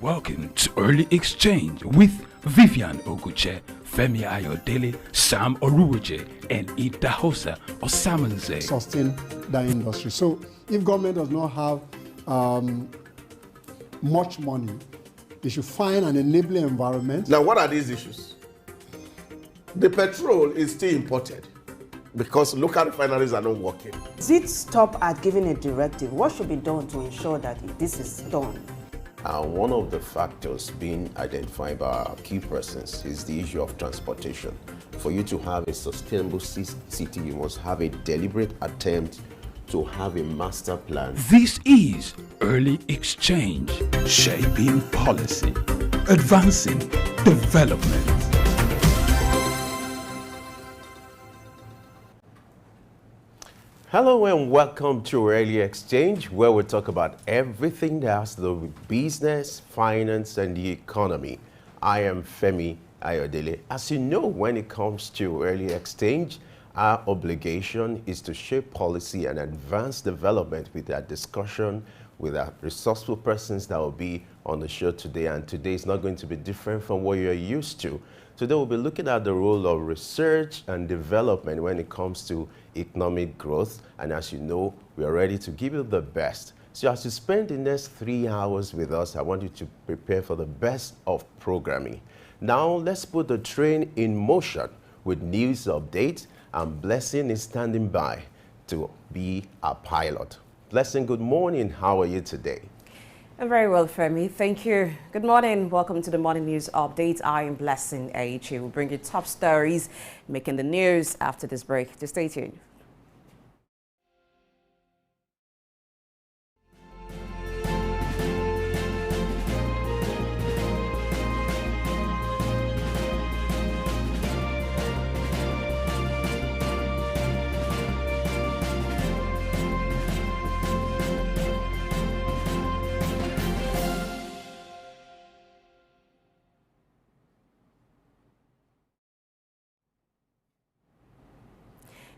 Welcome to Early Exchange with Vivian Oguche, Femi Ayodele, Sam Oruoje, and Idahosa Osamanze. Sustain that industry. So if government does not have much money, they should find an enabling environment. Now, what are these issues? The petrol is still imported because local refineries are not working. Does it stop at giving a directive? What should be done to ensure that this is done? One of the factors being identified by our key persons is the issue of transportation. For you to have a sustainable city, you must have a deliberate attempt to have a master plan. This is Early Exchange, shaping policy, advancing development. Hello and welcome to Early Exchange, where we talk about everything that has to do with business, finance, and the economy. I am Femi Ayodele. As you know, when it comes to Early Exchange, our obligation is to shape policy and advance development with our discussion with our resourceful persons that will be on the show today. And today is not going to be different from what you're used to. Today we'll be looking at the role of research and development when it comes to economic growth. And as you know, we are ready to give you the best. So as you spend the next 3 hours with us, I want you to prepare for the best of programming. Now let's put the train in motion with news updates, and Blessing is standing by to be our pilot. Blessing, good morning. How are you today? I'm very well, Femi. Thank you. Good morning. Welcome to the Morning News Update. I am Blessing Aichi. We'll bring you top stories making the news after this break. Just stay tuned.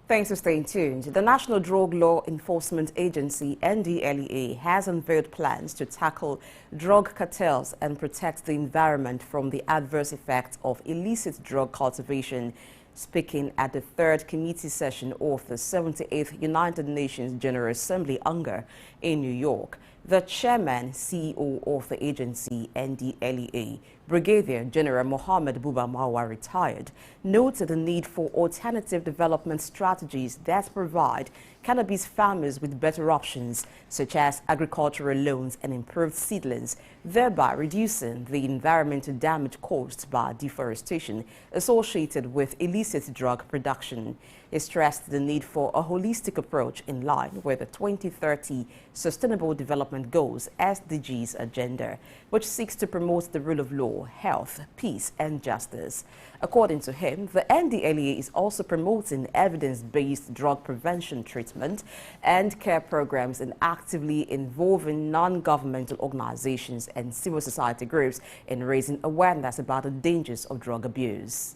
Thanks for staying tuned. The National Drug Law Enforcement Agency, NDLEA, has unveiled plans to tackle drug cartels and protect the environment from the adverse effects of illicit drug cultivation. Speaking at the third committee session of the 78th United Nations General Assembly, UNGA, in New York, the chairman, CEO of the agency, NDLEA, Brigadier General Mohammed Buba Marwa, retired, noted the need for alternative development strategies that provide cannabis farmers with better options, such as agricultural loans and improved seedlings, thereby reducing the environmental damage caused by deforestation associated with illicit drug production. He stressed the need for a holistic approach in line with the 2030 Sustainable Development Goals (SDGs) agenda, which seeks to promote the rule of law, health, peace, and justice. According to him, the NDLEA is also promoting evidence-based drug prevention treatment and care programs and actively involving non-governmental organizations and civil society groups in raising awareness about the dangers of drug abuse.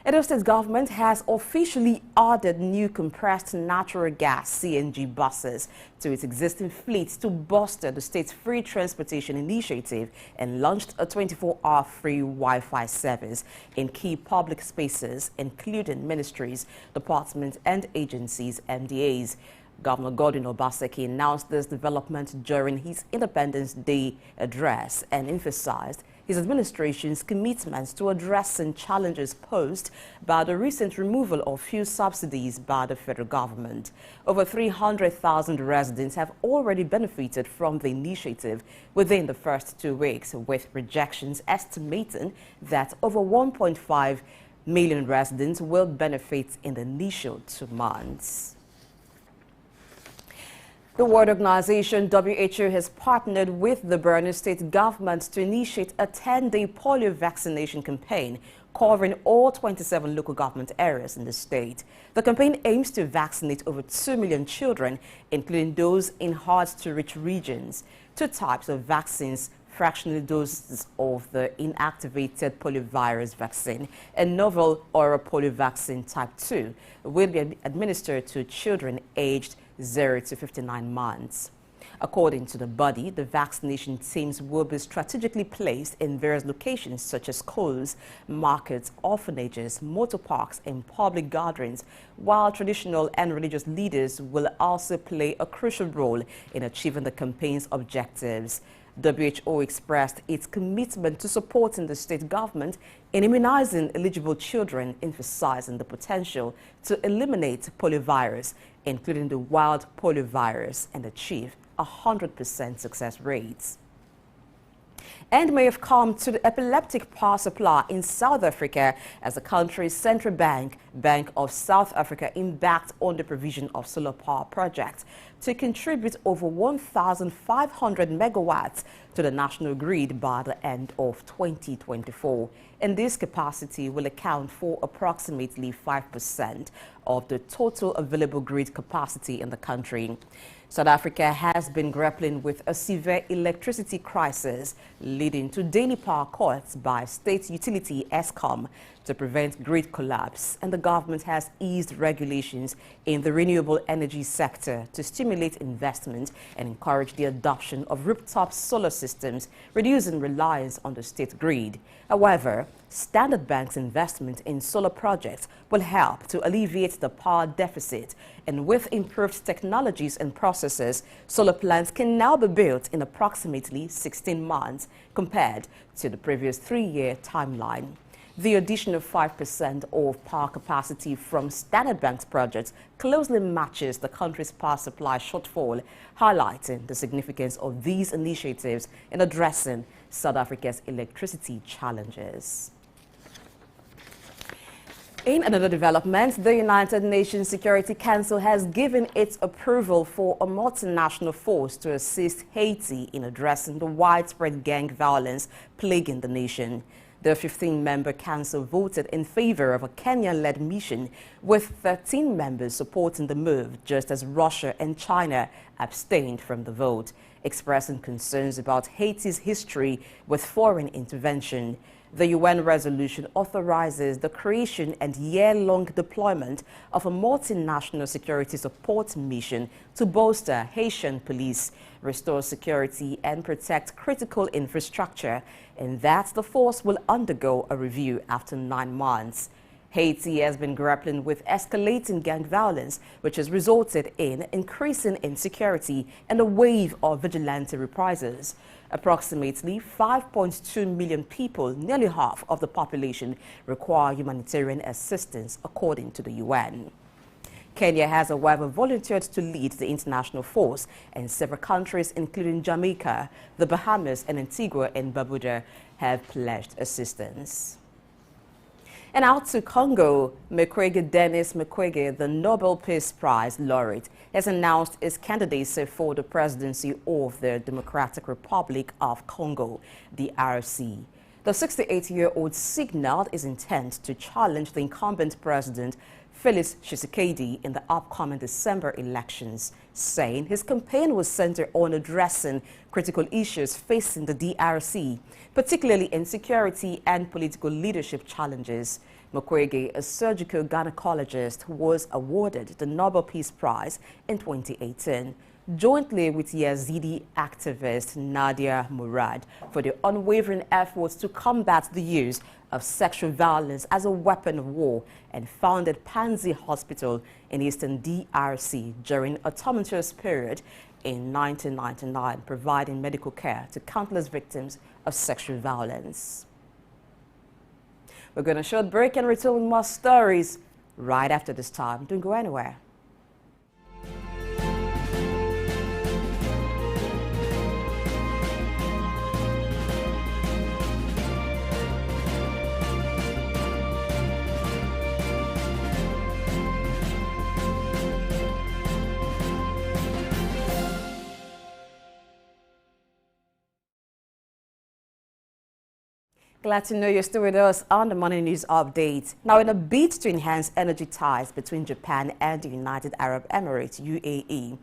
Edo State government has officially ordered new compressed natural gas (CNG) buses to its existing fleet to bolster the state's free transportation initiative and launched a 24-hour free Wi-Fi service in key public spaces, including ministries, departments, and agencies, MDAs. Governor Godwin Obaseki announced this development during his Independence Day address and emphasized his administration's commitments to addressing challenges posed by the recent removal of fuel subsidies by the federal government. Over 300,000 residents have already benefited from the initiative within the first 2 weeks, with projections estimating that over 1.5 million residents will benefit in the initial 2 months. The World Organization, WHO, has partnered with the Borno State government to initiate a 10-day polio vaccination campaign covering all 27 local government areas in the state. The campaign aims to vaccinate over 2 million children, including those in hard-to-reach regions. 2 types of vaccines, fractional doses of the inactivated poliovirus vaccine and novel oral polio vaccine type 2, will be administered to children aged 0 to 59 months. According to the body, the vaccination teams will be strategically placed in various locations such as schools, markets, orphanages, motor parks, and public gatherings, while traditional and religious leaders will also play a crucial role in achieving the campaign's objectives. WHO expressed its commitment to supporting the state government in immunizing eligible children, emphasizing the potential to eliminate poliovirus, including the wild poliovirus, and achieve 100% success rates. End may have come to the epileptic power supply in South Africa as the country's central bank, Bank of South Africa, embarked on the provision of solar power projects to contribute over 1,500 megawatts to the national grid by the end of 2024. And this capacity will account for approximately 5% of the total available grid capacity in the country. South Africa has been grappling with a severe electricity crisis, leading to daily power cuts by state utility Eskom to prevent grid collapse, and the government has eased regulations in the renewable energy sector to stimulate investment and encourage the adoption of rooftop solar systems, reducing reliance on the state grid. However, Standard Bank's investment in solar projects will help to alleviate the power deficit, and with improved technologies and processes, solar plants can now be built in approximately 16 months compared to the previous 3-year timeline. The additional 5% of power capacity from Standard Bank's projects closely matches the country's power supply shortfall, highlighting the significance of these initiatives in addressing South Africa's electricity challenges. In another development, the United Nations Security Council has given its approval for a multinational force to assist Haiti in addressing the widespread gang violence plaguing the nation. The 15-member council voted in favor of a Kenyan-led mission, with 13 members supporting the move, just as Russia and China abstained from the vote, expressing concerns about Haiti's history with foreign intervention. The UN resolution authorizes the creation and year-long deployment of a multinational security support mission to bolster Haitian police, restore security, and protect critical infrastructure, and that the force will undergo a review after 9 months. Haiti has been grappling with escalating gang violence, which has resulted in increasing insecurity and a wave of vigilante reprisals. Approximately 5.2 million people, nearly half of the population, require humanitarian assistance, according to the UN. Kenya has, however, volunteered to lead the international force, and several countries, including Jamaica, the Bahamas, and Antigua and Barbuda, have pledged assistance. And out to Congo, Denis Mukwege, the Nobel Peace Prize laureate, has announced his candidacy for the presidency of the Democratic Republic of Congo, the DRC. The 68-year-old signaled his intent to challenge the incumbent president, Félix Tshisekedi, in the upcoming December elections, saying his campaign was centered on addressing critical issues facing the DRC, particularly insecurity and political leadership challenges. Mukwege, a surgical gynecologist, was awarded the Nobel Peace Prize in 2018, jointly with Yazidi activist Nadia Murad, for their unwavering efforts to combat the use of sexual violence as a weapon of war, and founded Panzi Hospital in eastern DRC during a tumultuous period in 1999, providing medical care to countless victims of sexual violence. We're going to short break and return with more stories right after this time. Don't go anywhere. Glad to know you're still with us on the Morning News Update. Now, in a bid to enhance energy ties between Japan and the United Arab Emirates, UAE,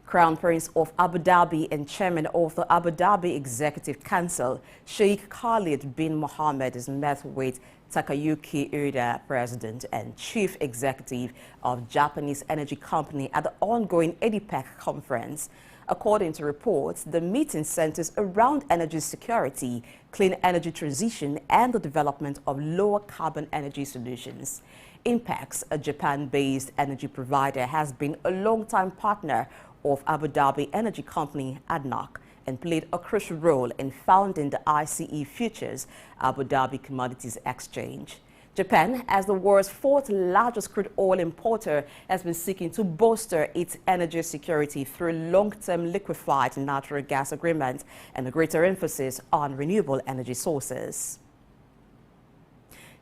Crown Prince of Abu Dhabi and Chairman of the Abu Dhabi Executive Council, Sheikh Khalid bin Mohammed, has met with Takayuki Ueda, President and Chief Executive of Japanese energy company, at the ongoing ADIPEC conference. According to reports, the meeting centers around energy security, clean energy transition, and the development of lower carbon energy solutions. Impex, a Japan-based energy provider, has been a long-time partner of Abu Dhabi energy company ADNOC and played a crucial role in founding the ICE Futures Abu Dhabi Commodities Exchange. Japan, as the world's fourth largest crude oil importer, has been seeking to bolster its energy security through long-term liquefied natural gas agreements and a greater emphasis on renewable energy sources.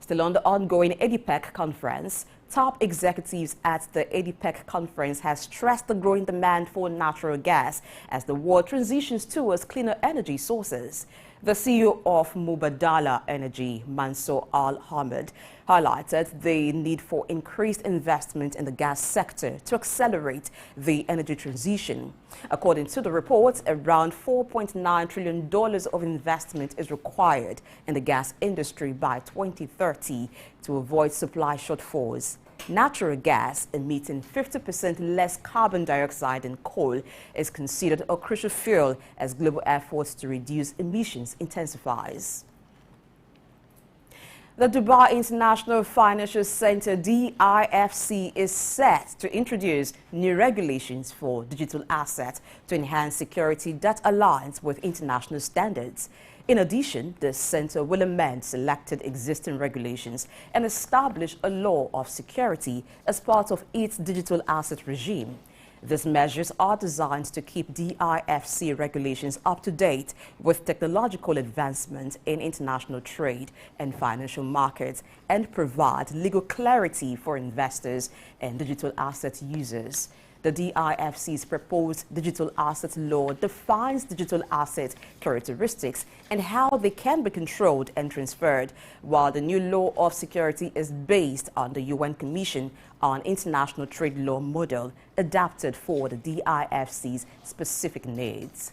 Still on the ongoing ADIPEC conference, top executives at the ADIPEC conference have stressed the growing demand for natural gas as the world transitions towards cleaner energy sources. The CEO of Mubadala Energy, Mansour Al-Hamid, highlighted the need for increased investment in the gas sector to accelerate the energy transition. According to the report, around $4.9 trillion of investment is required in the gas industry by 2030 to avoid supply shortfalls. Natural gas, emitting 50% less carbon dioxide than coal, is considered a crucial fuel as global efforts to reduce emissions intensifies. The Dubai International Financial Center, DIFC, is set to introduce new regulations for digital assets to enhance security that aligns with international standards. In addition, the center will amend selected existing regulations and establish a law of security as part of its digital asset regime. These measures are designed to keep DIFC regulations up to date with technological advancement in international trade and financial markets and provide legal clarity for investors and digital asset users. The DIFC's proposed digital asset law defines digital asset characteristics and how they can be controlled and transferred, while the new law of security is based on the UN Commission on International Trade Law model adapted for the DIFC's specific needs.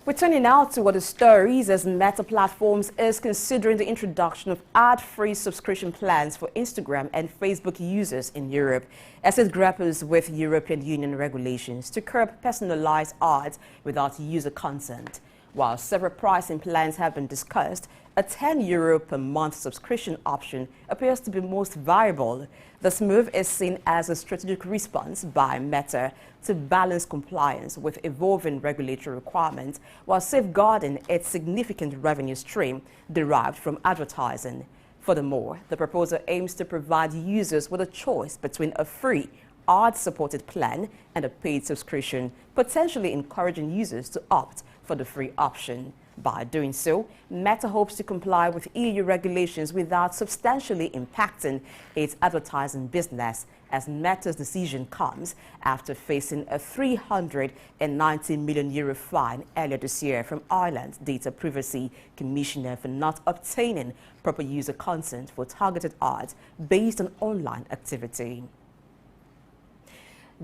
We're turning now to other stories as Meta Platforms is considering the introduction of ad-free subscription plans for Instagram and Facebook users in Europe as it grapples with European Union regulations to curb personalized ads without user consent. While several pricing plans have been discussed, a €10 per month subscription option appears to be most viable. This move is seen as a strategic response by Meta to balance compliance with evolving regulatory requirements while safeguarding its significant revenue stream derived from advertising. Furthermore, the proposal aims to provide users with a choice between a free, ad-supported plan and a paid subscription, potentially encouraging users to opt for the free option. By doing so, Meta hopes to comply with EU regulations without substantially impacting its advertising business, as Meta's decision comes after facing a €390 million fine earlier this year from Ireland's Data Privacy Commissioner for not obtaining proper user consent for targeted ads based on online activity.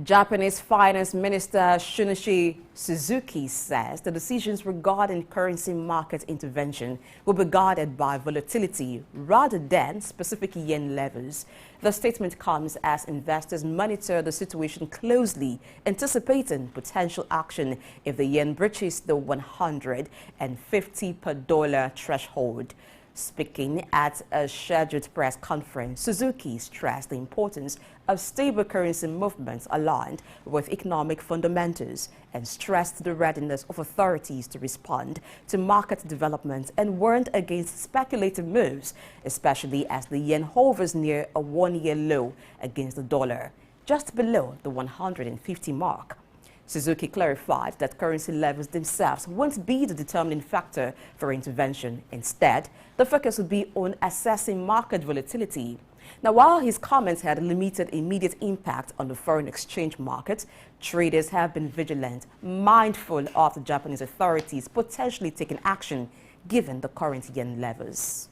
Japanese Finance Minister Shunichi Suzuki says the decisions regarding currency market intervention will be guided by volatility rather than specific yen levels. The statement comes as investors monitor the situation closely, anticipating potential action if the yen breaches the 150 per dollar threshold. Speaking at a scheduled press conference, Suzuki stressed the importance of stable currency movements aligned with economic fundamentals and stressed the readiness of authorities to respond to market developments and warned against speculative moves, especially as the yen hovers near a one-year low against the dollar, just below the 150 mark. Suzuki clarified that currency levels themselves won't be the determining factor for intervention. Instead, the focus would be on assessing market volatility. Now, while his comments had limited immediate impact on the foreign exchange market, traders have been vigilant, mindful of the Japanese authorities potentially taking action given the current yen levels.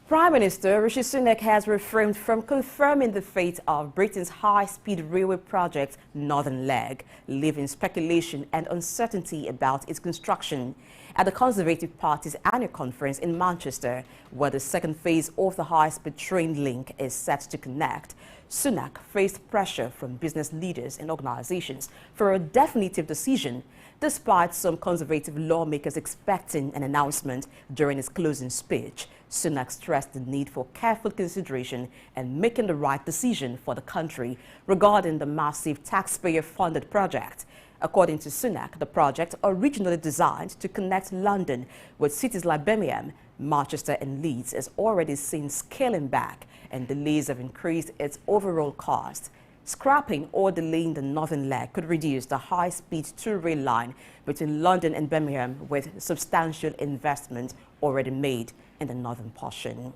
Prime Minister Rishi Sunak has refrained from confirming the fate of Britain's high-speed railway project Northern Leg, leaving speculation and uncertainty about its construction. At the Conservative Party's annual conference in Manchester, where the second phase of the high-speed train link is set to connect, Sunak faced pressure from business leaders and organizations for a definitive decision, despite some Conservative lawmakers expecting an announcement during his closing speech. Sunak stressed the need for careful consideration and making the right decision for the country regarding the massive taxpayer-funded project. According to Sunak, the project, originally designed to connect London with cities like Birmingham, Manchester and Leeds, is already seen scaling back, and delays have increased its overall cost. Scrapping or delaying the Northern Leg could reduce the high-speed two-rail line between London and Birmingham, with substantial investment already made in the northern portion.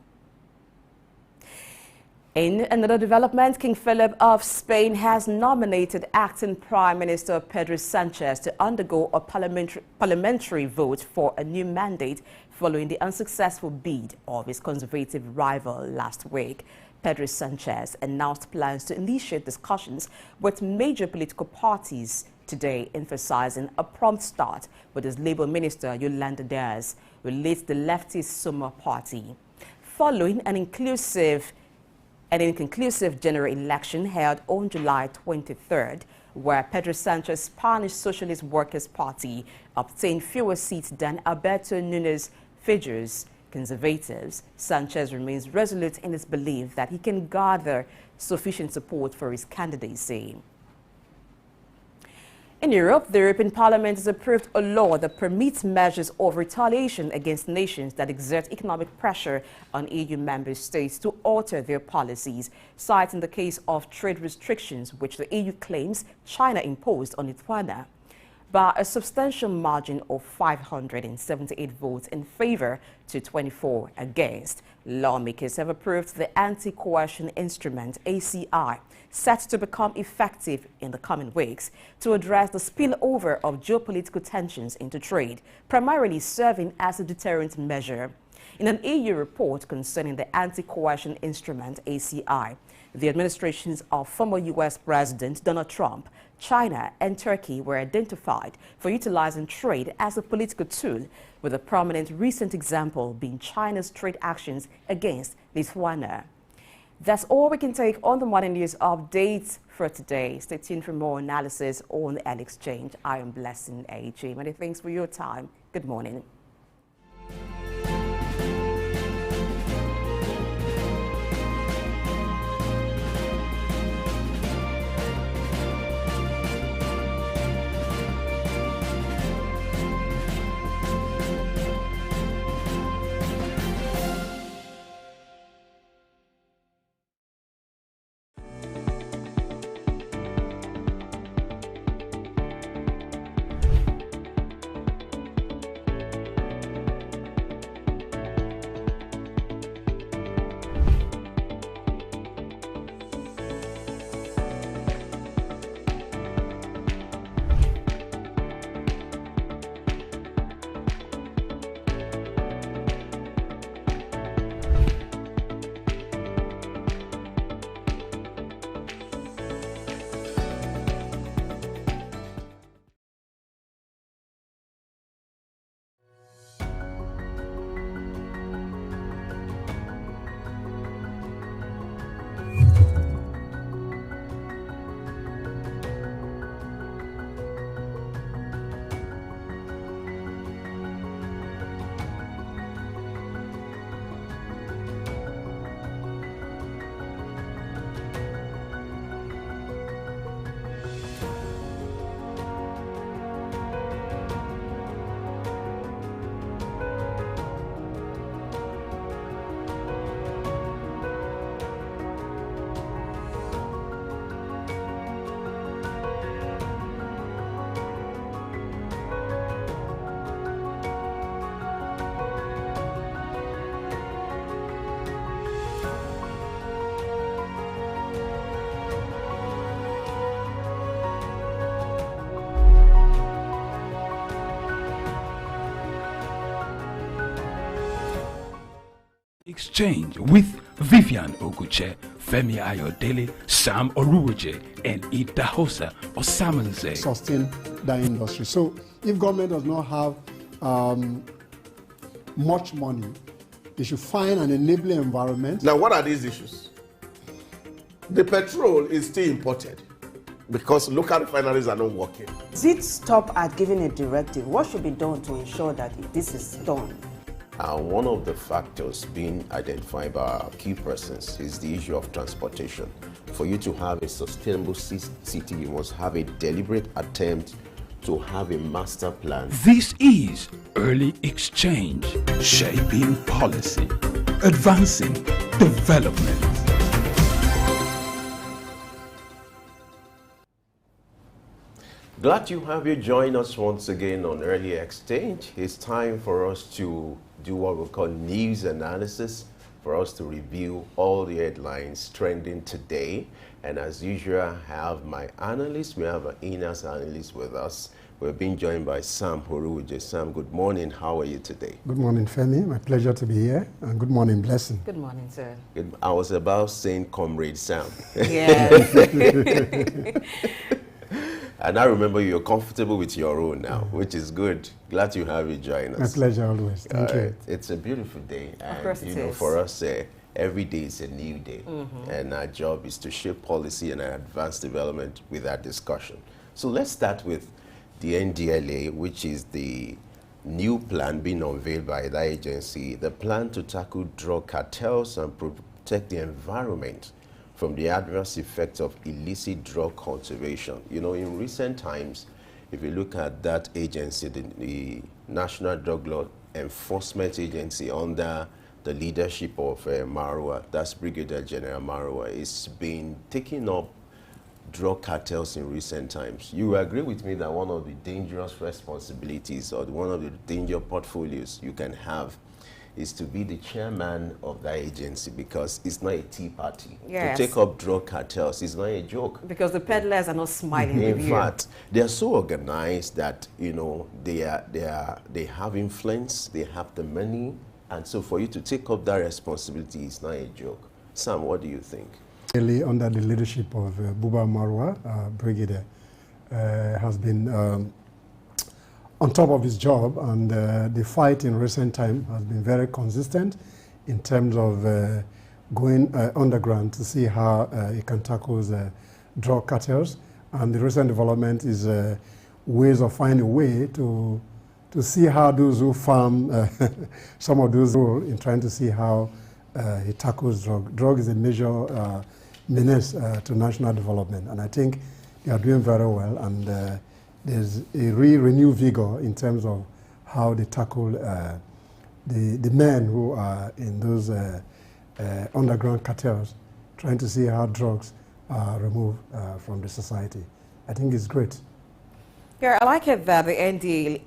In another development, King Philip of Spain has nominated acting Prime Minister Pedro Sanchez to undergo a parliamentary vote for a new mandate following the unsuccessful bid of his Conservative rival last week. Pedro Sanchez announced plans to initiate discussions with major political parties today, emphasizing a prompt start with his Labour Minister Yolanda Díaz, who leads the leftist Summa party. Following an inconclusive general election held on July 23rd, where Pedro Sanchez's Spanish Socialist Workers' Party obtained fewer seats than Alberto Núñez Feijóo's Conservatives, Sanchez remains resolute in his belief that he can gather sufficient support for his candidacy. In Europe, the European Parliament has approved a law that permits measures of retaliation against nations that exert economic pressure on EU member states to alter their policies, citing the case of trade restrictions which the EU claims China imposed on Lithuania. By a substantial margin of 578 votes in favor to 24 against, lawmakers have approved the anti-coercion instrument ACI, set to become effective in the coming weeks to address the spillover of geopolitical tensions into trade, primarily serving as a deterrent measure. In an EU report concerning the anti-coercion instrument ACI, the administrations of former U.S. President Donald Trump, China and Turkey were identified for utilizing trade as a political tool, with a prominent recent example being China's trade actions against Lithuania. That's all we can take on the Morning News updates for today. Stay tuned for more analysis on the exchange. I am Blessing A.J. Many thanks for your time. Good morning. exchange with Vivian Oguche, Femi Ayodele, Sam Oruwoje, and Idahosa Osamanze. Sustain that industry. So if government does not have much money, they should find an enabling environment. Now, what are these issues? The petrol is still imported because local refineries are not working. Does it stop at giving a directive? What should be done to ensure that this is done? One of the factors being identified by our key persons is the issue of transportation. For you to have a sustainable city, you must have a deliberate attempt to have a master plan. This is Early Exchange, shaping policy, advancing development. Glad to have you join us once again on Early Exchange. It's time for us to do what we call news analysis, for us to review all the headlines trending today. And as usual, I have my analyst. We have an in-house analyst with us. We're being joined by Sam Oruwoje. Sam, good morning. How are you today? Good morning, Femi. My pleasure to be here. And good morning, Blessing. Good morning, sir. I was about saying Comrade Sam. Yes. And I remember you're comfortable with your role now, which is good. Glad to have you join us. My pleasure always. Thank you. It's a beautiful day. Of course it is. For us, every day is a new day. And our job is to shape policy and advance development with our discussion. So let's start with the NDLA, which is the new plan being unveiled by that agency, the plan to tackle drug cartels and protect the environment from the adverse effects of illicit drug cultivation. You know, in recent times, if you look at that agency, the National Drug Law Enforcement Agency under the leadership of Marwa, that's Brigadier General Marwa, is been taking up drug cartels in recent times. You agree with me that one of the dangerous responsibilities or one of the danger portfolios you can have is to be the chairman of that agency, because it's not a tea party. Yes. To take up drug cartels is not a joke. Because the peddlers are not smiling In with you. fact, they are so organized that, you know, they have influence, they have the money, and so for you to take up that responsibility is not a joke. Sam, what do you think? Really, under the leadership of Buba Marwa, Brigadier, has been on top of his job, and the fight in recent time has been very consistent in terms of going underground to see how he can tackle drug cartels. And the recent development is ways of finding a way to see how those who farm some of those role in trying to see how he tackles drug. Drug is a major menace to national development, and I think they are doing very well, and there's a renewed vigor in terms of how they tackle the men who are in those underground cartels, trying to see how drugs are removed from the society. I think it's great. Yeah, I like it that the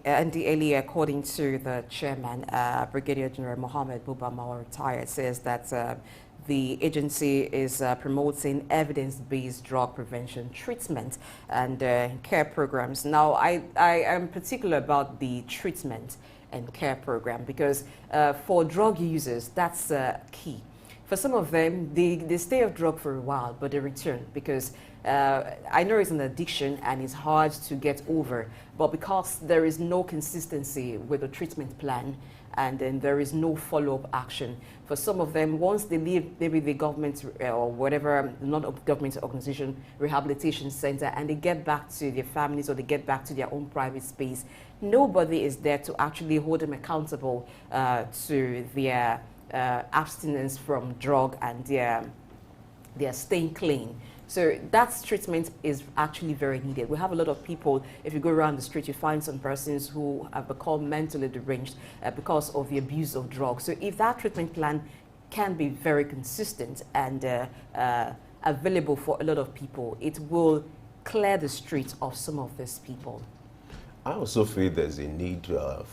NDLE, according to the chairman, Brigadier General Mohammed Buba Marwa, retired, says that the agency is promoting evidence-based drug prevention, treatment, and care programs. Now, I am particular about the treatment and care program because for drug users, that's key. For some of them, they stay off drug for a while, but they return because I know it's an addiction and it's hard to get over, but because there is no consistency with the treatment plan, and then there is no follow-up action. For some of them, once they leave maybe the government or whatever, non-government organization, rehabilitation center, and they get back to their families or they get back to their own private space, nobody is there to actually hold them accountable to their abstinence from drug and their staying clean. So that treatment is actually very needed. We have a lot of people, if you go around the street, you find some persons who have become mentally deranged because of the abuse of drugs. So if that treatment plan can be very consistent and available for a lot of people, it will clear the streets of some of these people. I also feel there's a need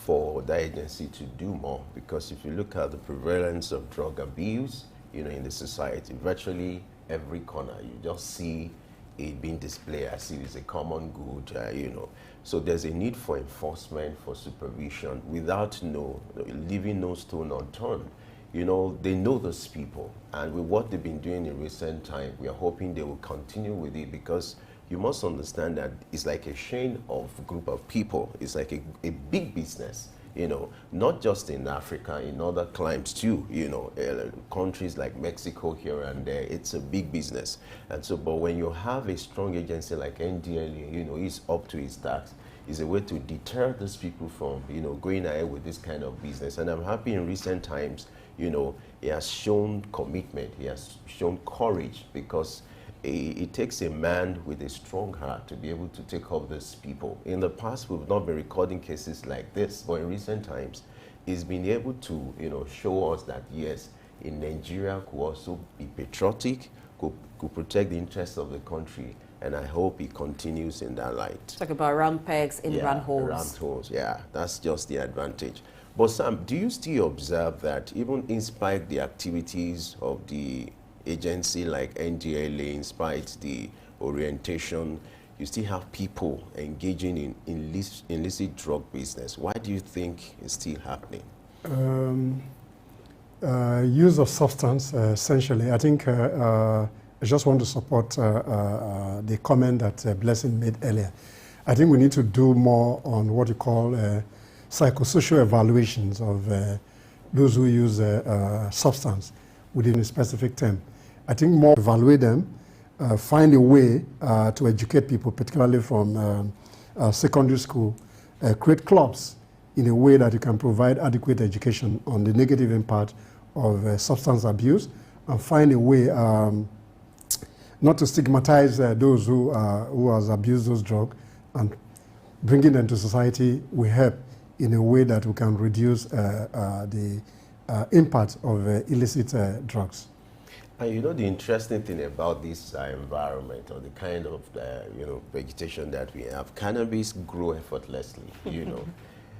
for the agency to do more, because if you look at the prevalence of drug abuse, you know, in the society, virtually every corner, you just see it being displayed as if it's a common good, you know. So there's a need for enforcement, for supervision, without leaving no stone unturned. you know, they know those people. And with what they've been doing in recent time, we are hoping they will continue with it, because you must understand that it's like a chain of group of people. It's like a big business, you know, not just in Africa, in other climes too, you know, countries like Mexico here and there. It's a big business. And so, but when you have a strong agency like NDLA, you know, it's up to its task. Is a way to deter these people from, you know, going ahead with this kind of business. And I'm happy in recent times, you know, he has shown commitment, he has shown courage, because it takes a man with a strong heart to be able to take up these people. In the past, we've not been recording cases like this, but in recent times, he's been able to, you know, show us that yes, in Nigeria could also be patriotic, could protect the interests of the country. And I hope he continues in that light. Talk about round pegs in round holes. Round holes, yeah, that's just the advantage. But Sam, do you still observe that even in spite the activities of the agency like NDLA, in spite the orientation, you still have people engaging in illicit drug business? Why do you think it's still happening? Use of substance, essentially. I think I just want to support the comment that Blessing made earlier. I think we need to do more on what you call psychosocial evaluations of those who use substance within a specific term. I think more evaluate them, find a way to educate people, particularly from secondary school, create clubs in a way that you can provide adequate education on the negative impact of substance abuse, and find a way not to stigmatize those who has abused those drugs, and bringing them to society will help in a way that we can reduce the impact of illicit drugs. And you know, the interesting thing about this environment, or the kind of you know, vegetation that we have, cannabis grow effortlessly, you know.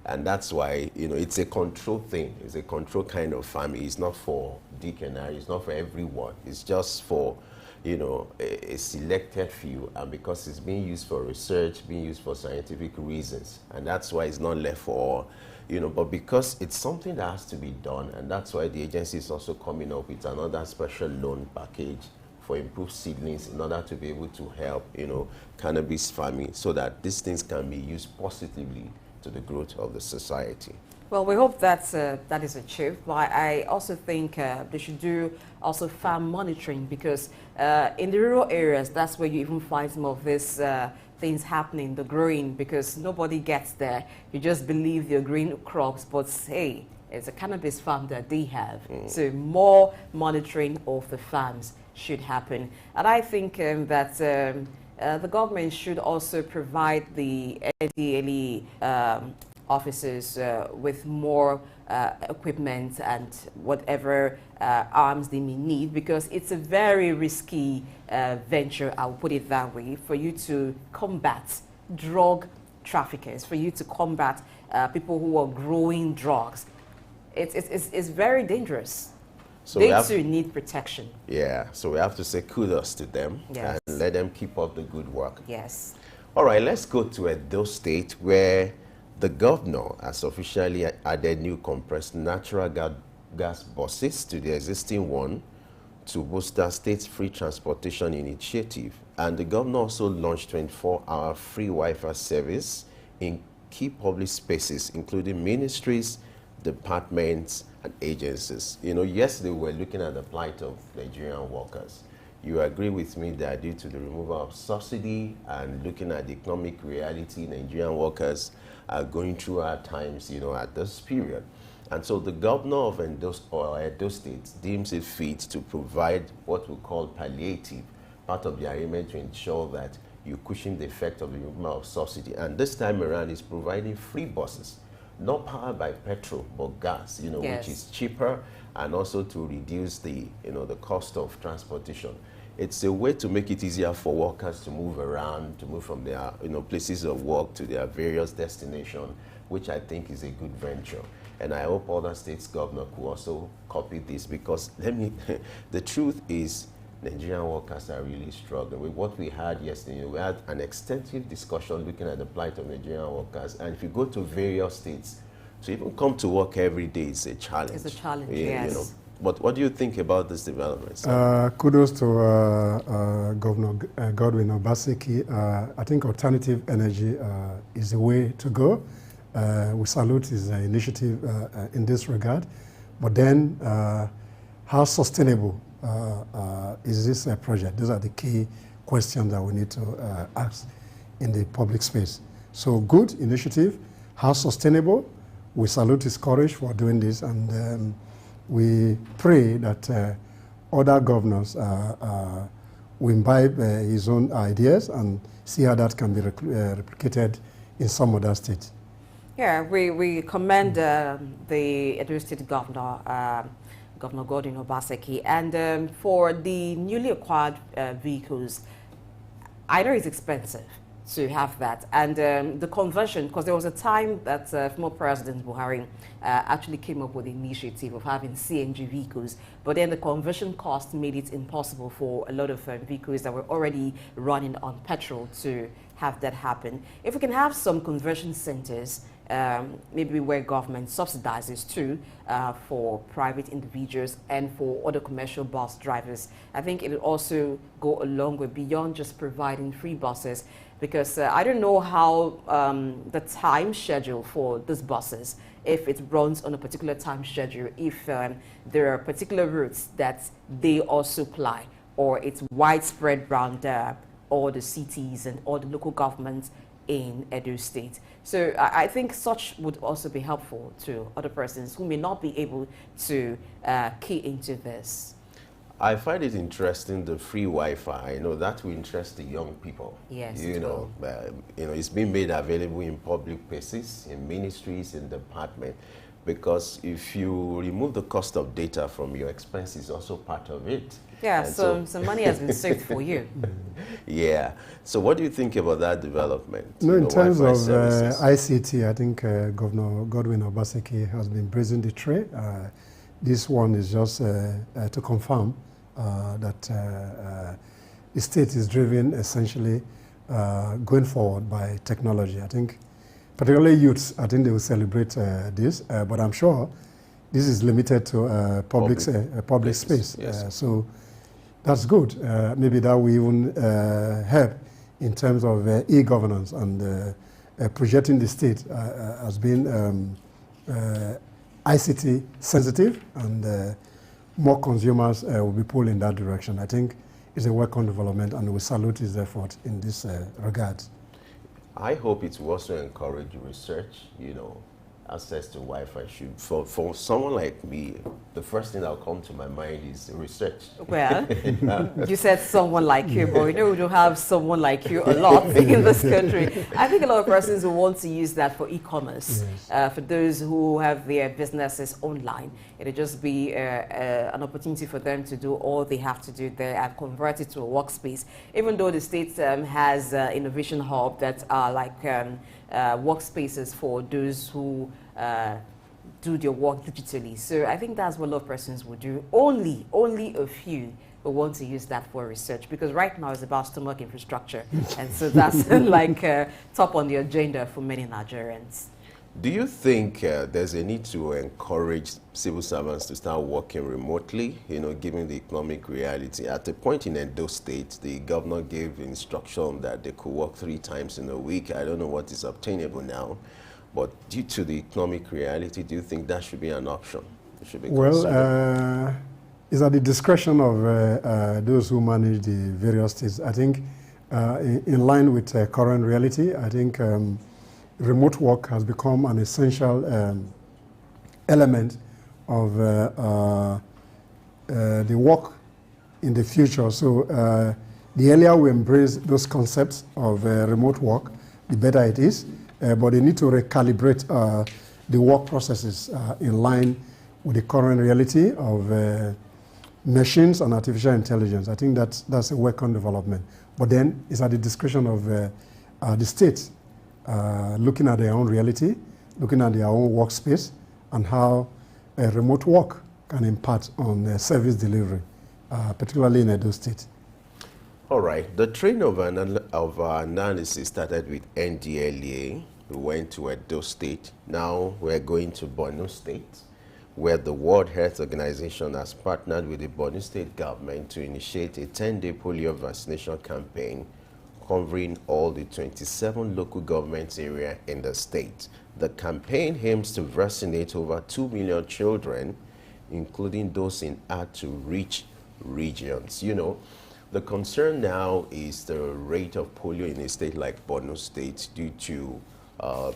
And that's why, you know, it's a controlled thing. It's a controlled kind of farming. It's not for Dick and Harry. It's not for everyone. It's just for, you know, a selected few. And because it's being used for research, being used for scientific reasons. And that's why it's not left for, you know, but because it's something that has to be done. And that's why the agency is also coming up with another special loan package for improved seedlings, in order to be able to help, you know, cannabis farming, so that these things can be used positively to the growth of the society. Well, we hope that is achieved. But I also think they should do also farm monitoring, because in the rural areas, that's where you even find some of these things happening, the growing, because nobody gets there. You just believe you're growing crops, but hey, it's a cannabis farm that they have. So more monitoring of the farms should happen. And I think that the government should also provide the NDLE officers with more equipment and whatever arms they may need, because it's a very risky venture, I'll put it that way, for you to combat drug traffickers, for you to combat people who are growing drugs. It's very dangerous. So they too need protection. Yeah, so we have to say kudos to them, yes, and let them keep up the good work. Yes. All right, let's go to Edo State, where the governor has officially added new compressed natural gas buses to the existing one to boost the state's free transportation initiative. And the governor also launched 24-hour free Wi-Fi service in key public spaces, including ministries, departments, and agencies. You know, yesterday we were looking at the plight of Nigerian workers. You agree with me that due to the removal of subsidy and looking at the economic reality, Nigerian workers are going through hard times, you know, at this period. And so the governor of Edo State deems it fit to provide what we call palliative, part of the arrangement to ensure that you cushion the effect of the removal of subsidy. And this time around is providing free buses, not powered by petrol, but gas, you know, yes, which is cheaper, and also to reduce the, you know, the cost of transportation. It's a way to make it easier for workers to move around, to move from their, you know, places of work to their various destinations, which I think is a good venture. And I hope other states' governors could also copy this, because the truth is, Nigerian workers are really struggling. With what we had yesterday, we had an extensive discussion looking at the plight of Nigerian workers. And if you go to various states, to even come to work every day is a challenge. It's a challenge, yes. yes. You know, But what do you think about this development? Kudos to Governor Godwin Obaseki. I think alternative energy is the way to go. We salute his initiative in this regard. But then, how sustainable is this project? Those are the key questions that we need to ask in the public space. So good initiative. How sustainable? We salute his courage for doing this, and we pray that other governors will imbibe his own ideas and see how that can be replicated in some other states. Yeah, we commend the Edo State Governor, Governor Godwin Obaseki, and for the newly acquired vehicles, I know it's expensive to have that, and the conversion, because there was a time that former President Buhari actually came up with the initiative of having CNG vehicles, but then the conversion cost made it impossible for a lot of vehicles that were already running on petrol to have that happen. If we can have some conversion centers, maybe where government subsidizes too for private individuals and for other commercial bus drivers, I think it will also go a long way beyond just providing free buses, because I don't know how the time schedule for these buses, if it runs on a particular time schedule, if there are particular routes that they also ply, or it's widespread around all the cities and all the local governments in Edo State. So I think such would also be helpful to other persons who may not be able to key into this. I find it interesting, the free Wi-Fi. That will interest the young people. Yes, It's being made available in public places, in ministries, in department. Because if you remove the cost of data from your expense, is also part of it. Yeah, so some money has been saved for you. Yeah. So what do you think about that development? No, in terms of ICT, I think Governor Godwin Obaseki has been blazing the trail. This one is just to confirm that the state is driven essentially going forward by technology. I think particularly youths, I think they will celebrate this, but I'm sure this is limited to public space. Yes. So that's good. Maybe that will even help in terms of e-governance and projecting the state as being ICT sensitive, and more consumers will be pulled in that direction. I think it's a welcome development, and we salute his effort in this regard. I hope it will also encourage research, access to Wi-Fi. For someone like me, the first thing that will come to my mind is research. Well, you said someone like you, but we don't have someone like you a lot in this country. I think a lot of persons will want to use that for e-commerce. Yes. For those who have their businesses online, it'll just be an opportunity for them to do all they have to do there and convert it to a workspace. Even though the state has innovation hub that are like workspaces for those who do their work digitally. So I think that's what a lot of persons will do. Only a few will want to use that for research, because right now it's about stomach infrastructure. And so that's like top on the agenda for many Nigerians. Do you think there's a need to encourage civil servants to start working remotely, given the economic reality? At a point in Edo State, the governor gave instruction that they could work 3 times in a week. I don't know what is obtainable now, but due to the economic reality, do you think that should be an option? It should be considered? It's at the discretion of those who manage the various states. I think in line with current reality, I think remote work has become an essential element of the work in the future. So the earlier we embrace those concepts of remote work, the better it is. But they need to recalibrate the work processes in line with the current reality of machines and artificial intelligence. I think that's a welcome development. But then it's at the discretion of the states, looking at their own reality, looking at their own workspace, and how remote work can impact on service delivery, particularly in Edo State. All right. The train of analysis started with NDLEA. We went to Edo State. Now we're going to Borno State. where the World Health Organization has partnered with the Borno State government to initiate a 10-day polio vaccination campaign covering all the 27 local government areas in the state. The campaign aims to vaccinate over 2 million children, including those in hard-to-reach regions. You know, the concern now is the rate of polio in a state like Borno State due to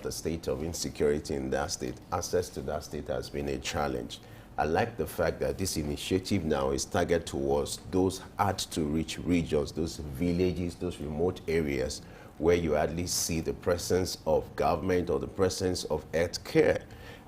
the state of insecurity in that state. Access to that state has been a challenge. I like the fact that this initiative now is targeted towards those hard-to-reach regions, those villages, those remote areas where you hardly see the presence of government or the presence of health care.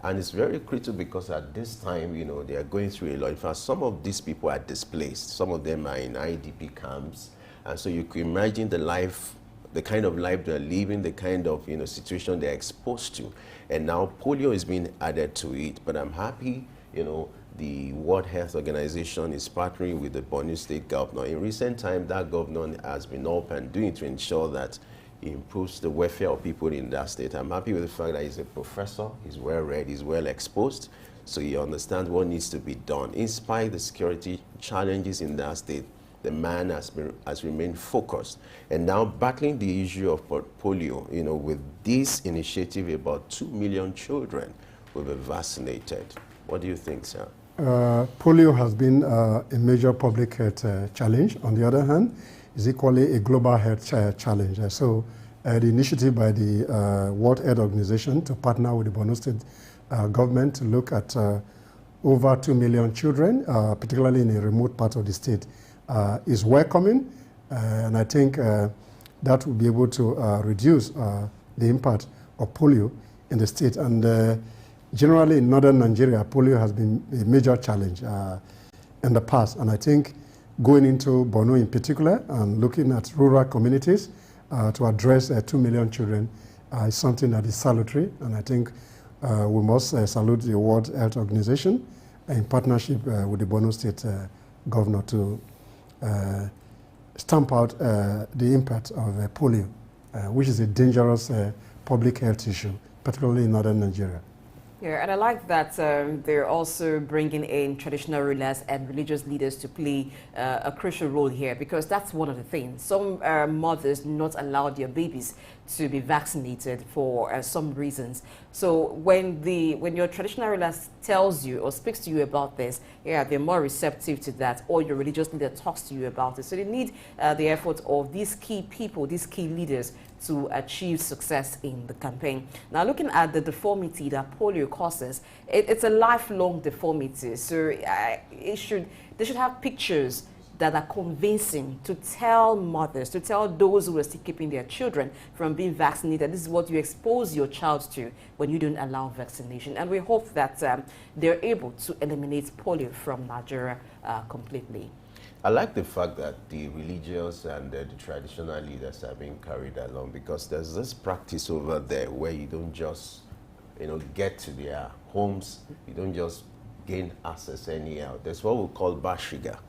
And it's very critical because at this time, you know, they are going through a lot. In fact, some of these people are displaced. Some of them are in IDP camps. And so you can imagine the life, the kind of life they're living, the kind of, you know, situation they're exposed to. And now polio is being added to it. But I'm happy, you know, the World Health Organization is partnering with the Borno State governor. In recent time, that governor has been up and doing to ensure that he improves the welfare of people in that state. I'm happy with the fact that he's a professor, he's well read, he's well exposed, so he understands what needs to be done. In spite of the security challenges in that state, the man has remained focused. And now battling the issue of polio, you know, with this initiative, about 2 million children will be vaccinated. What do you think, sir? Polio has been a major public health challenge. On the other hand, is equally a global health challenge. So the initiative by the World Health Organization to partner with the Borno State government to look at over 2 million children, particularly in a remote part of the state, is welcoming. And I think that will be able to reduce the impact of polio in the state. And generally in northern Nigeria, polio has been a major challenge in the past. And I think going into Borno in particular and looking at rural communities to address 2 million children is something that is salutary. And I think we must salute the World Health Organization in partnership with the Borno State governor to stamp out the impact of polio, which is a dangerous public health issue, particularly in northern Nigeria. Yeah, and I like that they're also bringing in traditional rulers and religious leaders to play a crucial role here, because that's one of the things. Some mothers do not allow their babies to be vaccinated for some reasons. So when your traditional ruler tells you or speaks to you about this, yeah, they're more receptive to that, or your religious leader talks to you about it. So they need the effort of these key people, these key leaders, to achieve success in the campaign. Now, looking at the deformity that polio causes, it's a lifelong deformity. So they should have pictures that are convincing to tell mothers, to tell those who are still keeping their children from being vaccinated. This is what you expose your child to when you don't allow vaccination. And we hope that they're able to eliminate polio from Nigeria completely. I like the fact that the religious and the traditional leaders are being carried along, because there's this practice over there where you don't just, you know, get to their homes, you don't just gain access anyhow. There's what we call bashiga.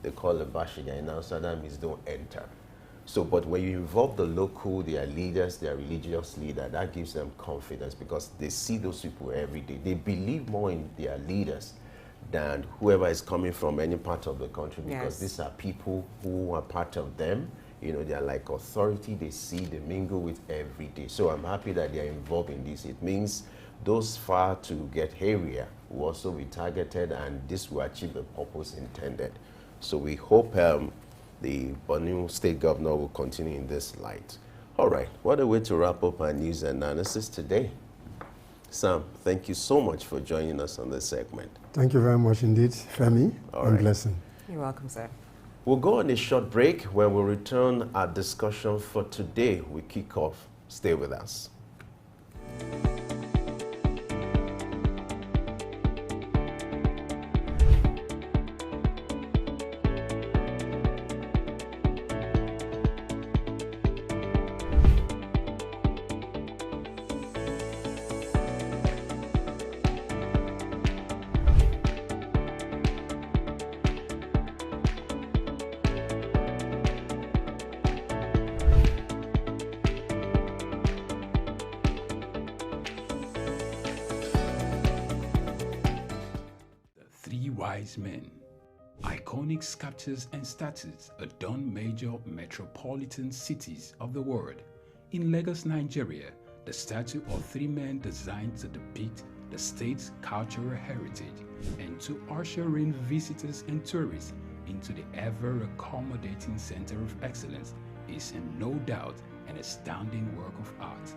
They call it bashiga. In Hausa, that means don't enter. So, but when you involve the local, their leaders, their religious leader, that gives them confidence because they see those people every day. They believe more in their leaders than whoever is coming from any part of the country, because these are people who are part of them. You know, they're like authority. They see, they mingle with every day. So I'm happy that they're involved in this. It means those far to get area will also be targeted, and this will achieve the purpose intended. So we hope the Borno State governor will continue in this light. All right, what a way to wrap up our news analysis today. Sam, thank you so much for joining us on this segment. Thank you very much indeed, Femi, and blessing. You're welcome, sir. We'll go on a short break. When we return, our discussion for today we kick off. Stay with us. wise men. Iconic sculptures and statues adorn major metropolitan cities of the world. In Lagos, Nigeria, the statue of three men designed to depict the state's cultural heritage and to usher in visitors and tourists into the ever-accommodating center of excellence is no doubt an astounding work of art.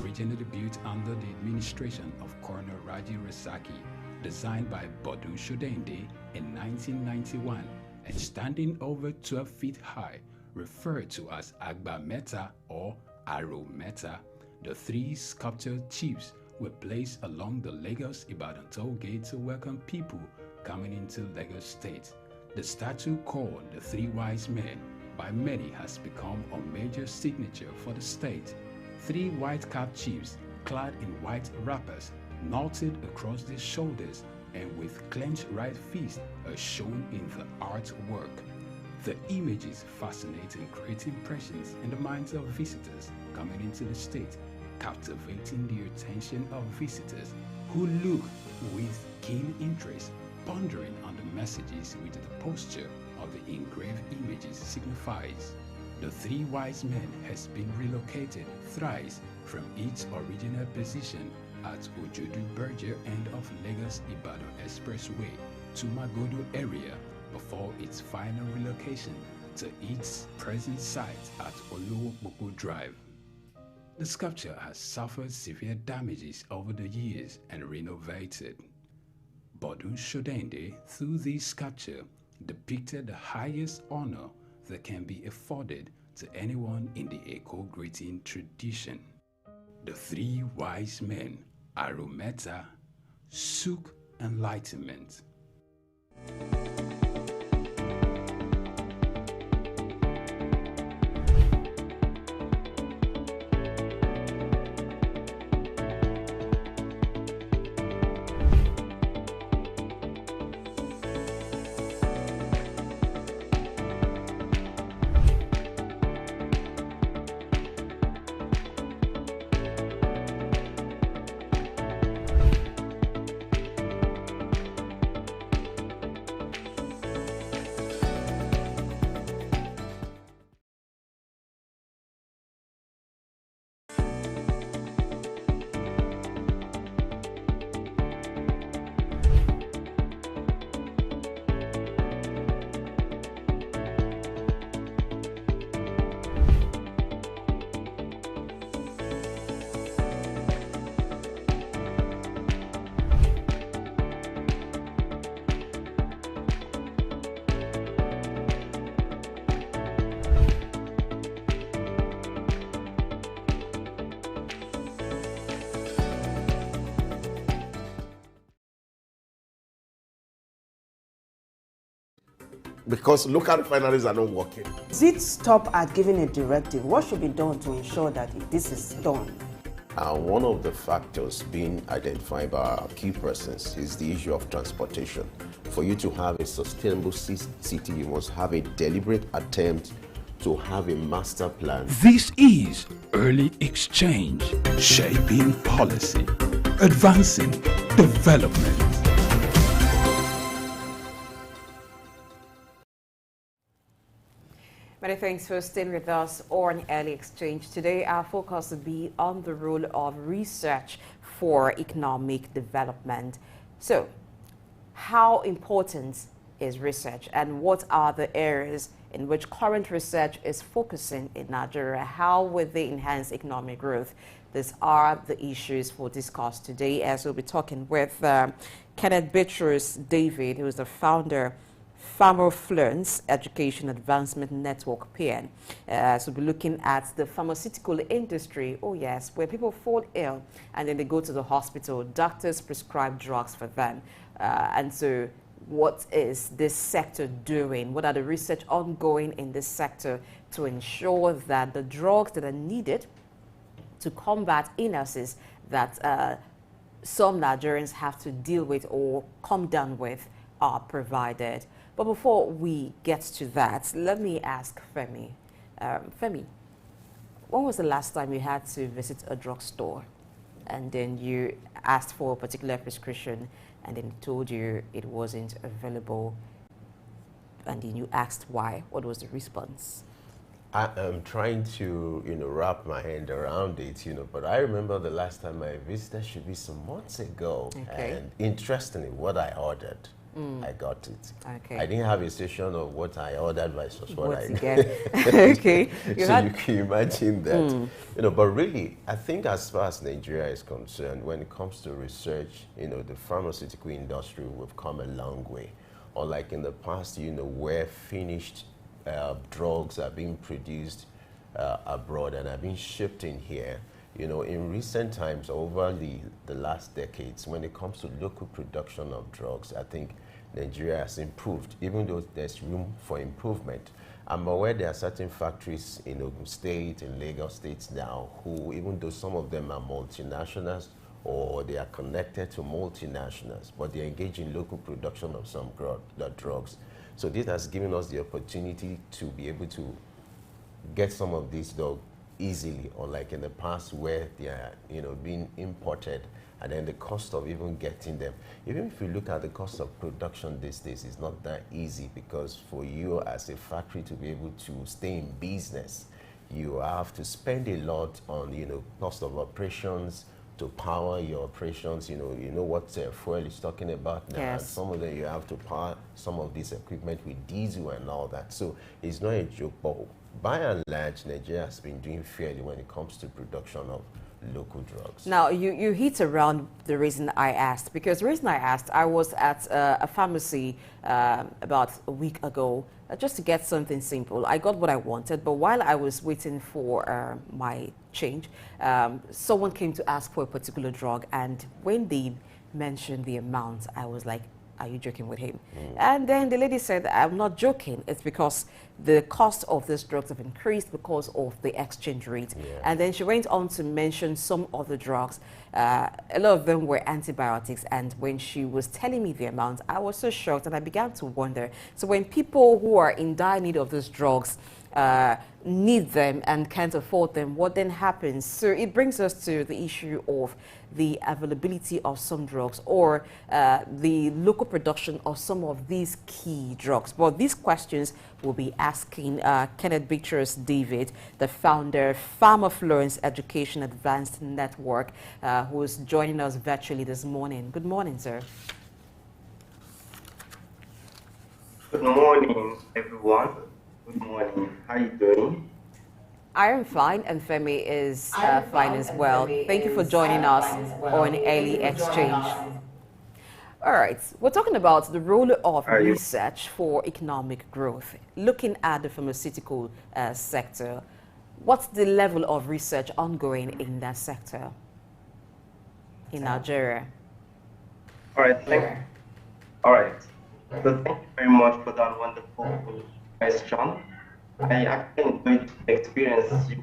Originally built under the administration of Colonel Raji Rasaki, designed by Bodun Shodende in 1991 and standing over 12 feet high, referred to as Agba Meta or Aro Meta, the three sculptured chiefs were placed along the Lagos-Ibadan toll gate to welcome people coming into Lagos State. The statue called the Three Wise Men by many has become a major signature for the state. Three white-capped chiefs clad in white wrappers, knotted across their shoulders and with clenched right fists are shown in the artwork. The images fascinate and create impressions in the minds of visitors coming into the state, captivating the attention of visitors who look with keen interest, pondering on the messages which the posture of the engraved images signifies. The Three Wise Men has been relocated thrice from its original position at Ojodu Berger end of Lagos-Ibadan Expressway to Magodo area before its final relocation to its present site at Olowopopo Drive. The sculpture has suffered severe damages over the years and renovated. Bodun Shodende, through this sculpture, depicted the highest honor that can be afforded to anyone in the eco-greeting tradition. The Three Wise Men, Arometa, Suk Enlightenment. Because local refineries are not working. Does it stop at giving a directive? What should be done to ensure that this is done? One of the factors being identified by our key persons is the issue of transportation. For you to have a sustainable city, you must have a deliberate attempt to have a master plan. This is early exchange, shaping policy, advancing development. Many thanks for staying with us on Early Exchange. Today, our focus will be on the role of research for economic development. So, how important is research, and what are the areas in which current research is focusing in Nigeria? How will they enhance economic growth? These are the issues for discuss today, as we'll be talking with Kenneth Bitrus David, who is the founder Pharmafluence Education Advancement Network, PN. So we'll be looking at the pharmaceutical industry, oh yes, where people fall ill and then they go to the hospital, doctors prescribe drugs for them. And so what is this sector doing? What are the research ongoing in this sector to ensure that the drugs that are needed to combat illnesses that some Nigerians have to deal with or come down with are provided? But before we get to that, let me ask Femi. Femi, when was the last time you had to visit a drugstore and then you asked for a particular prescription and then he told you it wasn't available, and then you asked why. What was the response? I am trying to, wrap my hand around it, but I remember the last time I visited should be some months ago. Okay. And interestingly, what I ordered, I got it. Okay. I didn't have a session of what I ordered versus what I you get? Okay. You can imagine that. But really, I think as far as Nigeria is concerned, when it comes to research, the pharmaceutical industry, we've come a long way. Unlike in the past, where finished drugs are being produced abroad and are being shipped in here. In recent times, over the last decades, when it comes to local production of drugs, I think Nigeria has improved, even though there's room for improvement. I'm aware there are certain factories in Ogun State, in Lagos State now, who, even though some of them are multinationals or they are connected to multinationals, but they engage in local production of some drugs. So this has given us the opportunity to be able to get some of these drugs easily, unlike in the past where they are, being imported, and then the cost of even getting them. Even if you look at the cost of production these days, it's not that easy, because for you as a factory to be able to stay in business, you have to spend a lot on, cost of operations, to power your operations. You know what fuel is talking about now. Yes. And some of them you have to power some of this equipment with diesel and all that. So it's not a joke, but by and large, Nigeria has been doing fairly when it comes to production of local drugs. Now, you hit around the reason I asked, because the reason I asked, I was at a pharmacy about a week ago just to get something simple. I got what I wanted, but while I was waiting for my change, someone came to ask for a particular drug, and when they mentioned the amount, I was like, are you joking with him? And then the lady said, I'm not joking. It's because the cost of these drugs have increased because of the exchange rate. Yeah. And then she went on to mention some other drugs. A lot of them were antibiotics. And when she was telling me the amount, I was so shocked, and I began to wonder. So when people who are in dire need of these drugs need them and can't afford them, what then happens? So it brings us to the issue of the availability of some drugs, or the local production of some of these key drugs. But these questions will be asking Kenneth Bitrus David, the founder, Pharmafluence Education Advanced Network, who is joining us virtually this morning. Good morning, sir. Good morning, everyone. Good morning. How are you doing? I am fine, and Femi is fine as well. Thank you for joining us on Early Exchange. All right, we're talking about the role of research for economic growth. Looking at the pharmaceutical sector, what's the level of research ongoing in that sector in Nigeria? All right, All right. So thank you very much for that wonderful question. I actually enjoyed the experience you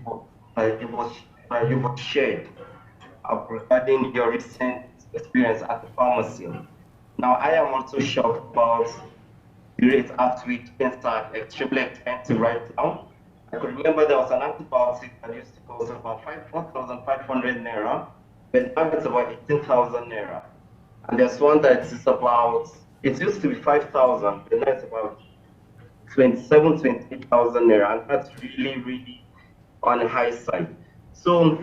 shared regarding your recent experience at the pharmacy. Now, I am also shocked about the rate at which things are extremely expensive right now. I could remember there was an antibiotic that used to cost about 4,500 naira, but now it's about 18,000 naira. And there's one that is about, it used to be 5,000, but now it's about 28,000 naira, and that's really on the high side. So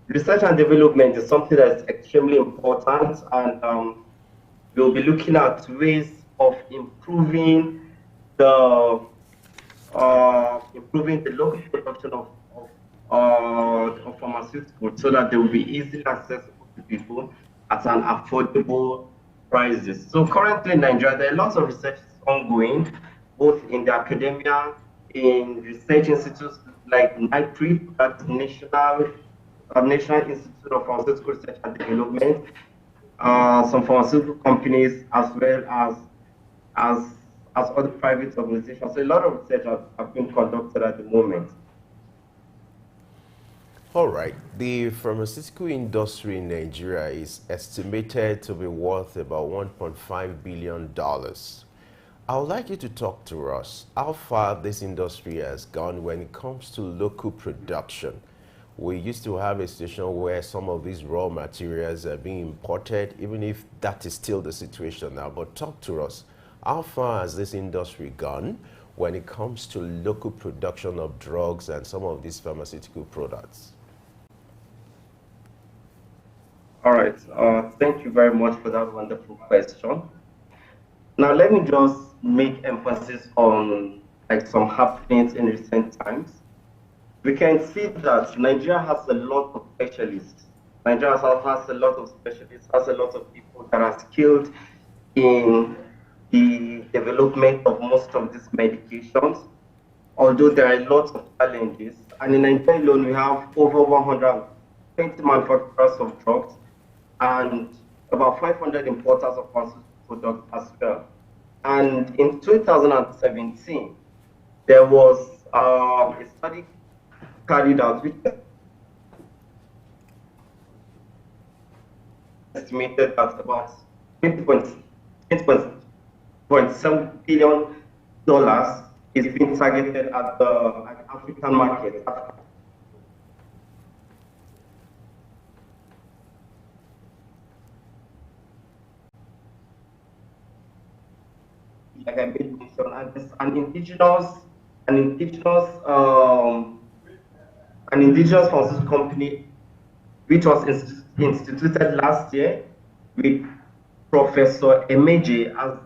research and development is something that's extremely important, and we'll be looking at ways of improving the local production of pharmaceuticals, so that they will be easily accessible to people at an affordable prices. So currently in Nigeria, there are lots of research ongoing, both in the academia, in research institutes like NIPRI, that's National Institute of Pharmaceutical Research and Development, some pharmaceutical companies, as well as other private organizations. So a lot of research have been conducted at the moment. All right. The pharmaceutical industry in Nigeria is estimated to be worth about $1.5 billion. I would like you to talk to us how far this industry has gone when it comes to local production. we used to have a situation where some of these raw materials are being imported, even if that is still the situation now. But talk to us, how far has this industry gone when it comes to local production of drugs and some of these pharmaceutical products? All right. Thank you very much for that wonderful question. Now, let me just make emphasis on like some happenings in recent times. We can see that Nigeria has a lot of specialists. Nigeria has a lot of specialists, has a lot of people that are skilled in the development of most of these medications, although there are lots of challenges. And in Nigeria alone, we have over 120 manufacturers of drugs and about 500 importers of pharmaceutical products as well. And in 2017, there was a study carried out which estimated that about $20.7 billion is being targeted at the African market. Like I made mention, and this, an indigenous pharmaceutical company which was instituted last year with Professor Emeje as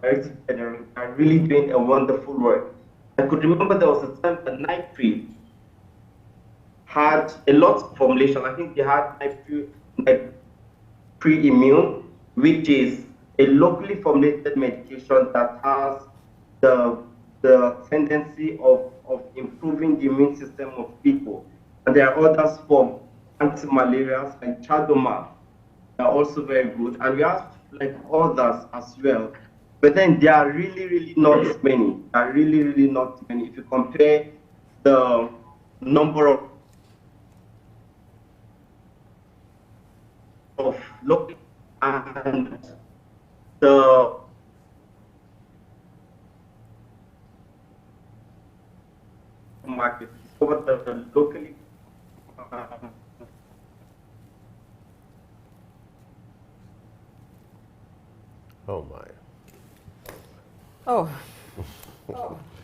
director general, are really doing a wonderful work. I could remember there was a time that NIPRI had a lot of formulation. I think they had NIPRI Immune, which is a locally formulated medication that has the tendency of improving the immune system of people. And there are others for anti-malarials like Chadoma. They are also very good. And we have like others as well. But then there are really not many. There are really not many. If you compare the number of local and the market over the locally Oh my. Oh.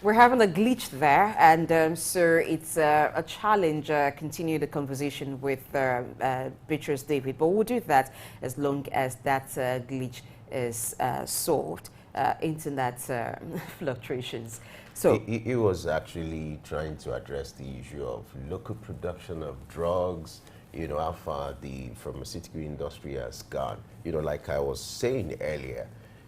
We're having a glitch there, and so it's a challenge. Continue the conversation with Beatrice David, but we'll do that as long as that glitch is solved. Internet fluctuations. So He was actually trying to address the issue of local production of drugs, you know, how far the pharmaceutical industry has gone. You know, like I was saying earlier,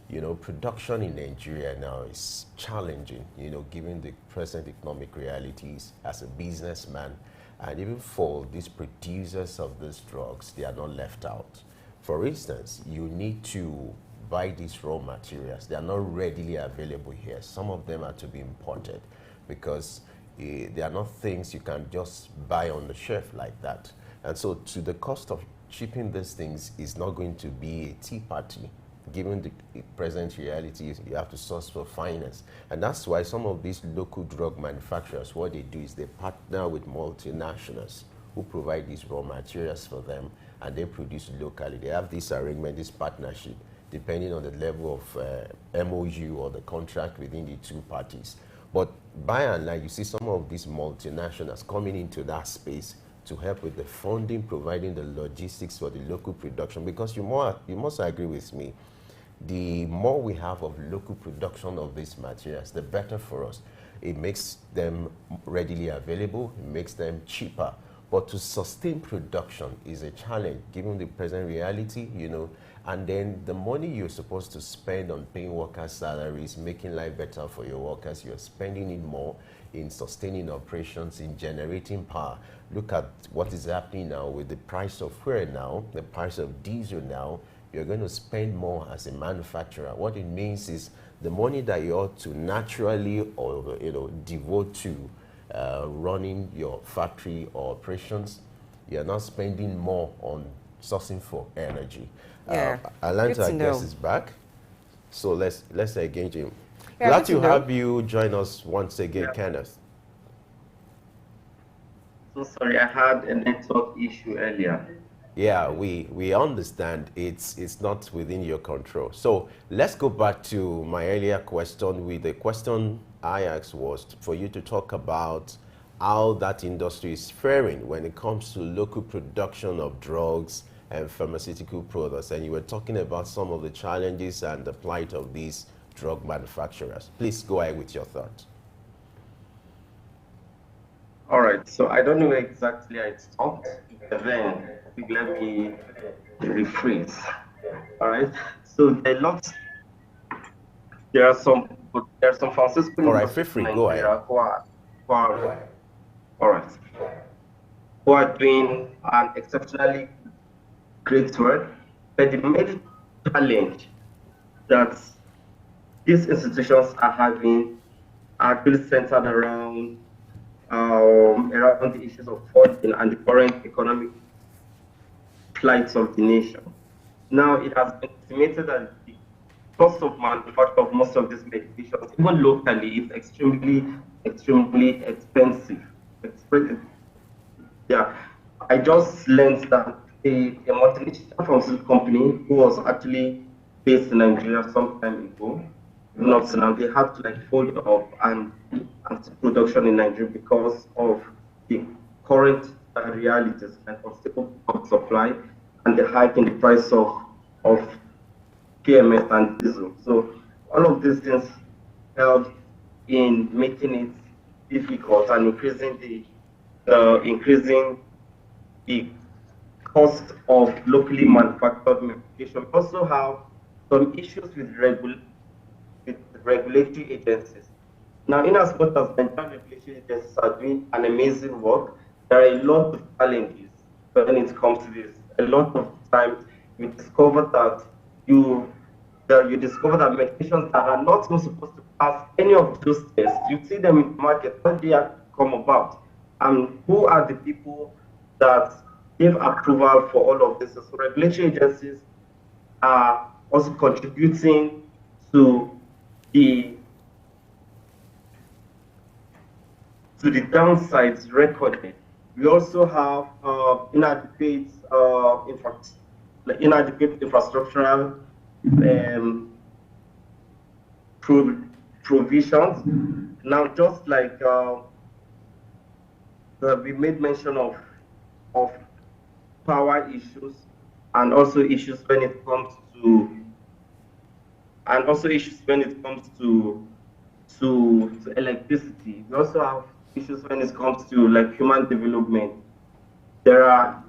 you know, production in Nigeria now is challenging, you know, given the present economic realities as a businessman. And even for these producers of these drugs, they are not left out. For instance, you need to buy these raw materials. They are not readily available here. Some of them are to be imported because they are not things you can just buy on the shelf like that. And so to the cost of shipping these things is not going to be a tea party. Given the present realities, you have to source for finance. And that's why some of these local drug manufacturers, what they do is they partner with multinationals who provide these raw materials for them, and they produce locally. They have this arrangement, this partnership, depending on the level of MOU or the contract within the two parties. But by and large, you see some of these multinationals coming into that space to help with the funding, providing the logistics for the local production. Because you must agree with me, the more we have of local production of these materials, the better for us. It makes them readily available, it makes them cheaper. But to sustain production is a challenge, given the present reality, you know. And then the money you're supposed to spend on paying workers' salaries, making life better for your workers, you're spending it more in sustaining operations, in generating power. Look at what is happening now with the price of fuel now, the price of diesel now. You're going to spend more as a manufacturer. What it means is the money that you ought to naturally or devote to running your factory or operations, you're not spending more on sourcing for energy. Yeah. Atlanta, I guess, is back. So let's engage him. Yeah, Glad to have you join us once again, Kenneth. So sorry, I had a network issue earlier. Yeah, we understand it's not within your control. So let's go back to my earlier question. With the question I asked was for you to talk about how that industry is faring when it comes to local production of drugs and pharmaceutical products. And you were talking about some of the challenges and the plight of these drug manufacturers. Please go ahead with your thoughts. All right, so I don't know exactly how it stopped, but then let me rephrase. All right, so there are some pharmaceutical All right, feel industries in free, go ahead. Nigeria all right, who are doing an exceptionally great work, but the main challenge that these institutions are having are really centered around the issues of funding and the current economic plight of the nation. Now, it has been estimated that the cost of manufacture of most of these medications, even locally, is extremely expensive. Yeah, I just learned that a multinational pharmaceutical company who was actually based in Nigeria some time ago, not so now, they had to like fold up and stop production in Nigeria because of the current realities like unstable supply and the hike in the price of PMS and diesel. So all of these things help in making it difficult and increasing the cost of locally manufactured medication. We also have some issues with regulatory agencies. Now, in as much as Nigerian regulatory agencies are doing an amazing work, there are a lot of challenges when it comes to this. A lot of times you discover that you you discover that medications that are not even supposed to pass any of those tests, you see them in the market. How do they come about? And who are the people that give approval for all of this? So regulatory agencies are also contributing to the downsides recorded. We also have inadequate infrastructural um, provisions. Now, just like we made mention of power issues and also issues when it comes to electricity. We also have issues when it comes to like human development. There are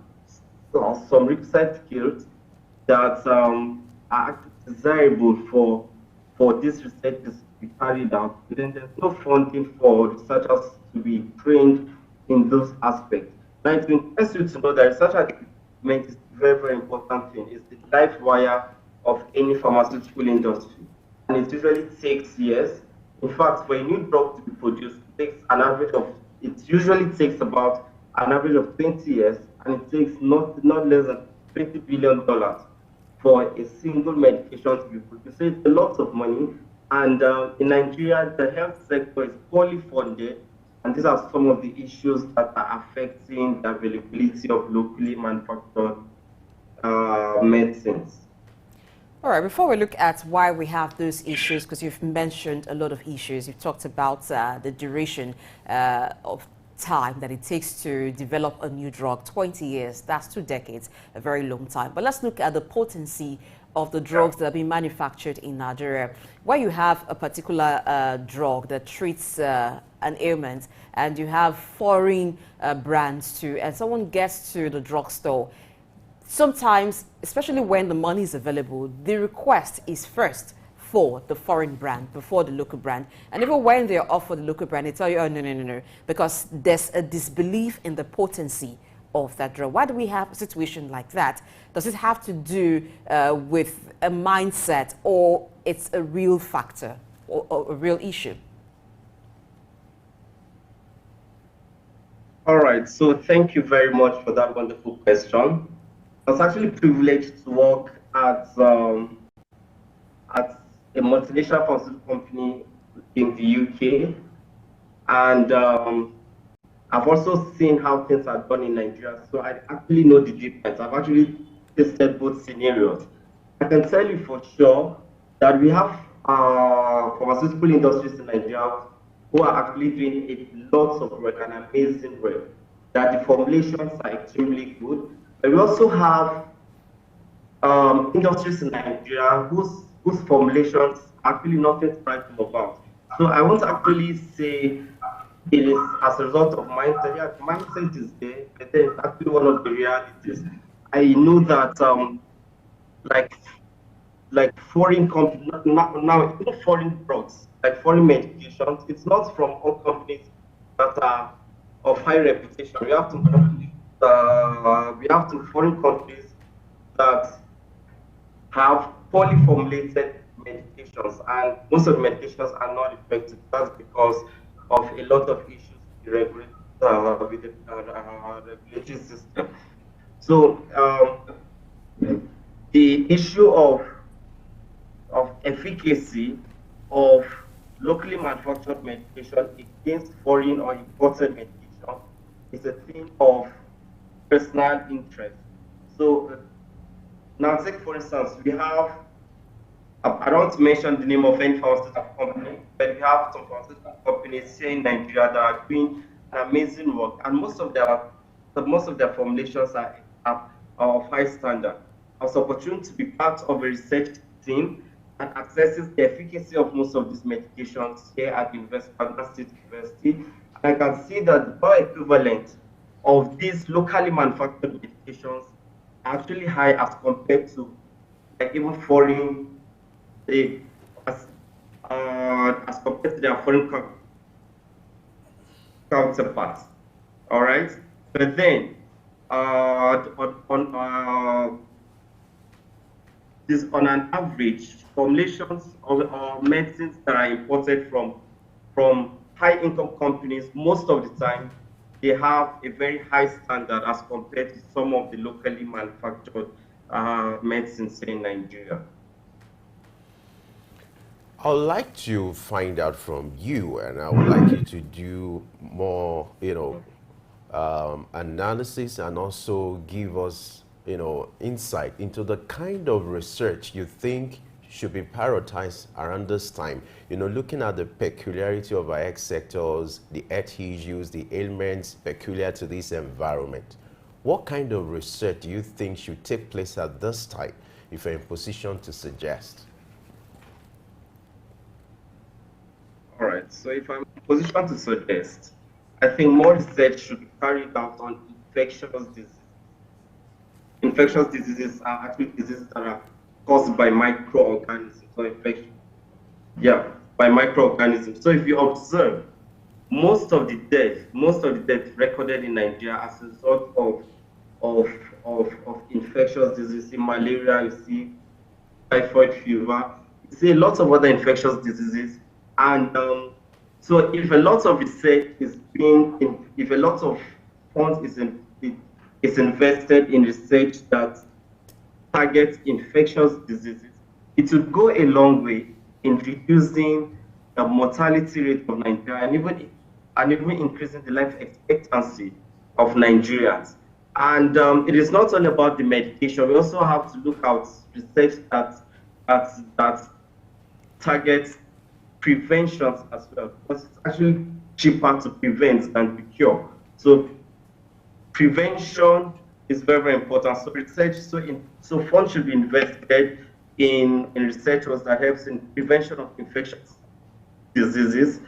some research skills that are actually desirable for this research to be carried out. But then there's no funding for researchers to be trained in those aspects. Now, it interests you to know that research and development is a very, very important thing. It's the life wire of any pharmaceutical industry. And it usually takes years. In fact, for a new drug to be produced, it usually takes about an average of 20 years, and it takes not less than $20 billion for a single medication to be produced. So it's a lot of money. And in Nigeria, the health sector is poorly funded, and these are some of the issues that are affecting the availability of locally manufactured medicines. All right, before we look at why we have those issues, because you've mentioned a lot of issues, you've talked about the duration of time that it takes to develop a new drug, 20 years, that's 2 decades, a very long time. But let's look at the potency of the drugs that are being manufactured in Nigeria. Where you have a particular drug that treats an ailment and you have foreign brands too, and someone gets to the drugstore, sometimes, especially when the money is available, the request is first for the foreign brand before the local brand. And even when they're offered the local brand, they tell you, oh, no, because there's a disbelief in the potency of that drug. Why do we have a situation like that? Does it have to do with a mindset, or it's a real factor or a real issue? All right, so thank you very much for that wonderful question. I was actually privileged to work at a multinational pharmaceutical company in the UK, and I've also seen how things are done in Nigeria, so I actually know the difference. I've actually tested both scenarios. I can tell you for sure that we have pharmaceutical industries in Nigeria who are actually doing a lot of work and amazing work. That the formulations are extremely good. But we also have industries in Nigeria whose formulations are actually nothing to write home about. So I won't actually say it is as a result of mindset. Yeah, mindset is there, but then it's actually one of the realities. I know that like like foreign companies now even foreign drugs, like foreign medications, it's not from all companies that are of high reputation. We have to foreign countries that have poorly formulated medications, and most of the medications are not effective. That's because of a lot of issues with the regulatory system. So the issue of efficacy of locally manufactured medication against foreign or imported medication is a thing of personal interest. So now take for instance, we have I don't want to mention the name of any pharmaceutical company, but we have some pharmaceutical companies here in Nigeria that are doing an amazing work, and most of their formulations are of high standard. I was opportunity to be part of a research team that assesses the efficacy of most of these medications here at the University, State University. And I can see that the bioequivalent of these locally manufactured medications are actually high as compared to like even foreign they, as, as compared to their foreign counterparts. All right, but then on an average, formulations or medicines that are imported from high income companies, most of the time they have a very high standard as compared to some of the locally manufactured medicines in Nigeria. I would like to find out from you, and I would like you to do more, analysis and also give us, insight into the kind of research you think should be prioritized around this time. Looking at the peculiarity of our X sectors, the earth issues, the ailments peculiar to this environment. What kind of research do you think should take place at this time, if you're in position to suggest? All right, so if I'm in a position to suggest, I think more research should be carried out on infectious diseases. Infectious diseases are actually diseases that are caused by microorganisms or infection. Yeah, by microorganisms. So if you observe, most of the death recorded in Nigeria as a result of of infectious diseases. In malaria, you see typhoid fever, you see a lot of other infectious diseases, and so if a lot of research is if a lot of funds is invested in research that targets infectious diseases, it would go a long way in reducing the mortality rate of Nigeria and even increasing the life expectancy of Nigerians. And it is not only about the medication. We also have to look at research that targets preventions as well, because it's actually cheaper to prevent than to cure. So prevention is very, very important. So research, so funds should be invested in research that helps in prevention of infectious diseases,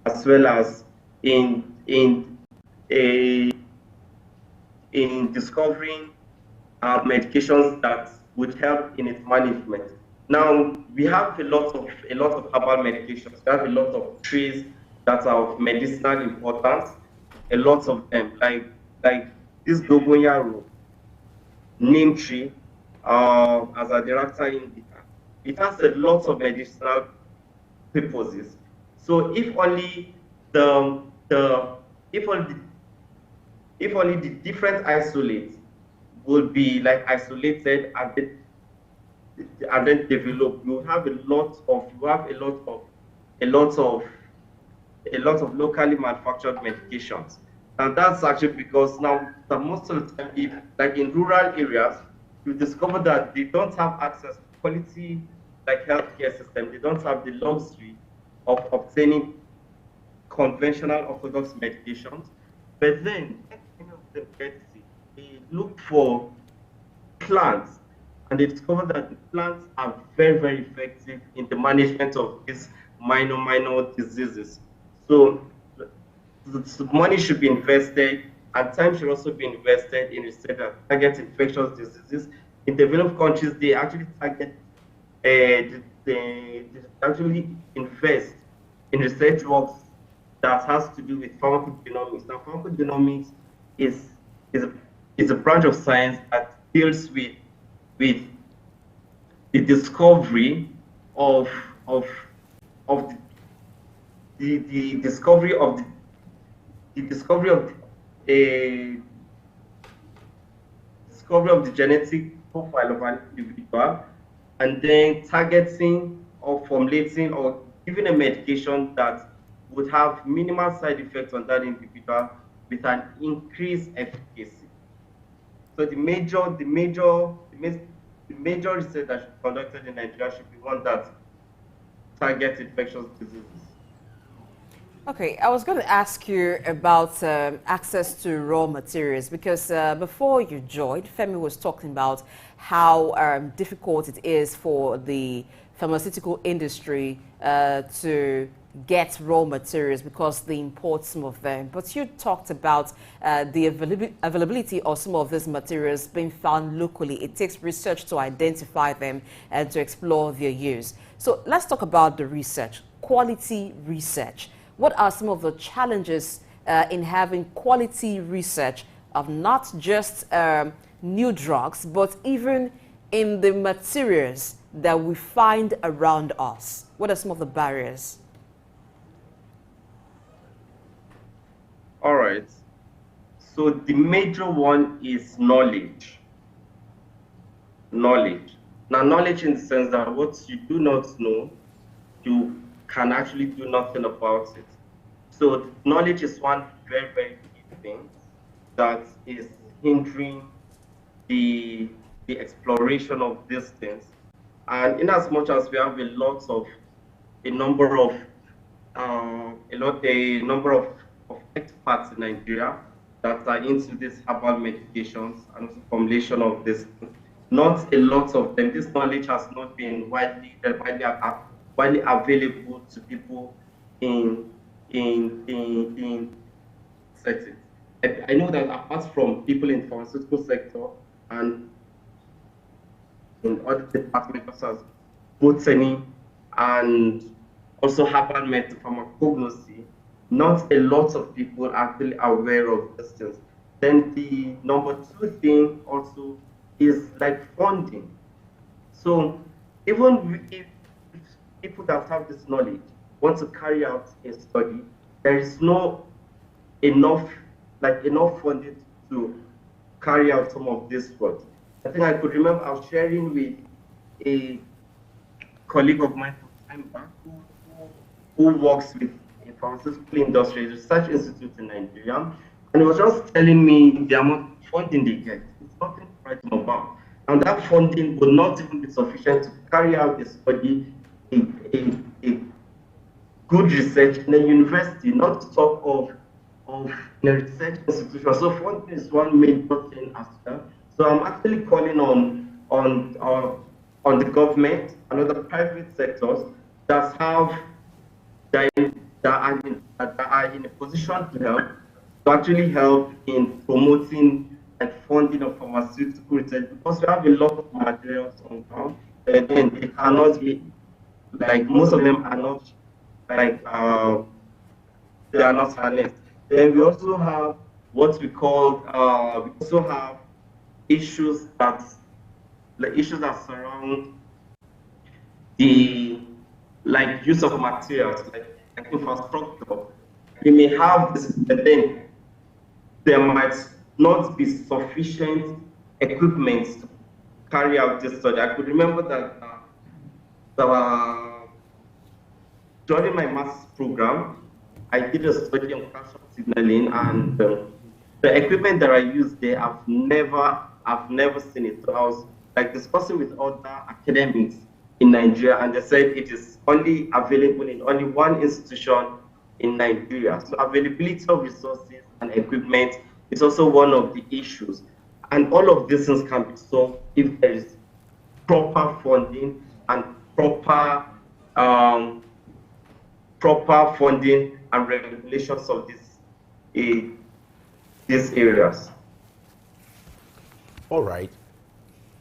as well as in a in discovering medications that would help in its management. Now we have a lot of herbal medications. We have a lot of trees that are of medicinal importance. A lot of them, like this dogoyaro neem tree, as a director indica, it has a lot of medicinal purposes. So the if only the if only the different isolates would be like isolated and then developed, you have a lot of locally manufactured medications And that's actually because now that most of the time, if like in rural areas, you discover that they don't have access to quality like healthcare system. They don't have the luxury of obtaining conventional orthodox medications. But then when many of them get sick, they look for plants, and they discover that the plants are very, very effective in the management of these minor diseases. So the money should be invested, and time should also be invested in research that target infectious diseases. In developed countries, they actually target, they actually invest in research works that has to do with pharmacogenomics. Now, pharmacogenomics is is a, is a branch of science that deals with the discovery of of of the discovery of the discovery of a discovery of the genetic profile of an individual, and then targeting or formulating or giving a medication that would have minimal side effects on that individual with an increased efficacy. So the major research that should be conducted in Nigeria should be one that targets infectious diseases. Okay, I was going to ask you about access to raw materials because before you joined, Femi was talking about how difficult it is for the pharmaceutical industry to get raw materials because they import some of them. But you talked about the availability of some of these materials being found locally. It takes research to identify them and to explore their use. So let's talk about the research, quality research. What are some of the challenges in having quality research of not just new drugs, but even in the materials that we find around us? What are some of the barriers? All right. So the major one is knowledge. Knowledge. Now, knowledge in the sense that what you do not know, you can actually do nothing about it. So knowledge is one very, very key thing that is hindering the exploration of these things. And in as much as we have a number of of experts in Nigeria that are into these herbal medications and formulation of this, not a lot of them. This knowledge has not been widely available to people in settings. I know that apart from people in the pharmaceutical sector and in other departments such as botany and also herbal medicine pharmacognosy, not a lot of people are actually aware of these things. Then the number two thing also is like funding. So even if people that have this knowledge want to carry out a study, there is no enough funding to carry out some of this work. I think I could remember I was sharing with a colleague of mine from time back who works with a pharmaceutical industry research institute in Nigeria, and he was just telling me the amount of funding they get. It's nothing to write home about. And that funding will not even be sufficient to carry out a study, a good research in a university, not to talk of in a research institution. So funding is one major thing as well. So I'm actually calling on the government and other private sectors that have that are in a position to help, to actually help in promoting and funding of pharmaceutical research, because we have a lot of materials on ground, and then they cannot be, like, most of them are not, like, they are not harnessed. Then we also have what we call, we also have issues that, issues that surround the, like, use of materials, like infrastructure. We may have this, but then there might not be sufficient equipment to carry out this study. I could remember that during my master's program, I did a study on cancer signaling, and the equipment that I use there, I've never seen it. So I was like discussing with other academics in Nigeria, and they said it is only available in only one institution in Nigeria. So availability of resources and equipment is also one of the issues. And all of these things can be solved if there is proper funding and proper funding and regulations of these areas. All right.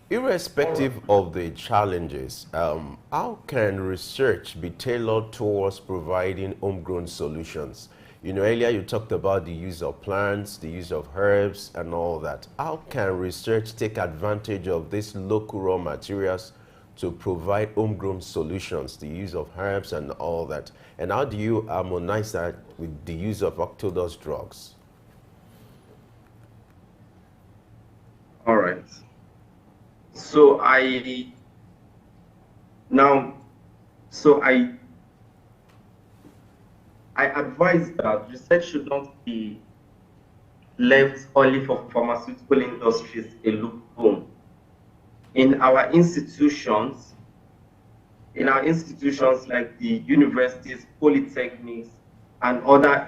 Irrespective of the challenges, how can research be tailored towards providing homegrown solutions? You know, earlier you talked about the use of plants, the use of herbs and all that. How can research take advantage of these local raw materials to provide homegrown solutions, the use of herbs and all that? And how do you harmonize that with the use of orthodox drugs? All right. So I advise that research should not be left only for pharmaceutical industries alone. In our institutions like the universities, polytechnics, and other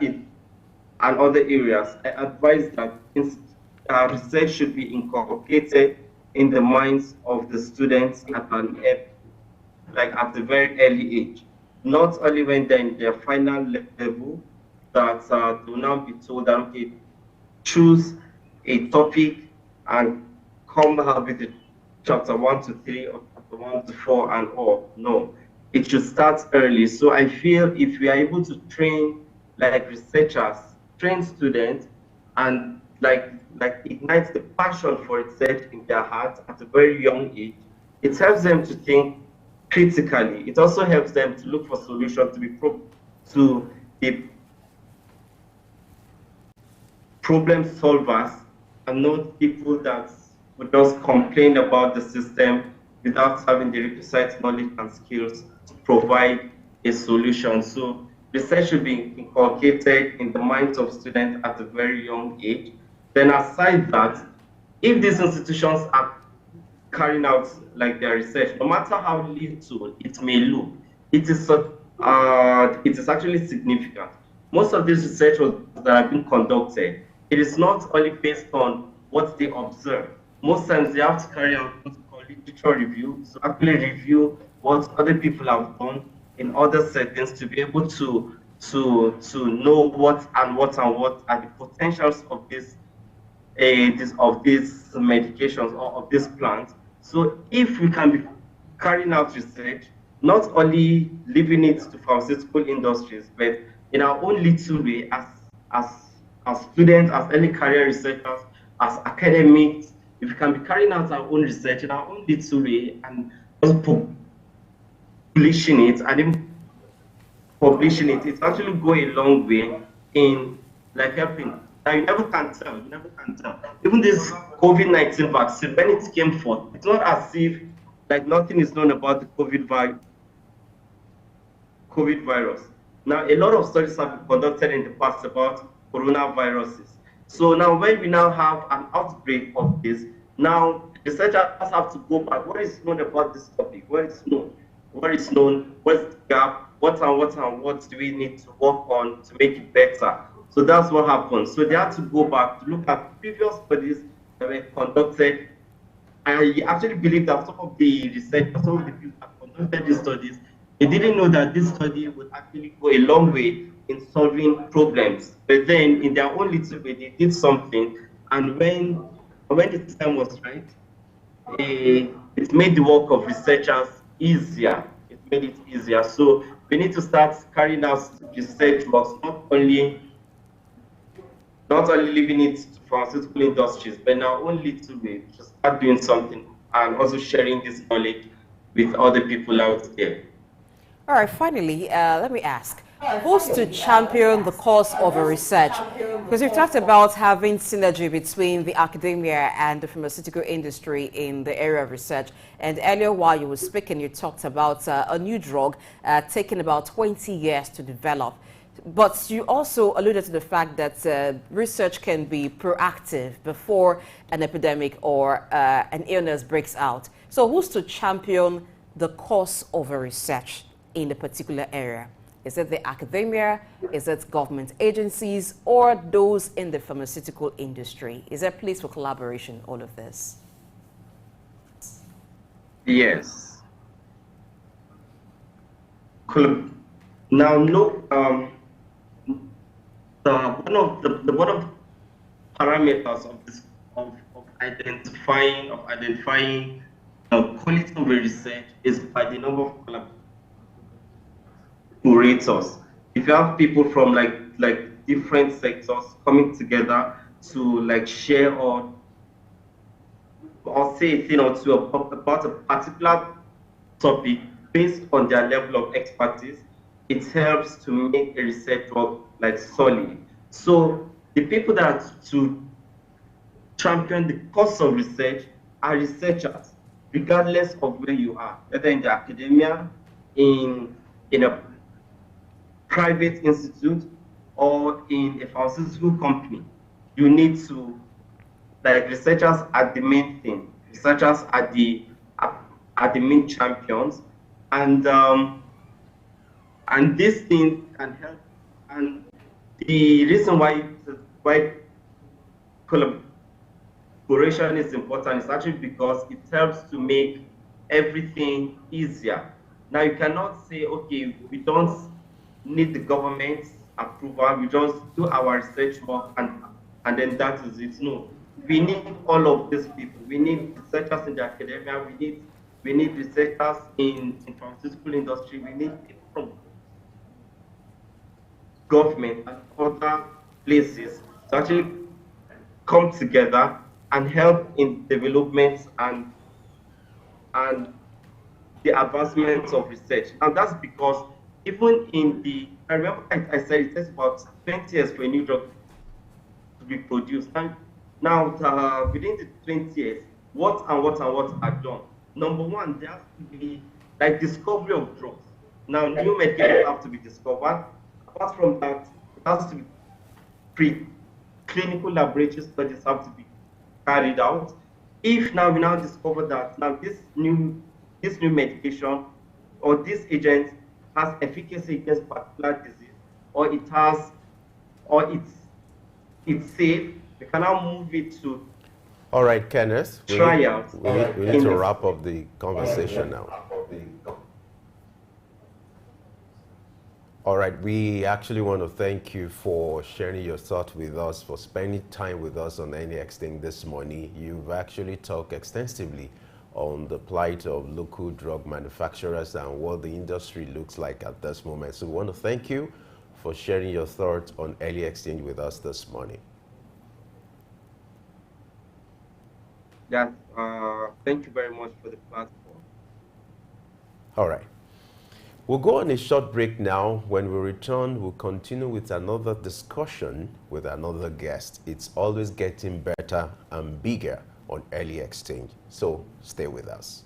areas, I advise that research should be inculcated in the minds of the students at a very early age. Not only when they're in their final level, that they will now be told that, okay, choose a topic and come up with it chapter 1 to 3 or chapter 1 to 4 and all. No, it should start early. So I feel if we are able to train like researchers, train students, and like ignites the passion for research in their hearts at a very young age, it helps them to think critically. It also helps them to look for solutions, to be problem solvers, and not people that would just complain about the system without having the requisite knowledge and skills to provide a solution. So research should be inculcated in the minds of students at a very young age. Then aside that, if these institutions are carrying out like their research, no matter how little it may look, it is actually significant. Most of these research that have been conducted, it is not only based on what they observe. Most times they have to carry out what we call literature review, so actually review what other people have done in other settings to be able to know what are the potentials of these medications or of these plants. So if we can be carrying out research, not only leaving it to pharmaceutical industries, but in our own little way as students, as early career researchers, as academics, if we can be carrying out our own research in our own little way and just publishing it, it actually go a long way in like helping. Now you never can tell. Even this COVID-19 vaccine, when it came forth, it's not as if like nothing is known about the COVID virus. Now a lot of studies have been conducted in the past about coronaviruses. So now when we now have an outbreak of this, now researchers have to go back. What is known about this topic? What is known? What's the gap? What do we need to work on to make it better? So that's what happened. So they had to go back to look at previous studies that were conducted. I actually believe that some of the researchers, some of the people that conducted these studies, they didn't know that this study would actually go a long way in solving problems. But then in their own little way, they did something. And when the time was right, it made the work of researchers easier. It made it easier. So we need to start carrying out research works, not only leaving it to pharmaceutical industries, but in our own little way, to start doing something and also sharing this knowledge with other people out there. All right, finally, let me ask, who's to champion the cause of a research? Because we've talked about having synergy between the academia and the pharmaceutical industry in the area of research. And earlier while you were speaking, you talked about a new drug taking about 20 years to develop. But you also alluded to the fact that research can be proactive before an epidemic or an illness breaks out. So who's to champion the cause of a research in a particular area? Is it the academia? Is it government agencies or those in the pharmaceutical industry? Is there a place for collaboration, all of this? Yes. Cool. Now, no, one of the parameters of this of identifying quality of research is by the number of collaborators. If you have people from like different sectors coming together to like share or say a thing or two about a particular topic based on their level of expertise, it helps to make a research work like solid. So the people that are to champion the cause of research are researchers, regardless of where you are, whether in the academia, in a private institute, or in a pharmaceutical company. You need to, like, researchers are the main thing. Researchers are the main champions, and this thing can help. And the reason why collaboration is important is actually because it helps to make everything easier. Now you cannot say, okay, we don't need the government's approval, we just do our research work and then that is it. No, we need all of these people. We need researchers in the academia, we need researchers in pharmaceutical industry, we need people from government and other places to actually come together and help in development and the advancement of research. And that's because even in I remember I said it takes about 20 years for a new drug to be produced. And now within the 20 years, what are done? Number one, there has to be like discovery of drugs. Now new medications have to be discovered. Apart from that, it has to be clinical laboratory studies have to be carried out. If now we now discover that now this new medication or this agent has efficacy against particular disease, or it's safe, we can now move it to All right, Kenneth, trials. We need to wrap up the conversation now. All right, we actually want to thank you for sharing your thoughts with us, for spending time with us on Any Extinct this morning. You've actually talked extensively on the plight of local drug manufacturers and what the industry looks like at this moment. So we want to thank you for sharing your thoughts on Early Exchange with us this morning. Yeah, thank you very much for the platform. All right. We'll go on a short break now. When we return, we'll continue with another discussion with another guest. It's always getting better and bigger on Early Exchange. So stay with us.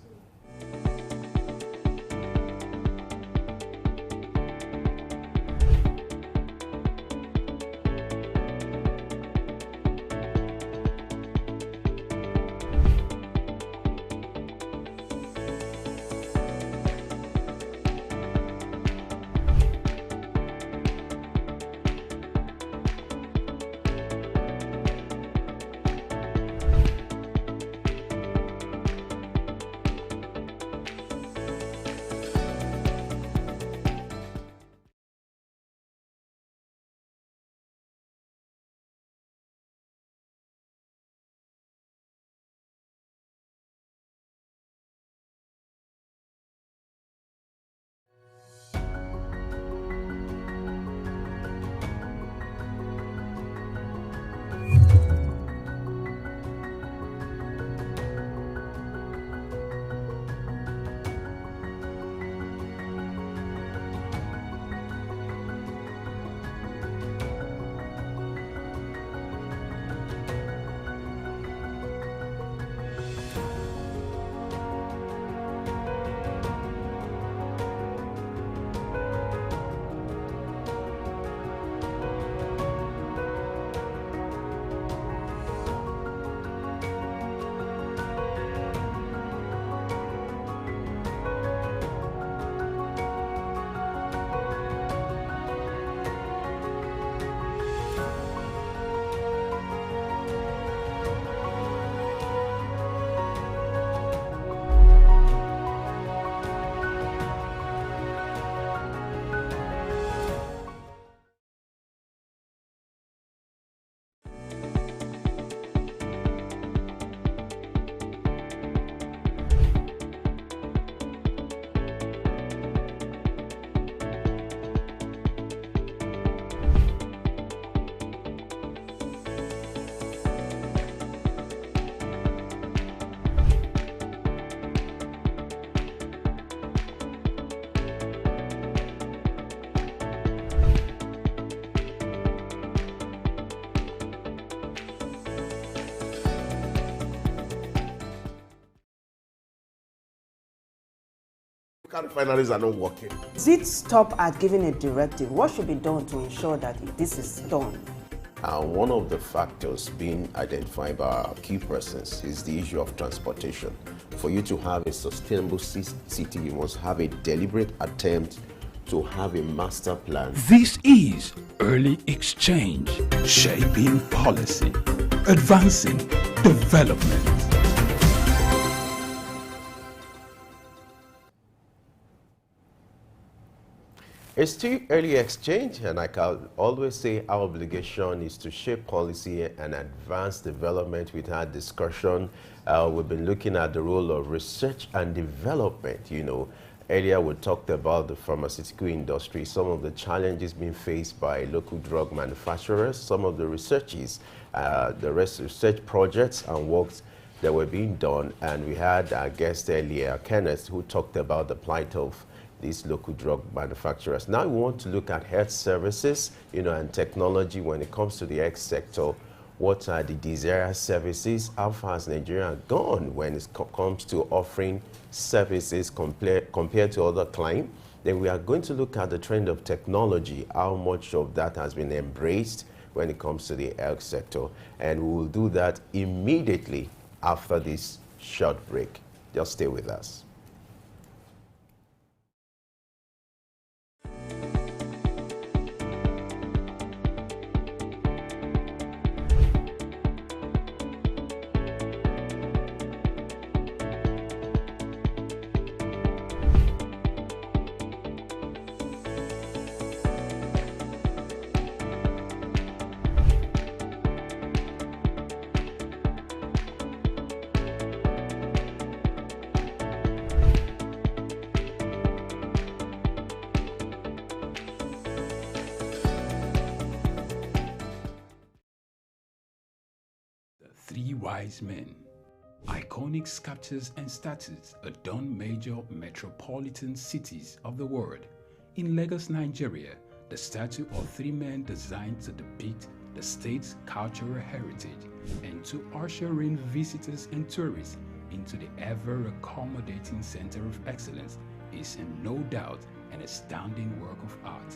Refineries are not working. Does it stop at giving a directive? What should be done to ensure that this is done? One of the factors being identified by our key persons is the issue of transportation. For you to have a sustainable city, you must have a deliberate attempt to have a master plan. This is Early Exchange, shaping policy, advancing development. It's still early exchange, and I can always say our obligation is to shape policy and advance development. With our discussion, we've been looking at the role of research and development. You know, earlier we talked about the pharmaceutical industry, some of the challenges being faced by local drug manufacturers, some of the researches, the research projects and works that were being done. And we had our guest earlier, Kenneth, who talked about the plight of these local drug manufacturers. Now we want to look at health services, you know, and technology when it comes to the health sector. What are the desired services? How far has Nigeria gone when it comes to offering services compared to other clients? Then we are going to look at the trend of technology, how much of that has been embraced when it comes to the health sector. And we will do that immediately after this short break. Just stay with us. Three Wise Men. Iconic sculptures and statues adorn major metropolitan cities of the world. In Lagos, Nigeria, the statue of three men designed to depict the state's cultural heritage and to usher in visitors and tourists into the ever-accommodating center of excellence is in no doubt an astounding work of art.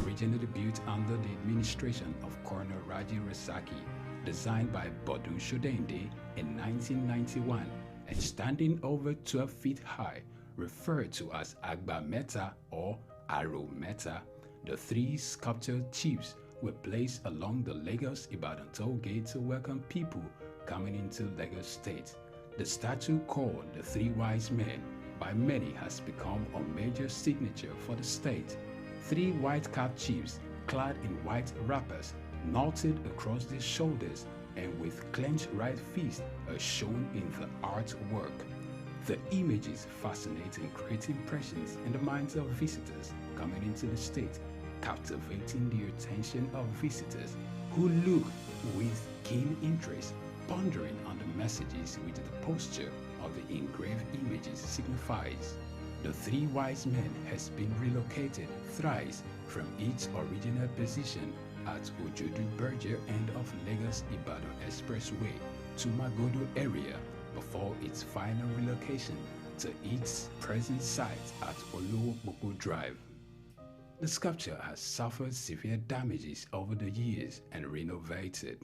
Originally built under the administration of Colonel Raji Rasaki, designed by Bodun Shodende in 1991 and standing over 12 feet high, referred to as Agba Meta or Aro Meta, the three sculptured chiefs were placed along the Lagos-Ibadan toll gate to welcome people coming into Lagos State. The statue called the Three Wise Men by many has become a major signature for the state. Three white-capped chiefs clad in white wrappers knotted across their shoulders and with clenched right fists are shown in the artwork. The images fascinate and create impressions in the minds of visitors coming into the state, captivating the attention of visitors who look with keen interest, pondering on the messages which the posture of the engraved images signifies. The Three Wise Men has been relocated thrice from its original position at Ojodu Berger end of Lagos-Ibadan Expressway to Magodo area before its final relocation to its present site at Olowopopo Drive. The sculpture has suffered severe damages over the years and renovated.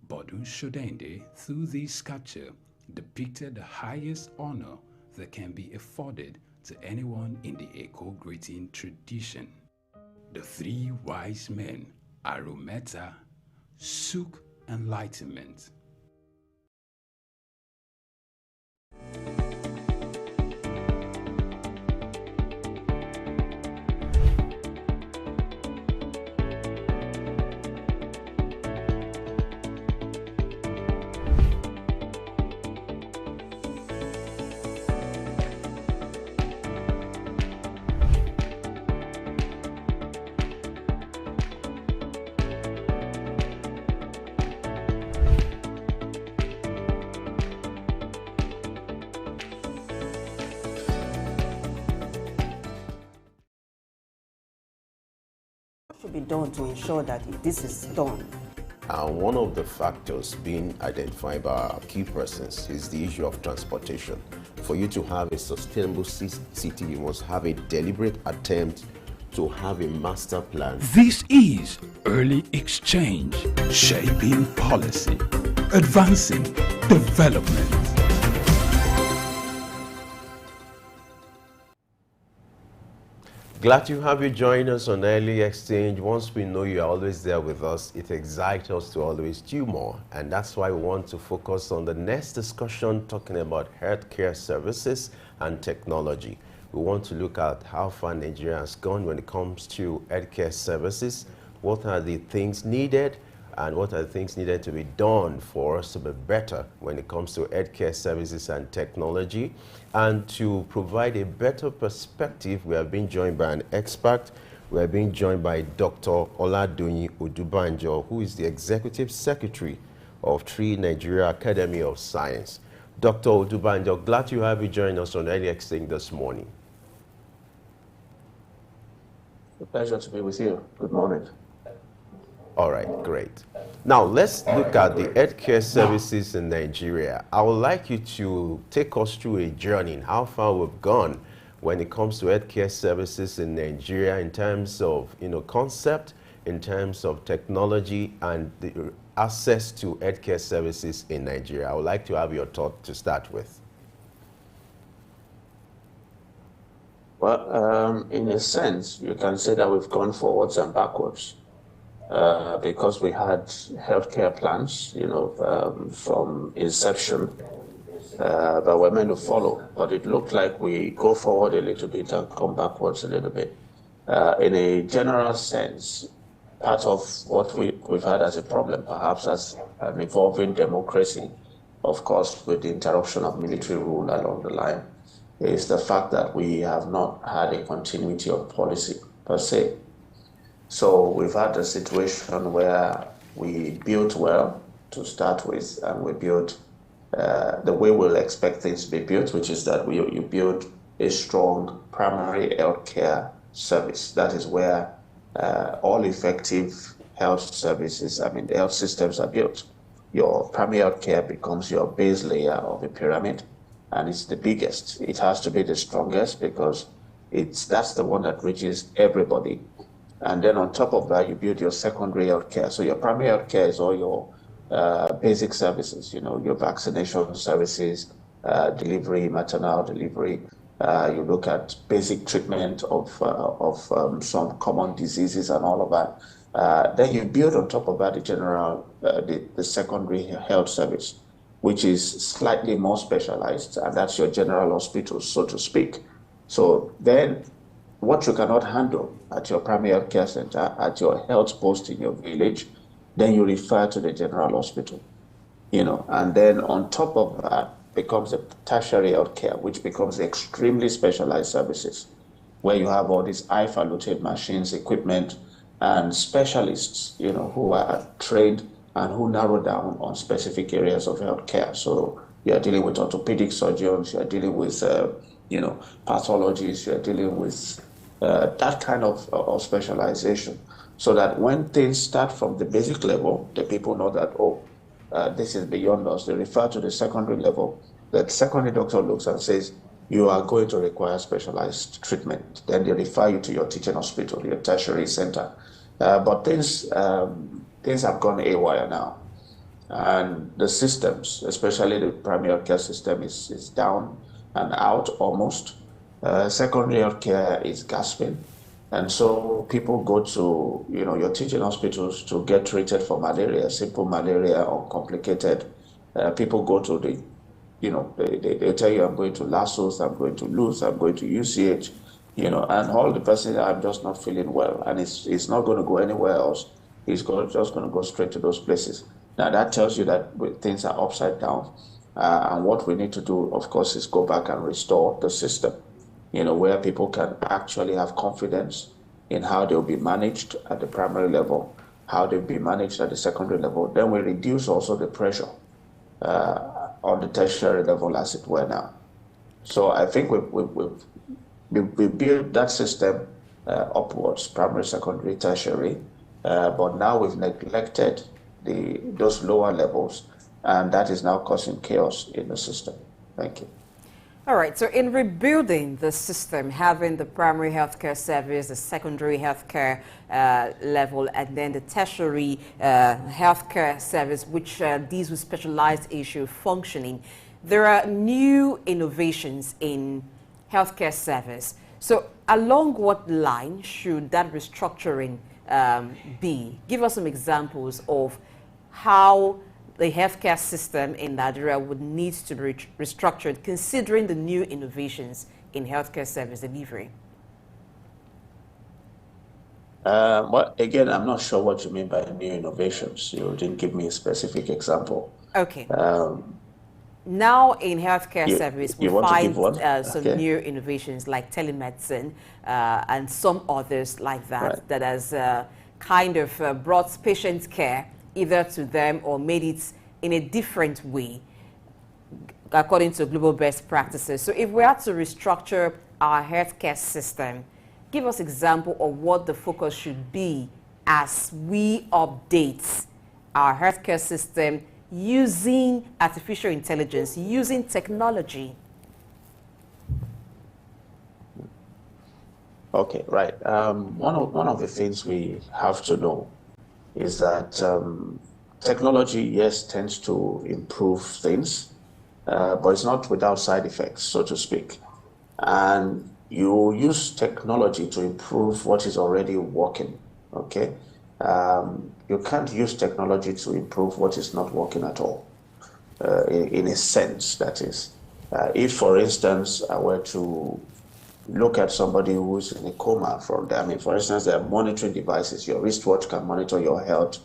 Bodun Shodende, through this sculpture, depicted the highest honor that can be afforded to anyone in the Eko greeting tradition. The Three Wise Men, Arometa, Suk Enlightenment. Should be done to ensure that this is done? One of the factors being identified by our key persons is the issue of transportation. For you to have a sustainable city, you must have a deliberate attempt to have a master plan. This is Early Exchange, shaping policy, advancing development. Glad to have you join us on Early Exchange. Once we know you're always there with us, it excites us to always do more. And that's why we want to focus on the next discussion, talking about healthcare services and technology. We want to look at how far Nigeria has gone when it comes to healthcare services. What are the things needed, and what are the things needed to be done for us to be better when it comes to healthcare services and technology. And to provide a better perspective, we have been joined by an expert. We are being joined by Dr. Oladoyin Odubanjo, who is the Executive Secretary of Tree Nigeria Academy of Science. Dr. Odubanjo, glad to have you join us on Early Exchange this morning. It's a pleasure to be with you. Good morning. All right, great. Now, let's look at the healthcare services in Nigeria. I would like you to take us through a journey in how far we've gone when it comes to healthcare services in Nigeria in terms of, concept, in terms of technology, and the access to healthcare services in Nigeria. I would like to have your thought to start with. Well, in a sense, you can say that we've gone forwards and backwards. Because we had healthcare plans, from inception, that were meant to follow. But it looked like we go forward a little bit and come backwards a little bit. In a general sense, part of what we've had as a problem, perhaps as an evolving democracy, of course, with the interruption of military rule along the line, is the fact that we have not had a continuity of policy per se. So we've had a situation where we built well to start with, and we built the way we'll expect things to be built, which is that you build a strong primary healthcare service. That is where all effective health services, the health systems are built. Your primary healthcare becomes your base layer of a pyramid, and it's the biggest. It has to be the strongest because that's the one that reaches everybody. And then on top of that, you build your secondary healthcare. So your primary healthcare is all your basic services, your vaccination services, delivery, maternal delivery. You look at basic treatment of some common diseases and all of that. Then you build on top of that the general, the secondary health service, which is slightly more specialized, and that's your general hospital, so to speak. So then what you cannot handle at your primary health care center, at your health post in your village, then you refer to the general hospital, and then on top of that becomes a tertiary health care, which becomes extremely specialized services, where you have all these high-falutin machines, equipment, and specialists, who are trained and who narrow down on specific areas of health care. So you're dealing with orthopedic surgeons, you're dealing with, pathologists, you're dealing with that kind of specialization, so that when things start from the basic level, the people know that, this is beyond us. They refer to the secondary level. The secondary doctor looks and says, you are going to require specialized treatment. Then they refer you to your teaching hospital, your tertiary center. But things have gone haywire now. And the systems, especially the primary care system, is down and out almost. Secondary health care is gasping. And so people go to, your teaching hospitals to get treated for malaria, simple malaria or complicated. People go to they tell you, I'm going to LASOS, I'm going to LUS, I'm going to UCH, and all the person, I'm just not feeling well. And it's not going to go anywhere else. It's just going to go straight to those places. Now that tells you that things are upside down. And what we need to do, of course, is go back and restore the system, where people can actually have confidence in how they'll be managed at the primary level, how they'll be managed at the secondary level. Then we reduce also the pressure on the tertiary level, as it were now. So I think we built that system upwards, primary, secondary, tertiary, but now we've neglected those lower levels, and that is now causing chaos in the system. Thank you. All right, so in rebuilding the system, having the primary healthcare service, the secondary healthcare level, and then the tertiary healthcare service, which deals with specialized issue functioning, there are new innovations in healthcare service. So along what line should that restructuring be? Give us some examples of how the healthcare system in Nigeria would need to be restructured considering the new innovations in healthcare service delivery. Well, again, I'm not sure what you mean by new innovations. You didn't give me a specific example. Okay. Now in healthcare service, we find some new innovations like telemedicine and some others like that, right, that has kind of brought patient care either to them or made it in a different way according to global best practices. So if we had to restructure our healthcare system, give us example of what the focus should be as we update our healthcare system using artificial intelligence, using technology. Okay, right. One of the things we have to know is that technology, yes, tends to improve things, but it's not without side effects, so to speak. And you use technology to improve what is already working, okay? You can't use technology to improve what is not working at all, in a sense, that is. If, for instance, I were to look at somebody who's in a coma for instance, there are monitoring devices. Your wristwatch can monitor your health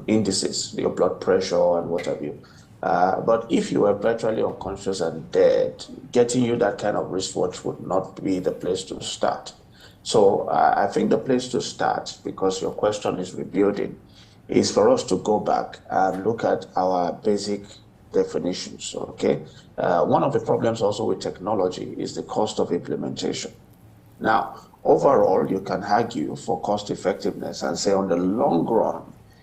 indices, your blood pressure and what have you. But if you were virtually unconscious and dead, getting you that kind of wristwatch would not be the place to start. So I think the place to start, because your question is rebuilding, is for us to go back and look at our basic definitions, okay? One of the problems also with technology is the cost of implementation. Now, overall, you can argue for cost effectiveness and say on the long run,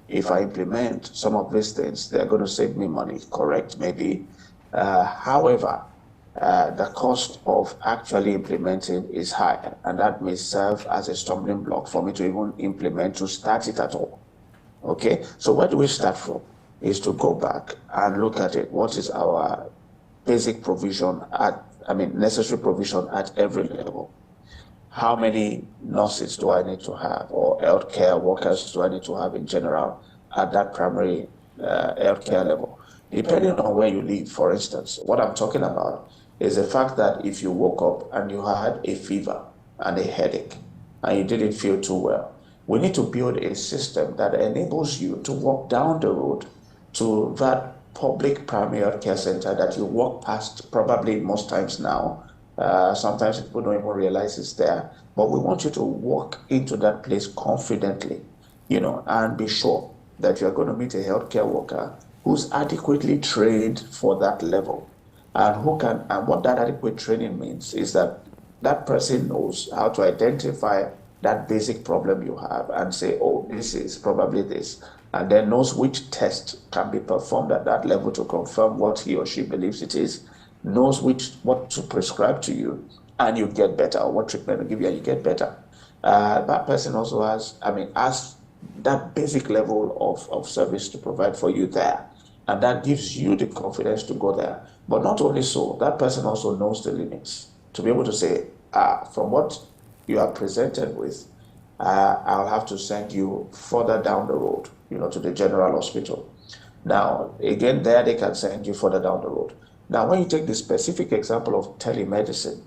if I implement some of these things, they're going to save me money, correct, maybe. However, the cost of actually implementing is higher, and that may serve as a stumbling block for me to even implement, to start it at all, okay? So where do we start from? Is to go back and look at it. What is our basic provision necessary provision at every level? How many nurses do I need to have, or healthcare workers do I need to have in general at that primary healthcare level? Depending on where you live, for instance, what I'm talking about is the fact that if you woke up and you had a fever and a headache and you didn't feel too well, we need to build a system that enables you to walk down the road to that public primary health care center that you walk past probably most times now. Sometimes people don't even realize it's there, but we want you to walk into that place confidently, and be sure that you're going to meet a healthcare worker who's adequately trained for that level. And what that adequate training means is that that person knows how to identify that basic problem you have and say, oh, this is probably this, and then knows which test can be performed at that level to confirm what he or she believes it is, knows what to prescribe to you, and you get better, or what treatment to give you and you get better. That person also has that basic level of service to provide for you there, and that gives you the confidence to go there. But not only so, that person also knows the limits to be able to say, from what you are presented with, I'll have to send you further down the road, to the general hospital. Now, again, there they can send you further down the road. Now, when you take the specific example of telemedicine,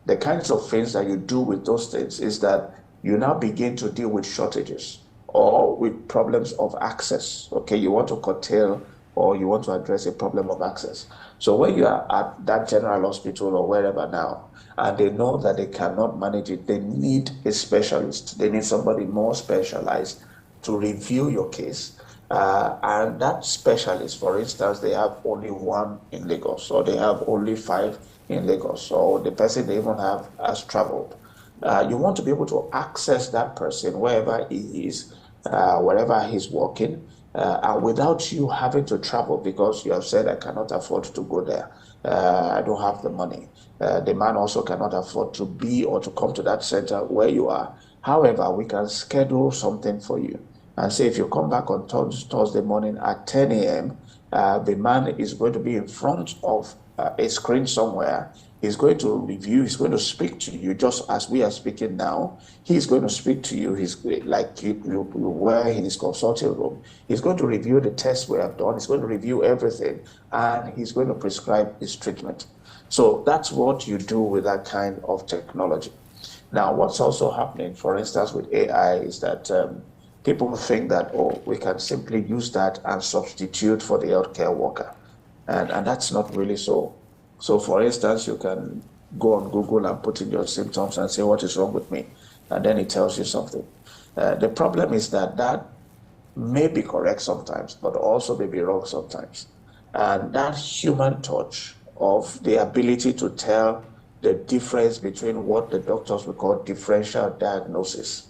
the kinds of things that you do with those things is that you now begin to deal with shortages or with problems of access. Okay, you want to curtail or you want to address a problem of access. So when you are at that general hospital or wherever now, and they know that they cannot manage it, they need a specialist. They need somebody more specialized to review your case. And that specialist, for instance, they have only one in Lagos, or they have only 5 in Lagos, or the person they even have has traveled. You want to be able to access that person wherever he is, wherever he's working, and without you having to travel because you have said, I cannot afford to go there, I don't have the money. The man also cannot afford to be or to come to that center where you are. However, we can schedule something for you and say, if you come back on Thursday morning at 10 a.m., the man is going to be in front of a screen somewhere. He's going to review, he's going to speak to you just as we are speaking now. He's going to speak to you. He's like you were in his consulting room. He's going to review the tests we have done. He's going to review everything, and he's going to prescribe his treatment. So that's what you do with that kind of technology. Now, what's also happening, for instance, with AI is that people think that, oh, we can simply use that and substitute for the healthcare worker. And that's not really so. So, for instance, you can go on Google and put in your symptoms and say, what is wrong with me? And then it tells you something. The problem is that that may be correct sometimes, but also may be wrong sometimes. And that human touch of the ability to tell the difference between what the doctors would call differential diagnosis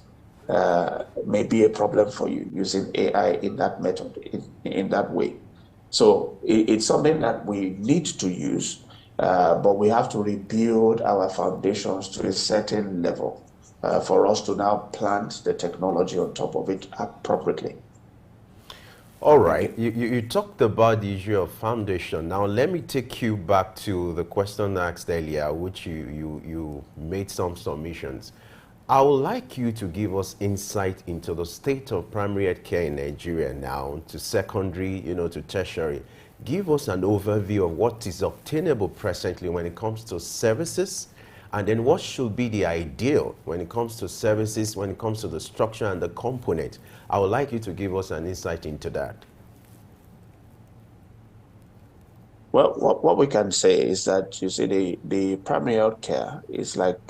may be a problem for you using AI in that method, in that way. So it's something that we need to use, but we have to rebuild our foundations to a certain level for us to now plant the technology on top of it appropriately. All right, you talked about the issue of foundation. Now let me take you back to the question asked earlier, which you made some submissions. I would like you to give us insight into the state of primary health care in Nigeria now, to secondary, to tertiary. Give us an overview of what is obtainable presently when it comes to services, and then what should be the ideal when it comes to services, when it comes to the structure and the component. I would like you to give us an insight into that. Well, what we can say is that, you see, the primary health care is like,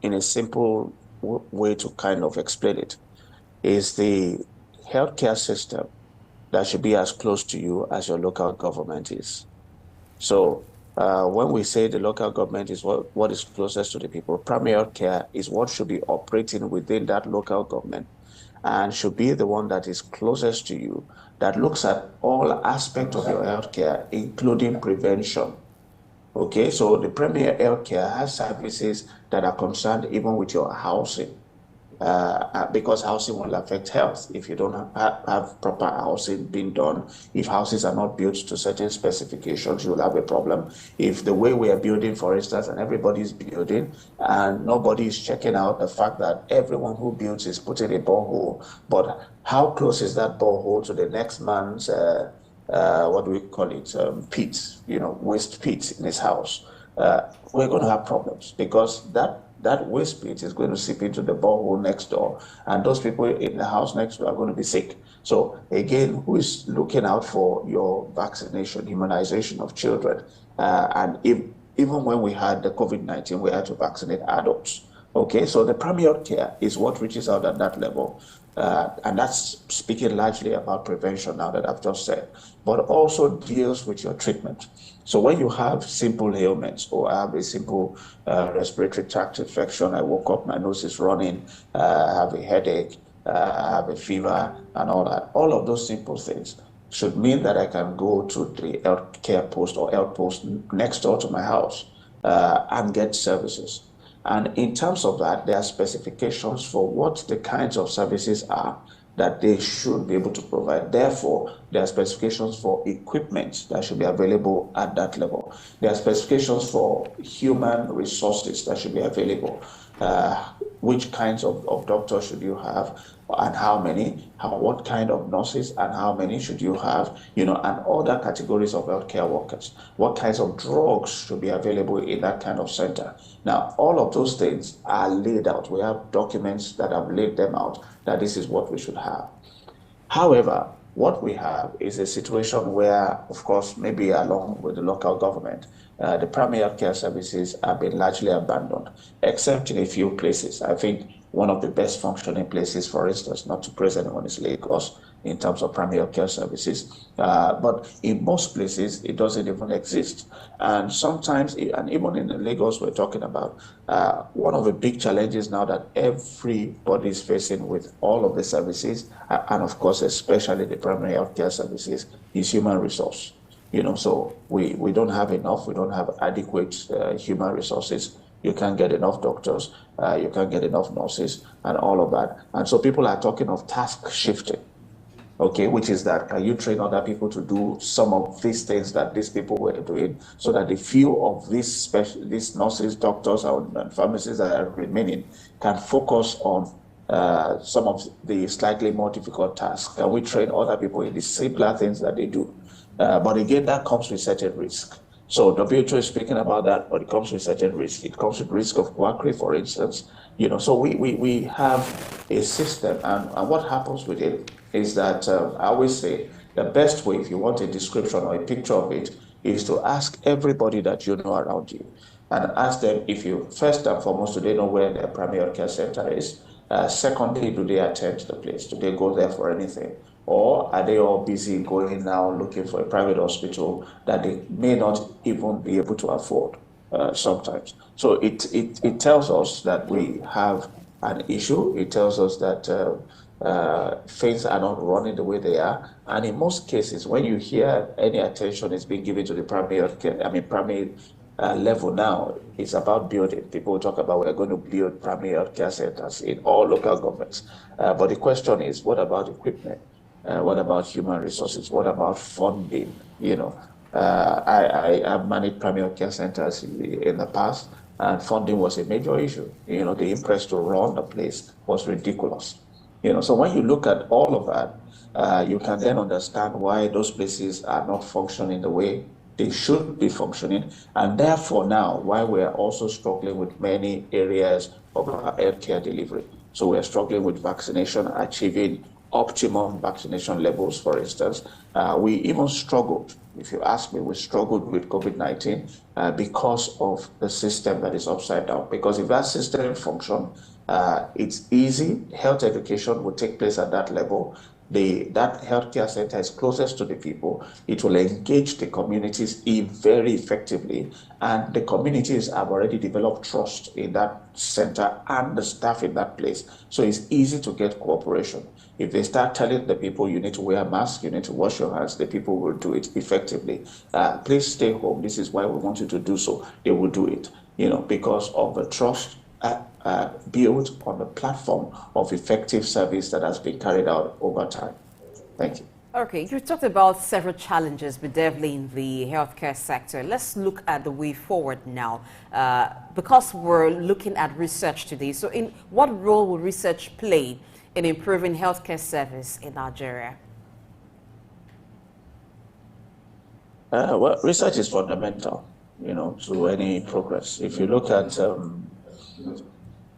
in a simple way to kind of explain it, is the healthcare system that should be as close to you as your local government is. So when we say the local government is what is closest to the people, primary health care is what should be operating within that local government and should be the one that is closest to you, that looks at all aspects of your healthcare, including prevention. Okay, so the primary healthcare has services that are concerned even with your housing, because housing will affect health. If you don't have proper housing being done, if houses are not built to certain specifications, you will have a problem. If the way we are building, for instance, and everybody is building, and nobody is checking out the fact that everyone who builds is putting a borehole, but how close is that borehole to the next man's what do we call it, pit, waste pit in his house, we're going to have problems because that waste pit is going to seep into the borehole next door, and those people in the house next door are going to be sick. So again, who is looking out for your vaccination, immunization of children? And even when we had the COVID-19, we had to vaccinate adults. Okay, so the primary health care is what reaches out at that level. And that's speaking largely about prevention now that I've just said, but also deals with your treatment. So when you have simple ailments, or I have a simple respiratory tract infection, I woke up, my nose is running, I have a headache, I have a fever, and all that, all of those simple things should mean that I can go to the health care post or health post next door to my house and get services. And in terms of that, there are specifications for what the kinds of services are that they should be able to provide. Therefore, there are specifications for equipment that should be available at that level. There are specifications for human resources that should be available. Which kinds of doctors should you have, and how many, what kind of nurses and how many should you have, and other categories of healthcare workers. What kinds of drugs should be available in that kind of center. Now, all of those things are laid out. We have documents that have laid them out, that this is what we should have. However, what we have is a situation where, of course, maybe along with the local government, the primary health care services have been largely abandoned, except in a few places. I think one of the best functioning places, for instance, not to praise anyone, is Lagos. in terms of primary health care services. But in most places, it doesn't even exist. And sometimes, and even in Lagos, we're talking about one of the big challenges now that everybody is facing with all of the services, and of course, especially the primary health care services, is human resource. So we don't have enough, we don't have adequate human resources. You can't get enough doctors, you can't get enough nurses, and all of that. And so people are talking of task shifting, okay, which is that can you train other people to do some of these things that these people were doing, so that the few of these nurses, doctors, and pharmacists that are remaining can focus on some of the slightly more difficult tasks? Can we train other people in the simpler things that they do? But again, that comes with certain risk. So WHO is speaking about that, but it comes with certain risk. It comes with risk of quackery, for instance. So we have a system, and what happens with it is that I always say the best way, if you want a description or a picture of it, is to ask everybody that you know around you, and ask them if you, first and foremost, do they know where their primary health care center is? Secondly, do they attend the place? Do they go there for anything? Or are they all busy going now looking for a private hospital that they may not even be able to afford sometimes? So it tells us that we have an issue. It tells us that things are not running the way they are. And in most cases, when you hear any attention is being given to the primary level now, it's about building. People talk about we're going to build primary health care centers in all local governments. But the question is, what about equipment? What about human resources? What about funding? I have managed primary care centers in the past, and funding was a major issue. The interest to run the place was ridiculous. So when you look at all of that, you can then understand why those places are not functioning the way they should be functioning, and therefore now why we are also struggling with many areas of our healthcare delivery. So we are struggling with vaccination, achieving optimum vaccination levels, for instance. We even struggled, if you ask me, we struggled with COVID-19 because of the system that is upside down. Because if that system functions, it's easy. Health education will take place at that level. That healthcare center is closest to the people. It will engage the communities very effectively, and the communities have already developed trust in that center and the staff in that place. So it's easy to get cooperation. If they start telling the people you need to wear a mask, you need to wash your hands, the people will do it effectively. Please stay home. This is why we want you to do so. They will do it, because of the trust built on the platform of effective service that has been carried out over time. Thank you. Okay, you talked about several challenges bedeviling in the healthcare sector. Let's look at the way forward now, because we're looking at research today. So in what role will research play in improving healthcare service in Nigeria? Well, research is fundamental, to any progress. If you look at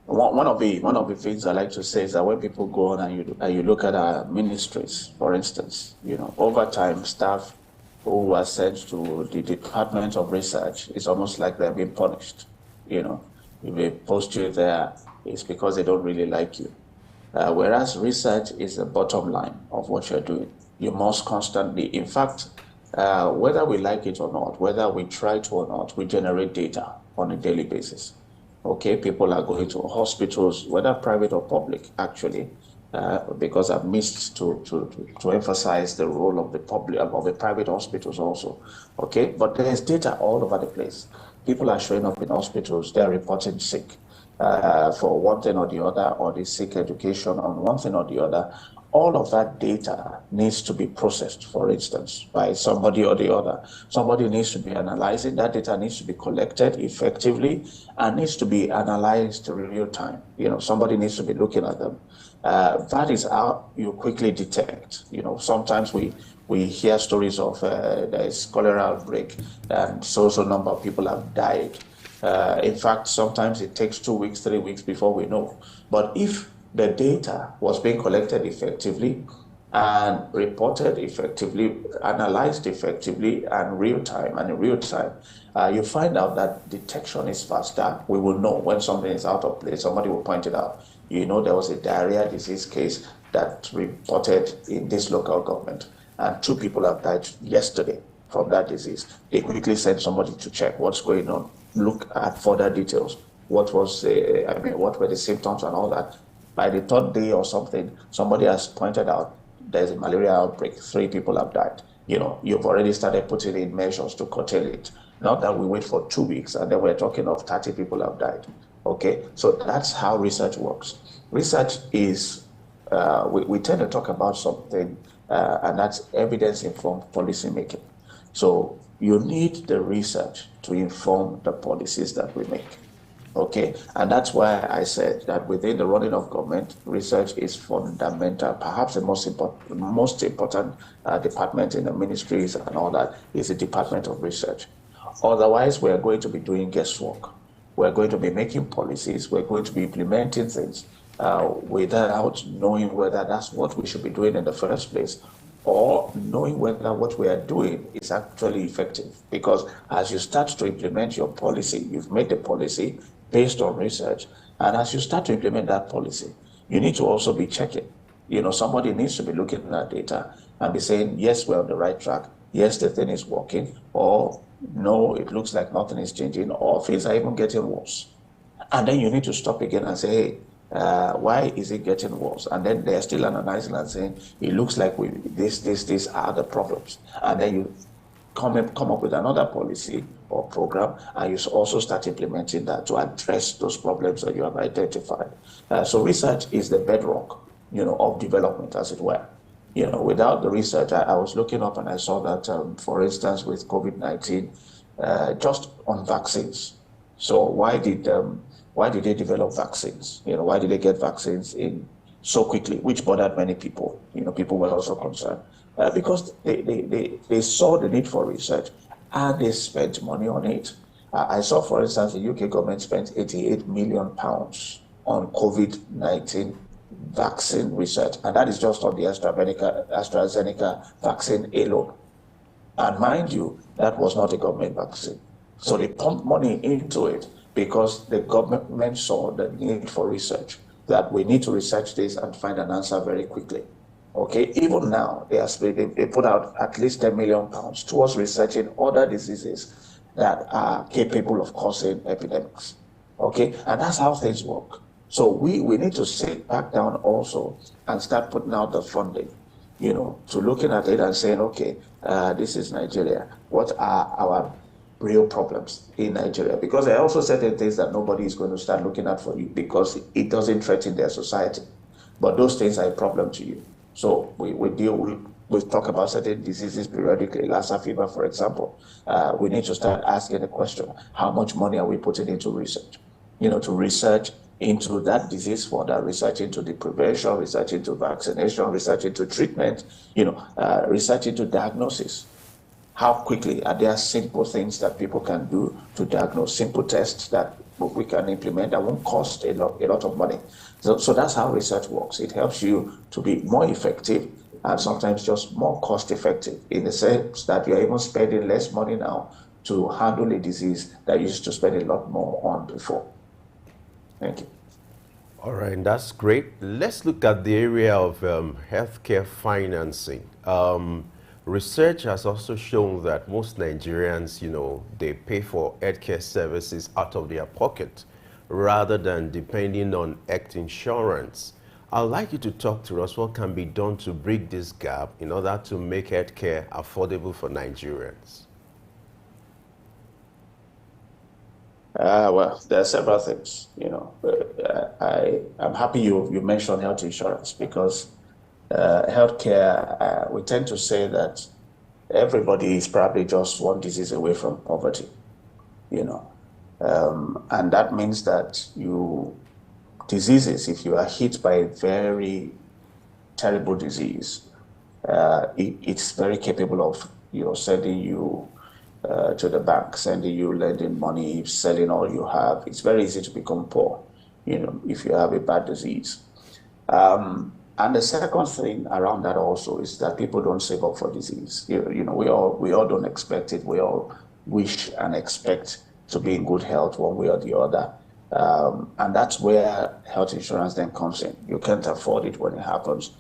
one of the things I like to say is that when people go on and you look at our ministries, for instance, over time, staff who are sent to the Department of Research, it's almost like they're being punished. If they post you there, it's because they don't really like you. Whereas research is the bottom line of what you're doing. You must constantly, in fact, whether we like it or not, whether we try to or not, we generate data on a daily basis. Okay, people are going to hospitals, whether private or public, actually, because I've missed to emphasize the role of the public, of the private hospitals also. Okay, but there's data all over the place. People are showing up in hospitals, they're reporting sick for one thing or the other, or they seek education on one thing or the other. All of that data needs to be processed, for instance, by somebody or the other. Somebody needs to be analyzing. That data needs to be collected effectively and needs to be analyzed in real time. Somebody needs to be looking at them. That is how you quickly detect. Sometimes we hear stories of there's cholera outbreak and so number of people have died. In fact, sometimes it takes 2 weeks, 3 weeks before we know. But if the data was being collected effectively and reported effectively, analyzed effectively, and in real time, you find out that detection is faster. We will know when something is out of place. Somebody will point it out. There was a diarrhea disease case that reported in this local government, and 2 people have died yesterday from that disease. They quickly sent somebody to check what's going on, look at further details. What were the symptoms and all that? By the 3rd day or something, somebody has pointed out there's a malaria outbreak. 3 people have died. You've already started putting in measures to curtail it. Not that we wait for 2 weeks and then we're talking of 30 people have died. Okay, so that's how research works. Research is, we tend to talk about something, and that's evidence-informed policy making. So you need the research to inform the policies that we make. Okay, and that's why I said that within the running of government, research is fundamental. Perhaps the most important department in the ministries and all that is the Department of Research. Otherwise, we're going to be doing guesswork. We're going to be making policies. We're going to be implementing things without knowing whether that's what we should be doing in the first place, or knowing whether what we are doing is actually effective. Because as you start to implement your policy, you've made the policy based on research, and as you start to implement that policy, you need to also be checking. Somebody needs to be looking at data and be saying, yes, we're on the right track, yes, the thing is working, or no, it looks like nothing is changing, or things are even getting worse. And then you need to stop again and say, hey, why is it getting worse? And then they're still analyzing and saying, it looks like these are the problems. And then you come up with another policy or program, and you also start implementing that to address those problems that you have identified. So research is the bedrock, of development, as it were. Without the research, I was looking up and I saw that, for instance, with COVID-19, just on vaccines. So why did they develop vaccines? Why did they get vaccines in so quickly, which bothered many people? People were also concerned because they saw the need for research and they spent money on it. I saw, for instance, the UK government spent £88 million on COVID-19 vaccine research, and that is just on the AstraZeneca vaccine alone. And mind you, that was not a government vaccine. So they pumped money into it because the government saw the need for research, that we need to research this and find an answer very quickly. Okay, even now, they put out at least £10 million towards researching other diseases that are capable of causing epidemics. Okay, and that's how things work. So we need to sit back down also and start putting out the funding, to looking at it and saying, okay, this is Nigeria. What are our real problems in Nigeria? Because there are also certain things that nobody is going to start looking at for you because it doesn't threaten their society. But those things are a problem to you. So we talk about certain diseases periodically, Lassa fever, for example. We need to start asking the question, how much money are we putting into research? To research into that disease further, research into the prevention, research into vaccination, research into treatment, research into diagnosis. How quickly are there simple things that people can do to diagnose, simple tests that we can implement that won't cost a lot of money. So that's how research works. It helps you to be more effective and sometimes just more cost effective, in the sense that you're even spending less money now to handle a disease that you used to spend a lot more on before. Thank you. All right, that's great. Let's look at the area of healthcare financing. Research has also shown that most Nigerians, they pay for healthcare services out of their pocket rather than depending on health insurance. I'd like you to talk to us what can be done to bridge this gap in order to make healthcare affordable for Nigerians. Well, there are several things. I'm happy you mentioned health insurance, because healthcare, we tend to say that everybody is probably just one disease away from poverty, and that means that diseases, if you are hit by a very terrible disease, it's very capable of, sending you to the bank, sending you lending money, selling all you have. It's very easy to become poor, if you have a bad disease. And the second thing around that also is that people don't save up for disease. We all don't expect it. We all wish and expect to be in good health one way or the other. And that's where health insurance then comes in. You can't afford it when it happens.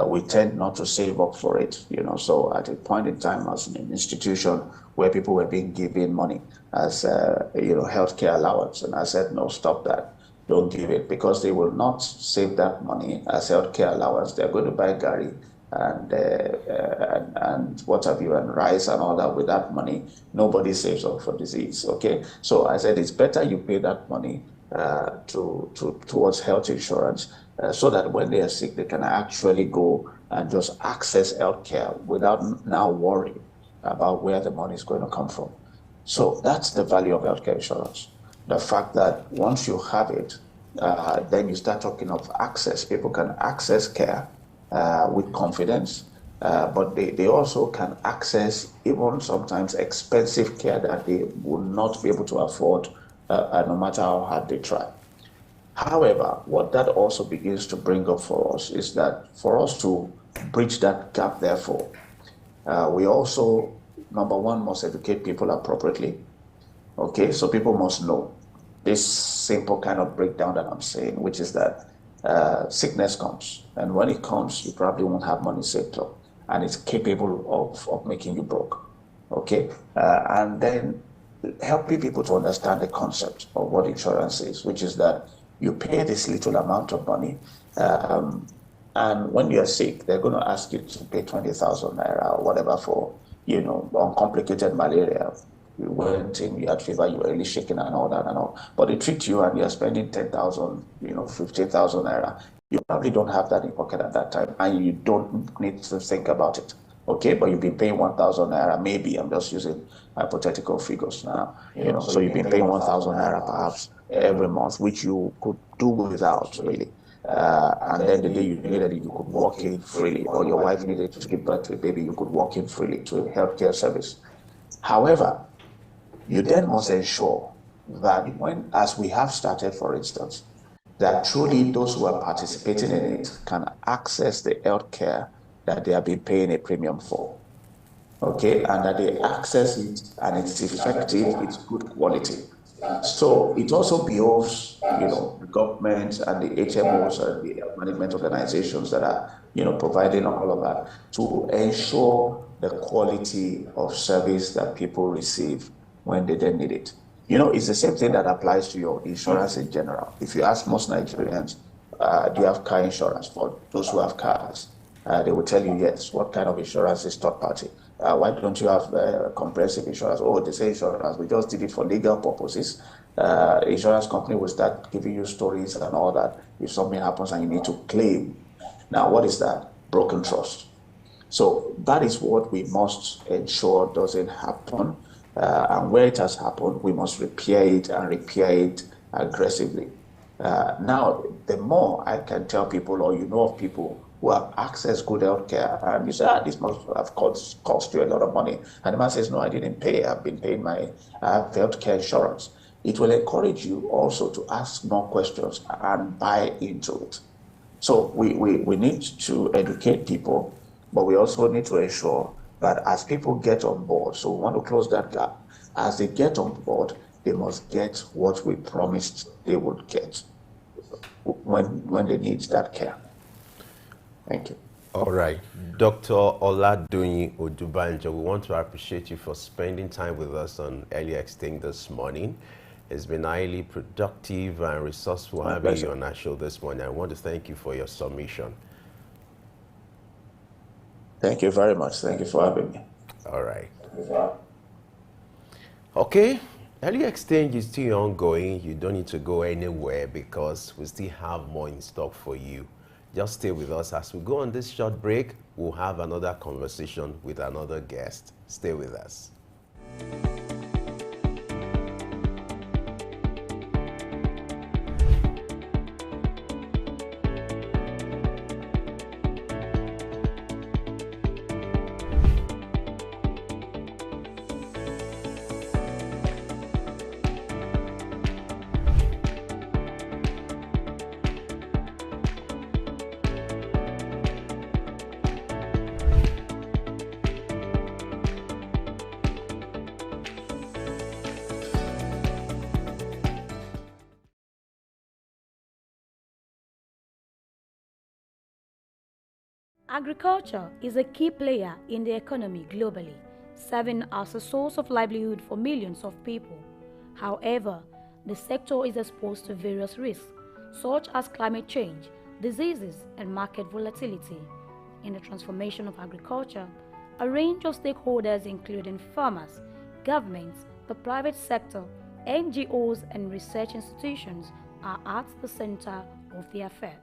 We tend not to save up for it, So at a point in time, as an institution where people were being given money as, healthcare allowance, and I said, no, stop that. Don't give it, because they will not save that money as healthcare allowance. They're going to buy Gary and what have you, and rice and all that with that money. Nobody saves up for disease. Okay, so I said it's better you pay that money towards health insurance, so that when they are sick, they can actually go and just access healthcare without now worrying about where the money is going to come from. So that's the value of healthcare insurance. The fact that once you have it, then you start talking of access. People can access care with confidence, but they also can access even sometimes expensive care that they will not be able to afford, no matter how hard they try. However, what that also begins to bring up for us is that for us to bridge that gap, therefore, we also, number one, must educate people appropriately. Okay, so people must know this simple kind of breakdown that I'm saying, which is that sickness comes, and when it comes, you probably won't have money saved up, and it's capable of making you broke. Okay, and then helping people to understand the concept of what insurance is, which is that you pay this little amount of money, and when you're sick, they're going to ask you to pay 20,000 naira or whatever for, uncomplicated malaria. You went in, you had fever, you were really shaking and all that and all. But they treat you and you're spending 10,000, 15,000 naira. You probably don't have that in pocket at that time, and you don't need to think about it. Okay, but you've been paying 1,000 naira, maybe. I'm just using hypothetical figures now. So you've been paying 1,000 naira perhaps every month, which you could do without, really. And then the day you needed it, you could walk in freely, or your wife needed to give birth to a baby, you could walk in freely to a healthcare service. However, you then must ensure that as we have started, for instance, that truly those who are participating in it can access the healthcare that they have been paying a premium for. Okay, and that they access it and it's effective, it's good quality. So it also behoves, the government and the HMOs and the management organizations that are, providing all of that to ensure the quality of service that people receive when they then need it. It's the same thing that applies to your insurance in general. If you ask most Nigerians, do you have car insurance? For those who have cars, they will tell you yes. What kind of insurance is third party? Why don't you have comprehensive insurance? Oh, they say insurance. We just did it for legal purposes. Insurance company will start giving you stories and all that if something happens and you need to claim. Now, what is that? Broken trust. So that is what we must ensure doesn't happen. And where it has happened, we must repair it and repair it aggressively. Now, the more I can tell people, or of people who have accessed good health care, and you say, this must have cost you a lot of money. And the man says, no, I didn't pay. I've been paying I have health care insurance. It will encourage you also to ask more questions and buy into it. So we need to educate people, but we also need to ensure that as people get on board, so we want to close that gap, as they get on board, they must get what we promised they would get when they need that care. Thank you. All right. Dr. Oladoyin Odubanjo, we want to appreciate you for spending time with us on Early Extinct this morning. It's been highly productive and resourceful having you on our show this morning. I want to thank you for your submission. Thank you very much. Thank you for having me. All right. Okay. Early Exchange is still ongoing. You don't need to go anywhere because we still have more in stock for you. Just stay with us. As we go on this short break, we'll have another conversation with another guest. Stay with us. Agriculture is a key player in the economy globally, serving as a source of livelihood for millions of people. However, the sector is exposed to various risks, such as climate change, diseases, and market volatility. In the transformation of agriculture, a range of stakeholders including farmers, governments, the private sector, NGOs, and research institutions are at the center of the affairs.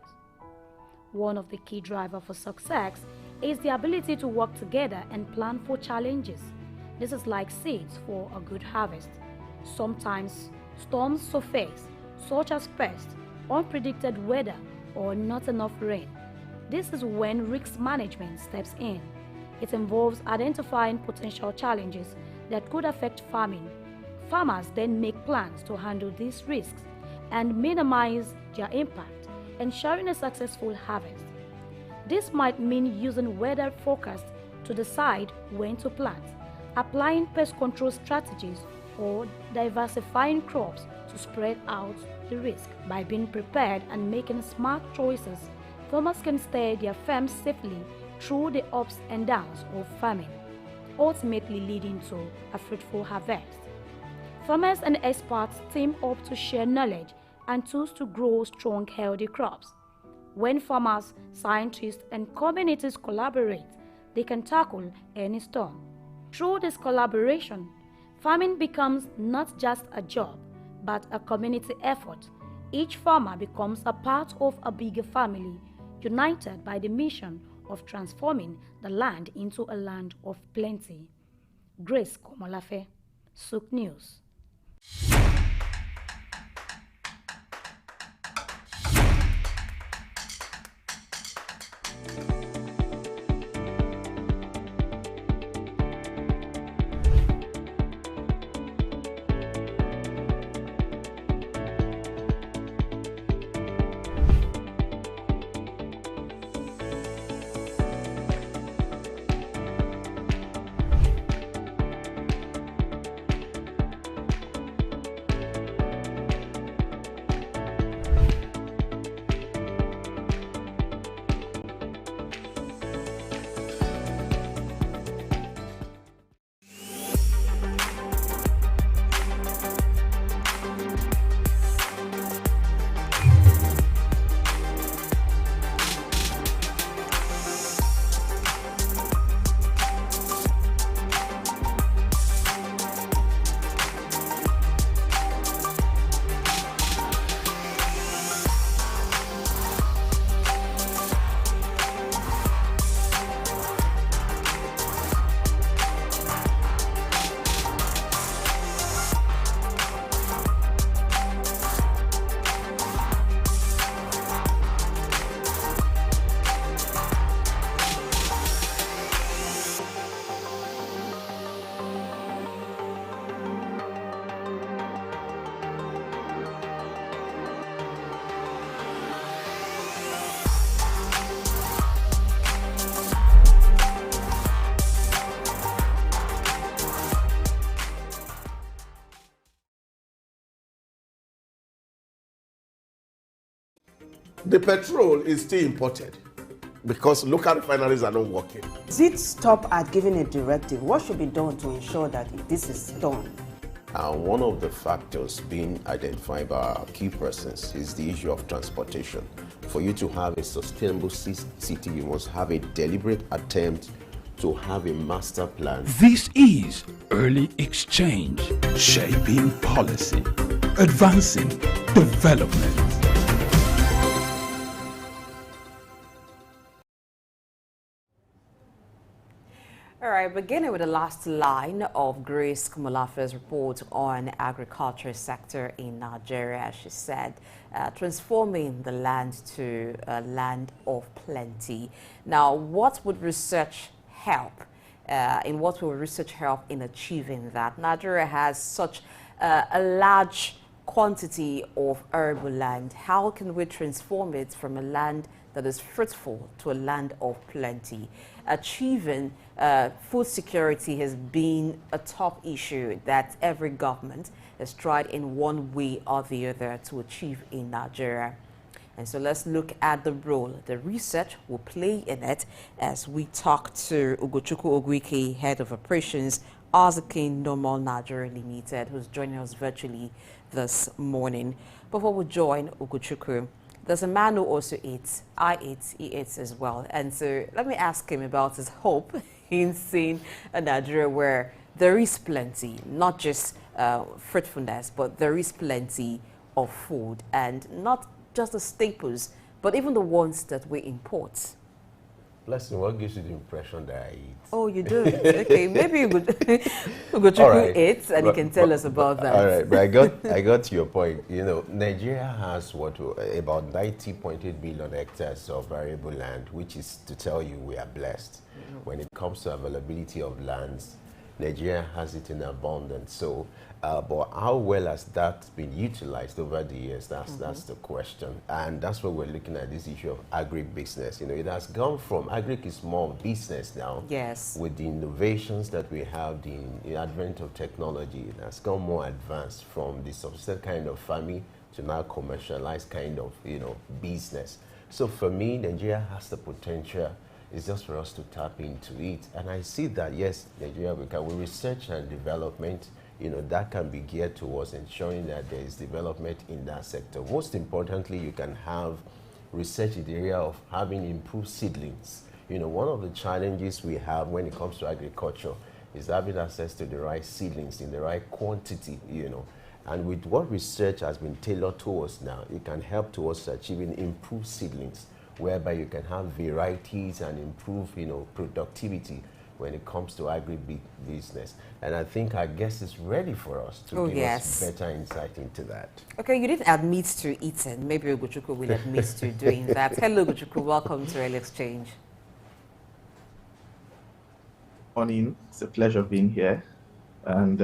One of the key drivers for success is the ability to work together and plan for challenges. This is like seeds for a good harvest. Sometimes storms surface, such as pests, unpredicted weather, or not enough rain. This is when risk management steps in. It involves identifying potential challenges that could affect farming. Farmers then make plans to handle these risks and minimize their impact, ensuring a successful harvest. This might mean using weather forecasts to decide when to plant, applying pest control strategies, or diversifying crops to spread out the risk. By being prepared and making smart choices, farmers can steer their farms safely through the ups and downs of farming, ultimately leading to a fruitful harvest. Farmers and experts team up to share knowledge and tools to grow strong, healthy crops. When farmers, scientists, and communities collaborate, they can tackle any storm. Through this collaboration, farming becomes not just a job, but a community effort. Each farmer becomes a part of a bigger family, united by the mission of transforming the land into a land of plenty. Grace Komolafe, Souk News. The petrol is still imported because local refineries are not working. Did stop at giving a directive? What should be done to ensure that this is done? One of the factors being identified by our key persons is the issue of transportation. For you to have a sustainable city, you must have a deliberate attempt to have a master plan. This is Early Exchange, shaping policy, advancing development. All right, beginning with the last line of Grace Komolafe's report on agriculture sector in Nigeria. She said, transforming the land to a land of plenty. Now, what would research help? In what will research help in achieving that? Nigeria has such a large quantity of arable land. How can we transform it from a land that is fruitful to a land of plenty? Achieving food security has been a top issue that every government has tried in one way or the other to achieve in Nigeria. And so let's look at the role the research will play in it as we talk to Ugochukwu Ogwike, Head of Operations, Azukin Normal Nigeria Limited, who's joining us virtually this morning. Before we join Ugochukwu, there's a man who also eats. I eat, he eats as well. And so let me ask him about his hope in seeing a Nigeria where there is plenty, not just fruitfulness, but there is plenty of food, and not just the staples, but even the ones that we import. Blessing, what gives you the impression that I eat? Oh, you do? Okay, maybe you could eat, and you can tell us about that. All right, but I got your point. You know, Nigeria has about 90.8 billion hectares of variable land, which is to tell you we are blessed. When it comes to availability of lands, Nigeria has it in abundance. So, but how well has that been utilized over the years? That's the question, and that's what we're looking at, this issue of agribusiness. You know, it has gone from agric is more business now. Yes. With the innovations that we have, the advent of technology, it has gone more advanced from the subsistence kind of farming to now commercialized kind of business. So for me, Nigeria has the potential. It's just for us to tap into it. And I see that, yes, Nigeria, with research and development, that can be geared towards ensuring that there is development in that sector. Most importantly, you can have research in the area of having improved seedlings. One of the challenges we have when it comes to agriculture is having access to the right seedlings in the right quantity, And with what research has been tailored towards now, it can help towards achieving improved seedlings, whereby you can have varieties and improve, productivity when it comes to agribusiness. And I think our guest is ready for us to give us better insight into that. Okay, you didn't admit to eating. Maybe Ugochukwu will admit to doing that. Hello, Ugochukwu. Welcome to Early Exchange. Morning. It's a pleasure being here. And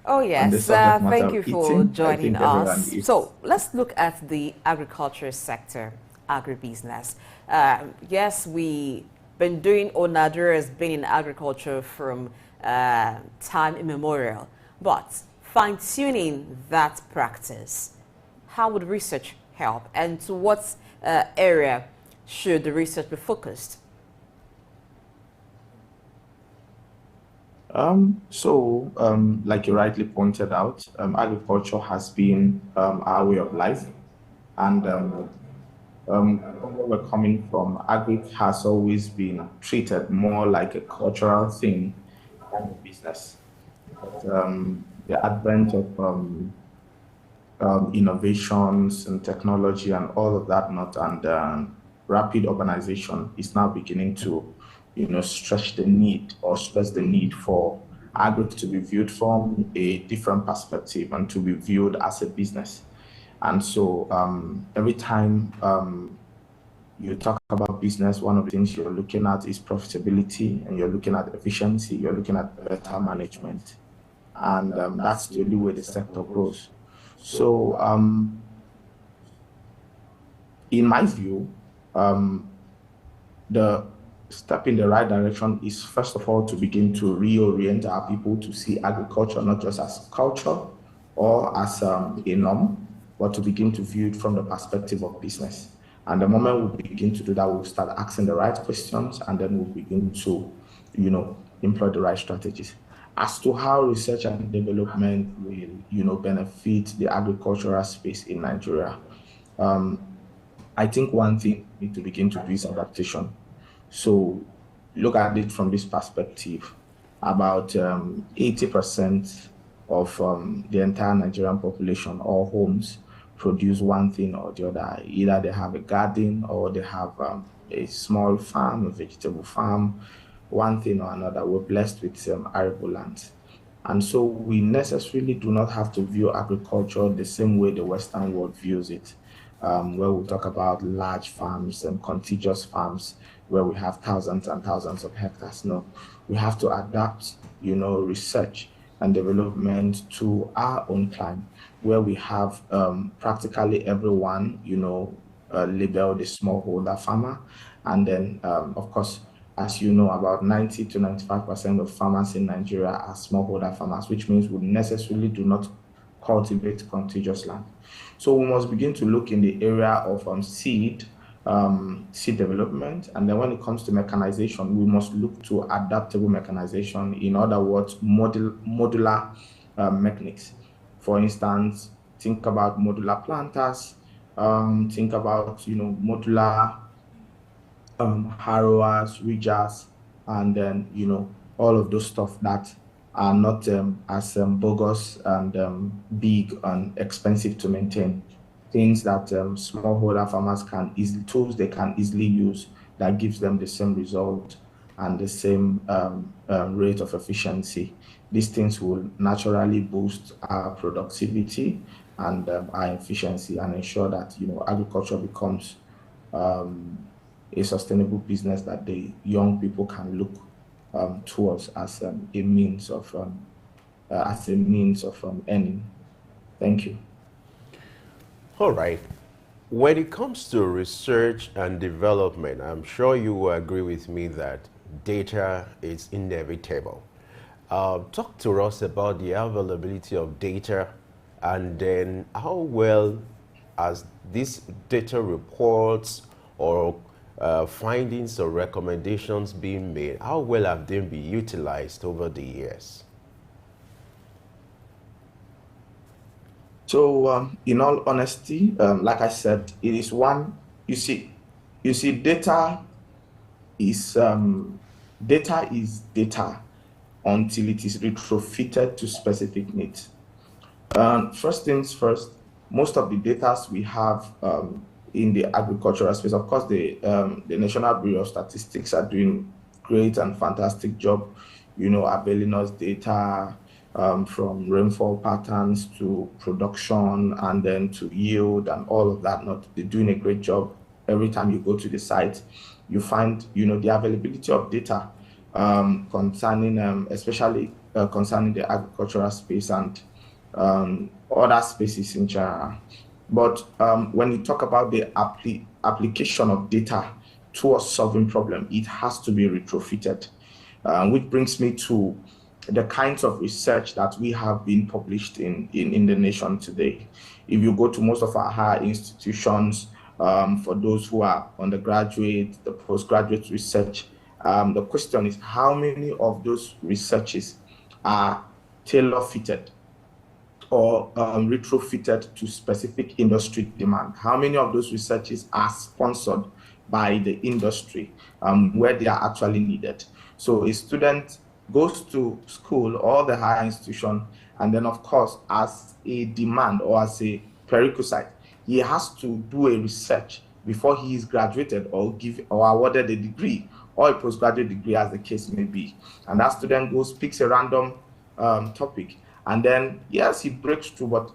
oh yes, thank you for joining us. So let's look at the agriculture sector, agribusiness. Yes, we've been doing, or Nigeria has been in agriculture from time immemorial, but fine-tuning that practice, how would research help, and to what area should the research be focused? Like you rightly pointed out, agriculture has been our way of life. And where we're coming from, agri has always been treated more like a cultural thing than a business. But, the advent of innovations and technology and all of that, and rapid urbanization is now beginning to stress the need for agri to be viewed from a different perspective and to be viewed as a business. And so every time you talk about business, one of the things you're looking at is profitability, and you're looking at efficiency, you're looking at better management. And that's the only way the sector grows. So in my view, the step in the right direction is, first of all, to begin to reorient our people to see agriculture not just as culture or as a norm, but to begin to view it from the perspective of business. And the moment we begin to do that, we'll start asking the right questions, and then we'll begin to, employ the right strategies. As to how research and development will, benefit the agricultural space in Nigeria, I think one thing we need to begin to do is adaptation. So look at it from this perspective. About 80% of the entire Nigerian population or homes produce one thing or the other. Either they have a garden or they have a small farm, a vegetable farm, one thing or another. We're blessed with arable lands. And so we necessarily do not have to view agriculture the same way the Western world views it, where we talk about large farms and contiguous farms where we have thousands and thousands of hectares. No, we have to adapt, research and development to our own climate, where we have practically everyone, labeled a smallholder farmer. And then, of course, as you know, about 90 to 95% of farmers in Nigeria are smallholder farmers, which means we necessarily do not cultivate contiguous land. So we must begin to look in the area of seed development, and then when it comes to mechanization, we must look to adaptable mechanization. In other words, modular mechanics. For instance, think about modular planters, think about modular harrowers, ridgers, and then all of those stuff that are not as bogus and big and expensive to maintain. Things that smallholder farmers tools they can easily use that gives them the same result and the same rate of efficiency. These things will naturally boost our productivity and our efficiency and ensure that agriculture becomes a sustainable business that the young people can look towards as a means of earning. Thank you. All right. When it comes to research and development, I'm sure you will agree with me that data is inevitable. Talk to us about the availability of data, and then how well as these data reports or findings or recommendations being made, how well have they been utilized over the years? So, in all honesty, like I said, it is one. You see, data is data until it is retrofitted to specific needs. First things first, most of the data we have in the agricultural space, of course, the National Bureau of Statistics are doing great and fantastic job, availing us data from rainfall patterns to production and then to yield and all of that. They're doing a great job. Every time you go to the site, you find, the availability of data concerning, especially concerning the agricultural space and other spaces in general. But when you talk about the application of data towards solving problem, it has to be retrofitted, which brings me to the kinds of research that we have been published in the nation today. If you go to most of our higher institutions, for those who are undergraduate, the postgraduate research, the question is how many of those researches are tailor-fitted or retrofitted to specific industry demand? How many of those researches are sponsored by the industry where they are actually needed? So a student goes to school or the higher institution, and then of course, as a demand or as a prerequisite, he has to do a research before he is graduated or awarded a degree or a postgraduate degree, as the case may be. And that student picks a random topic, and then yes, he breaks through, but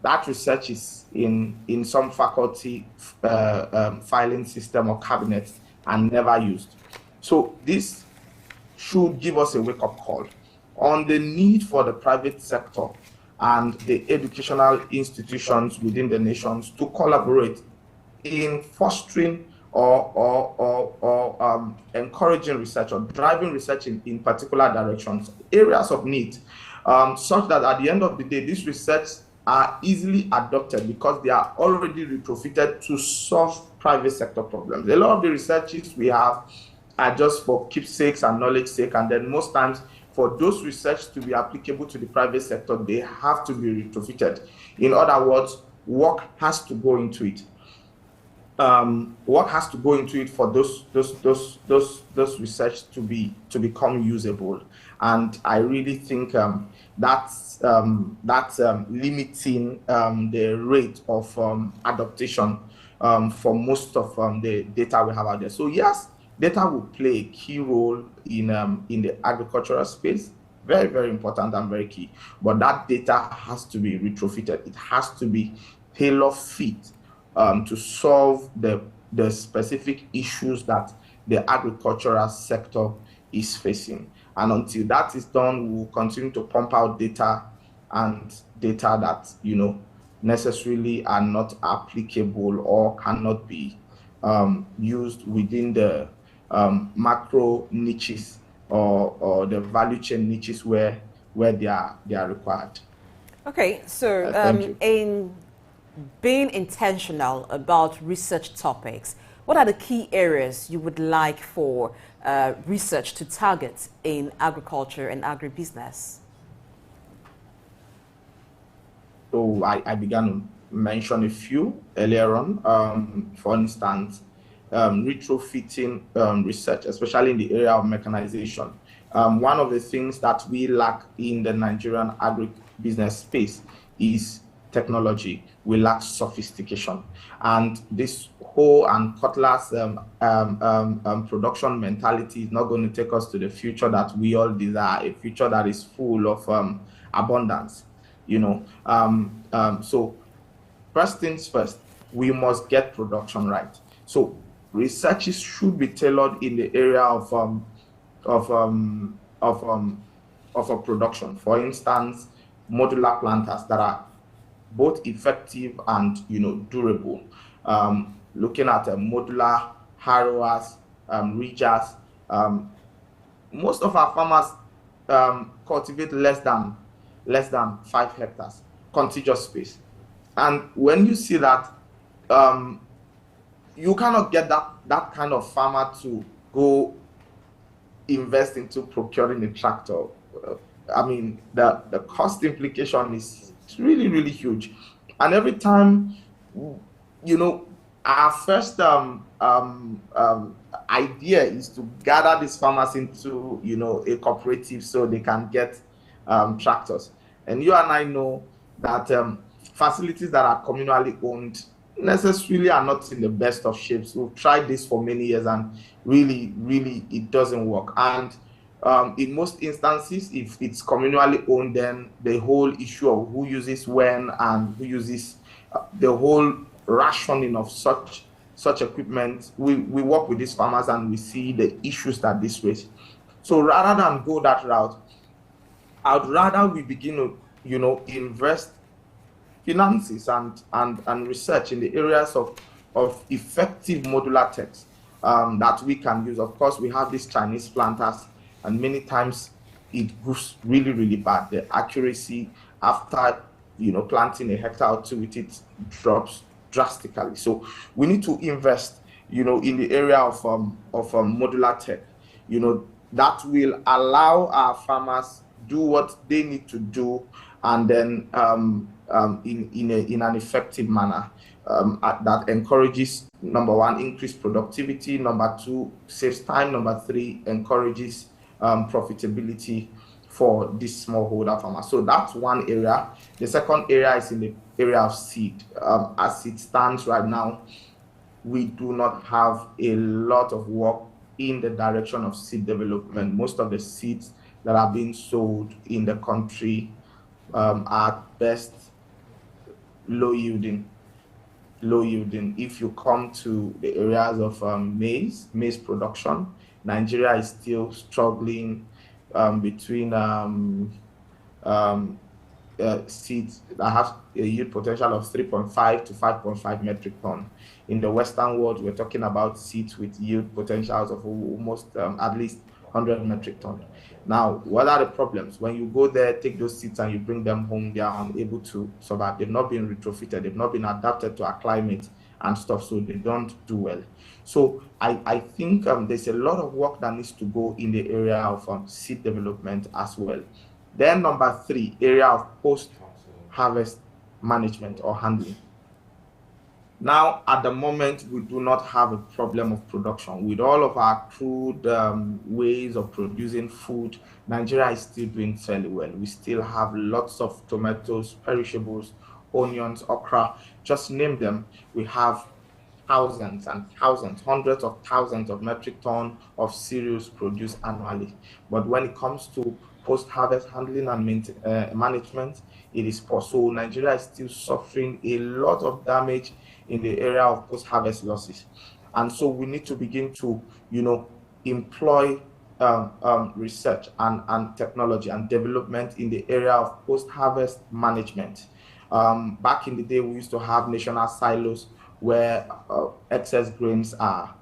that research is in some faculty filing system or cabinet and never used. So this should give us a wake-up call on the need for the private sector and the educational institutions within the nations to collaborate in fostering or encouraging research or driving research in particular directions, areas of need, such that at the end of the day, these research are easily adopted because they are already retrofitted to solve private sector problems. A lot of the researches we have are just for keepsakes and knowledge sake, and then most times for those research to be applicable to the private sector, they have to be retrofitted. In other words, work has to go into it. Work has to go into it for those research to become usable, and I really think that's limiting the rate of adaptation for most of the data we have out there. So yes, data will play a key role in the agricultural space, very, very important and very key. But that data has to be retrofitted. It has to be tailor-fit to solve the specific issues that the agricultural sector is facing. And until that is done, we will continue to pump out data that necessarily are not applicable or cannot be used within the macro niches or the value chain niches where they are required. Okay, so Thank you. in being intentional about research topics, what are the key areas you would like for research to target in agriculture and agribusiness? So I began to mention a few earlier on. For instance, retrofitting research, especially in the area of mechanization. One of the things that we lack in the Nigerian agribusiness space is technology. We lack sophistication. And this whole and cutlass production mentality is not going to take us to the future that we all desire, a future that is full of abundance. So first things first, we must get production right. So researches should be tailored in the area of a production. For instance, modular planters that are both effective and durable. Looking at modular harrowers, ridgers. Most of our farmers cultivate less than 5 hectares contiguous space, and when you see that, you cannot get that kind of farmer to go invest into procuring a tractor. I mean, the cost implication is really, really huge. And every time, our first idea is to gather these farmers into, a cooperative so they can get tractors. And you and I know that facilities that are communally owned necessarily are not in the best of shapes. We've tried this for many years and really, really, it doesn't work. And in most instances, if it's communally owned, then the whole issue of who uses when and who uses the whole rationing of such equipment, we work with these farmers and we see the issues that this raises. So rather than go that route, I'd rather we begin to, invest finances and research in the areas of effective modular techs that we can use. Of course, we have these Chinese planters, and many times it goes really, really bad. The accuracy after planting a hectare or two with it drops drastically. So we need to invest in the area of modular tech, that will allow our farmers do what they need to do, and then in an effective manner that encourages, number one, increased productivity, number two, saves time, number three, encourages profitability for this smallholder farmer. So that's one area. The second area is in the area of seed. As it stands right now, we do not have a lot of work in the direction of seed development. Most of the seeds that are being sold in the country are at best low yielding. If you come to the areas of maize production, Nigeria is still struggling between seeds that have a yield potential of 3.5 to 5.5 metric ton. In the Western world, we're talking about seeds with yield potentials of almost at least 100 metric ton. Now, what are the problems? When you go there, take those seeds and you bring them home, they are unable to survive. They've not been retrofitted. They've not been adapted to our climate and stuff, so they don't do well. So I think there's a lot of work that needs to go in the area of seed development as well. Then number three, area of post-harvest management or handling. Now, at the moment, we do not have a problem of production. With all of our crude ways of producing food, Nigeria is still doing fairly well. We still have lots of tomatoes, perishables, onions, okra, just name them. We have thousands and thousands, hundreds of thousands of metric tons of cereals produced annually. But when it comes to post-harvest handling and management, it is poor. So Nigeria is still suffering a lot of damage in the area of post-harvest losses. And so we need to begin to, employ research and technology and development in the area of post-harvest management. Back in the day, we used to have national silos where excess grains are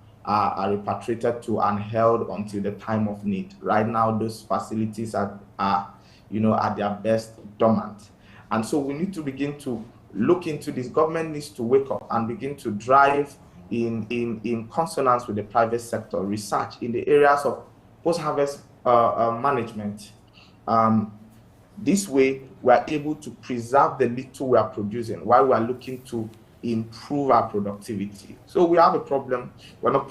repatriated to and held until the time of need. Right now, those facilities are at their best dormant. And so we need to begin to look into this. Government needs to wake up and begin to drive in consonance with the private sector research in the areas of post-harvest management. This way, we are able to preserve the little we are producing while we are looking to improve our productivity. So we have a problem. We're not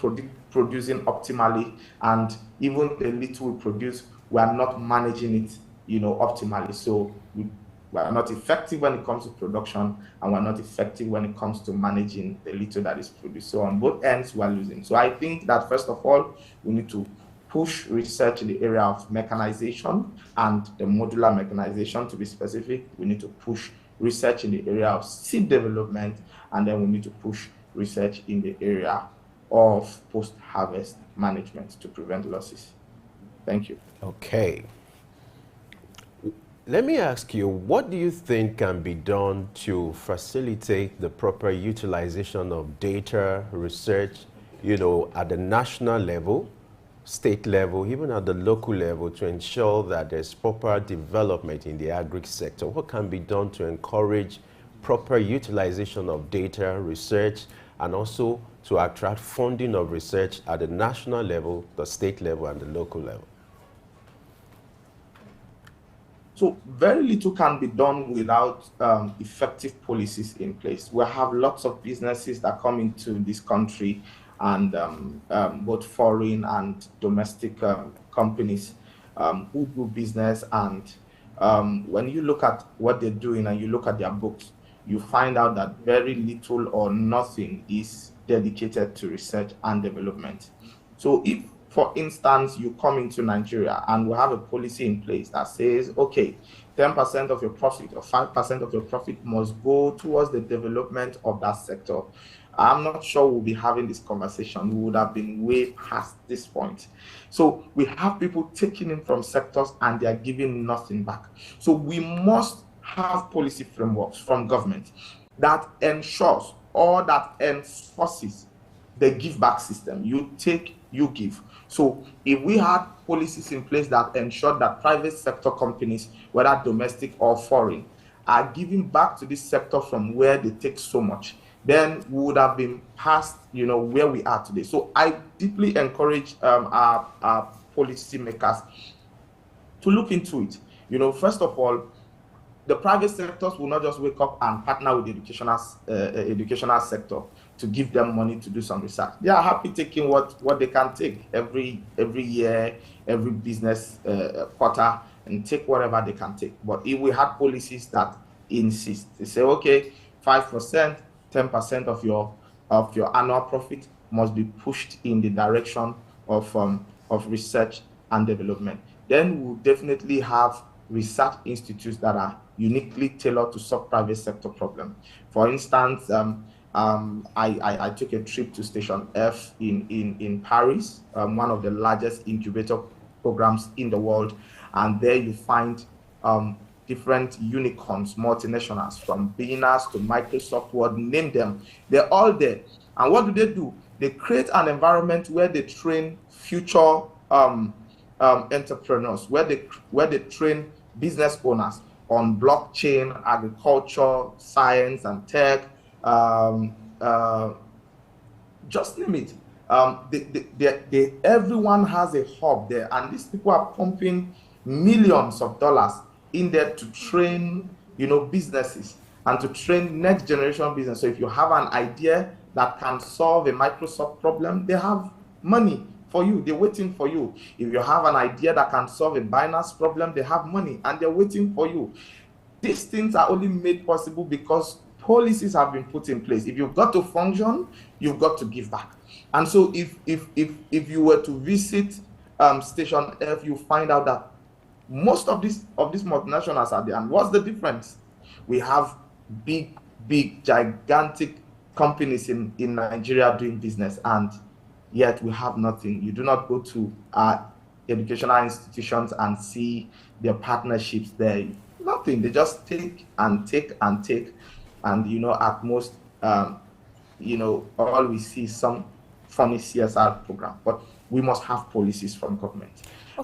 producing optimally, and even the little we produce, we are not managing it, optimally. So we are not effective when it comes to production, and we're not effective when it comes to managing the little that is produced. So on both ends, we're losing. So I think that first of all, we need to push research in the area of mechanization and the modular mechanization, to be specific. We need to push research in the area of seed development, and then we need to push research in the area of post-harvest management to prevent losses. Thank you. Okay. Let me ask you, what do you think can be done to facilitate the proper utilization of data research, at the national level, state level, even at the local level, to ensure that there's proper development in the agri sector? What can be done to encourage proper utilization of data research, and also to attract funding of research at the national level, the state level, and the local level? So very little can be done without effective policies in place. We have lots of businesses that come into this country, and both foreign and domestic companies who do business. And when you look at what they're doing and you look at their books, you find out that very little or nothing is dedicated to research and development. So if, for instance, you come into Nigeria and we have a policy in place that says, okay, 10% of your profit or 5% of your profit must go towards the development of that sector, I'm not sure we'll be having this conversation. We would have been way past this point. So we have people taking in from sectors and they are giving nothing back. So we must have policy frameworks from government that ensures or that enforces the give back system. You take, you give. So if we had policies in place that ensure that private sector companies, whether domestic or foreign, are giving back to this sector from where they take so much, then we would have been past, where we are today. So I deeply encourage our policymakers to look into it. First of all, the private sectors will not just wake up and partner with the educational sector to give them money to do some research. They are happy taking what they can take every year, every business quarter, and take whatever they can take. But if we had policies that insist, they say, okay, 5%, 10% of your annual profit must be pushed in the direction of research and development, then we'll definitely have research institutes that are uniquely tailored to solve private sector problems. For instance, I took a trip to Station F in Paris, one of the largest incubator programs in the world, and there you find different unicorns, multinationals, from Beaners to Microsoft, Word, name them. They're all there. And what do? They create an environment where they train future entrepreneurs, where they train business owners on blockchain, agriculture, science, and tech. Just name it. Everyone has a hub there, and these people are pumping millions of dollars in there to train, businesses and to train next generation business. So if you have an idea that can solve a Microsoft problem, they have money for you. They're waiting for you. If you have an idea that can solve a Binance problem, they have money and they're waiting for you. These things are only made possible because policies have been put in place. If you've got to function, you've got to give back. And so if you were to visit Station F, you find out that most of these multinationals are there. And what's the difference? We have big, gigantic companies in Nigeria doing business, and yet we have nothing. You do not go to educational institutions and see their partnerships there. Nothing. They just take and take and take. And, at most, all we see is some funny CSR program. But we must have policies from government.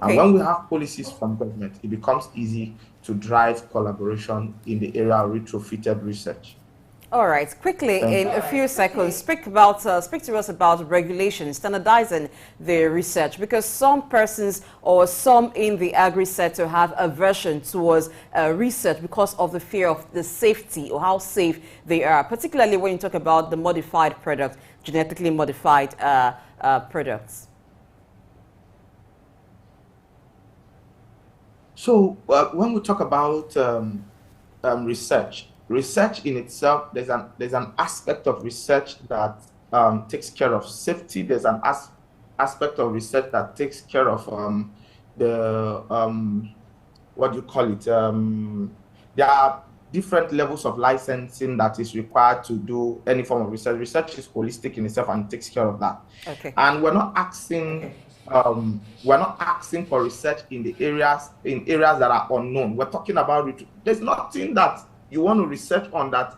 And when we have policies from government, it becomes easy to drive collaboration in the area of retrofitted research. All right, quickly, in a few seconds, speak to us about regulation, standardizing the research, because some persons or some in the agri sector have aversion towards research because of the fear of the safety or how safe they are, particularly when you talk about the modified products, genetically modified products. So when we talk about research in itself, there's an aspect of research that takes care of safety. There's an aspect of research that takes care of what do you call it? There are different levels of licensing that is required to do any form of research. Research is holistic in itself and takes care of that. Okay. And we're not asking for research in areas that are unknown. We're talking about there's nothing that you want to research on that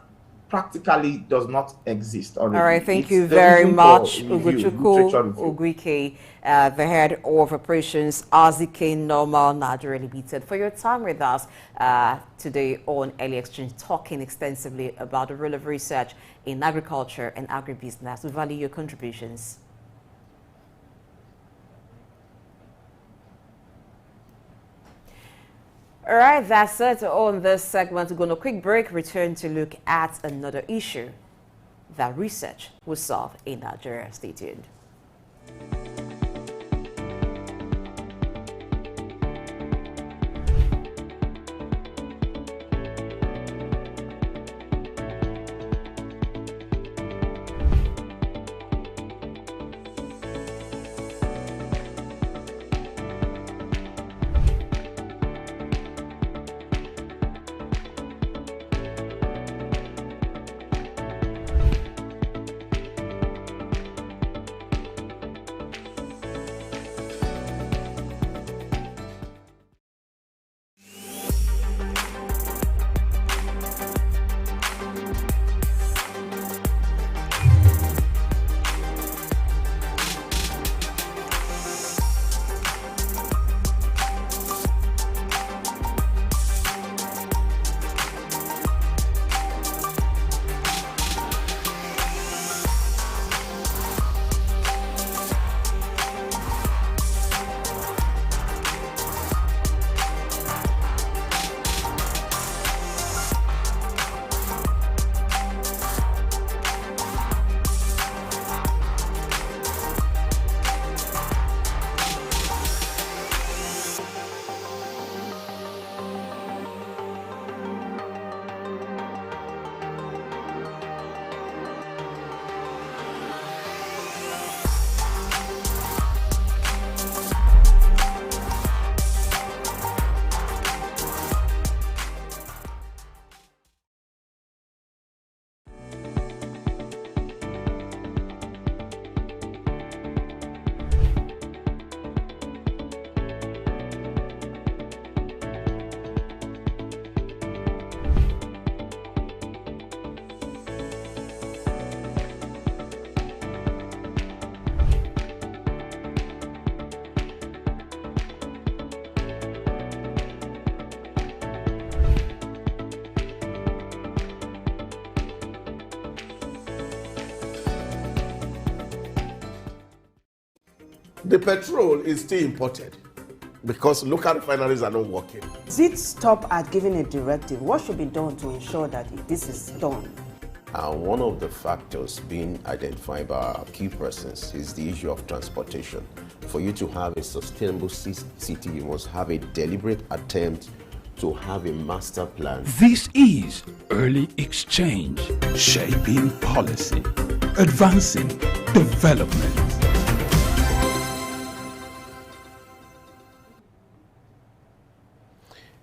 practically does not exist already. All right, thank you very much, Ugochukwu Ogwike, the head of operations, Azike Normal Nigeria Limited, for your time with us today on Early Exchange, talking extensively about the role of research in agriculture and agribusiness. We value your contributions. All right, that's it on this segment. We're going to quick break, return to look at another issue that research will solve in Nigeria. Stay tuned. The petrol is still imported because local refineries are not working. Did stop at giving a directive? What should be done to ensure that this is done? One of the factors being identified by our key persons is the issue of transportation. For you to have a sustainable city, you must have a deliberate attempt to have a master plan. This is Early Exchange, shaping policy, advancing development.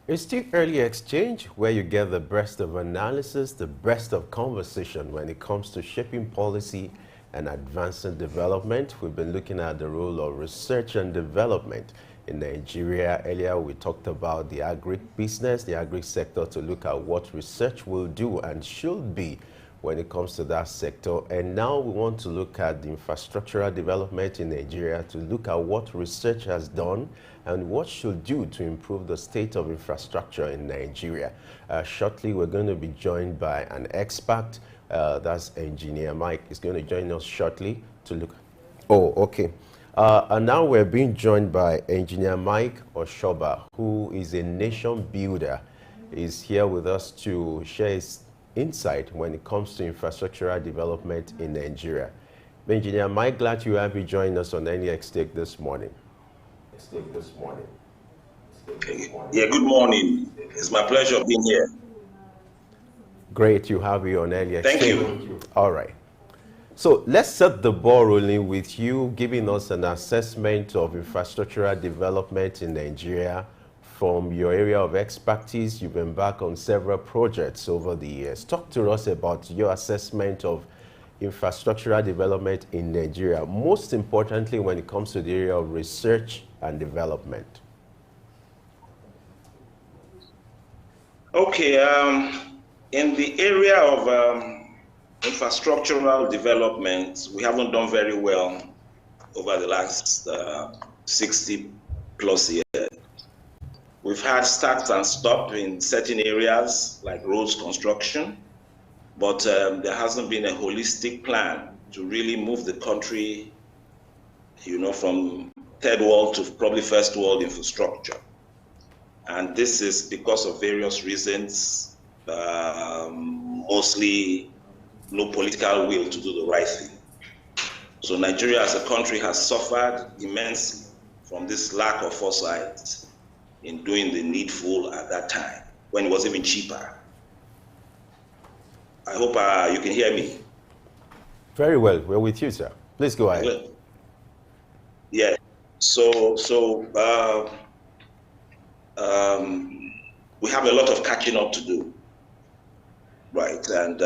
It's still Early Exchange, where you get the best of analysis, the best of conversation when it comes to shaping policy and advancing development. We've been looking at the role of research and development in Nigeria. Earlier, we talked about the agri-business, the agri-sector, to look at what research will do and should be when it comes to that sector. And now we want to look at the infrastructural development in Nigeria, to look at what research has done and what should do to improve the state of infrastructure in Nigeria. Shortly, we're going to be joined by an expert. That's Engineer Mike. He's going to join us shortly to look. Oh, okay. And now we're being joined by Engineer Mike Oshoba, who is a nation builder. He's here with us to share his insight when it comes to infrastructural development in Nigeria. Engineer Mike, glad to have you join us on NEX Take this morning. Yeah, good morning. It's my pleasure being here. Great to have you on NEX. Thank you. All right. So let's set the ball rolling with you giving us an assessment of infrastructural development in Nigeria. From your area of expertise, you've embarked on several projects over the years. Talk to us about your assessment of infrastructural development in Nigeria, most importantly when it comes to the area of research and development. Okay, in the area of infrastructural development, we haven't done very well over the last 60 plus years. We've had starts and stops in certain areas like roads construction, but there hasn't been a holistic plan to really move the country, you know, from third world to probably first world infrastructure. And this is because of various reasons, mostly no political will to do the right thing. So Nigeria as a country has suffered immensely from this lack of foresight in doing the needful at that time, when it was even cheaper. I hope you can hear me. Very well. We're with you, sir. Please go ahead. Well, yeah. So we have a lot of catching up to do, right? And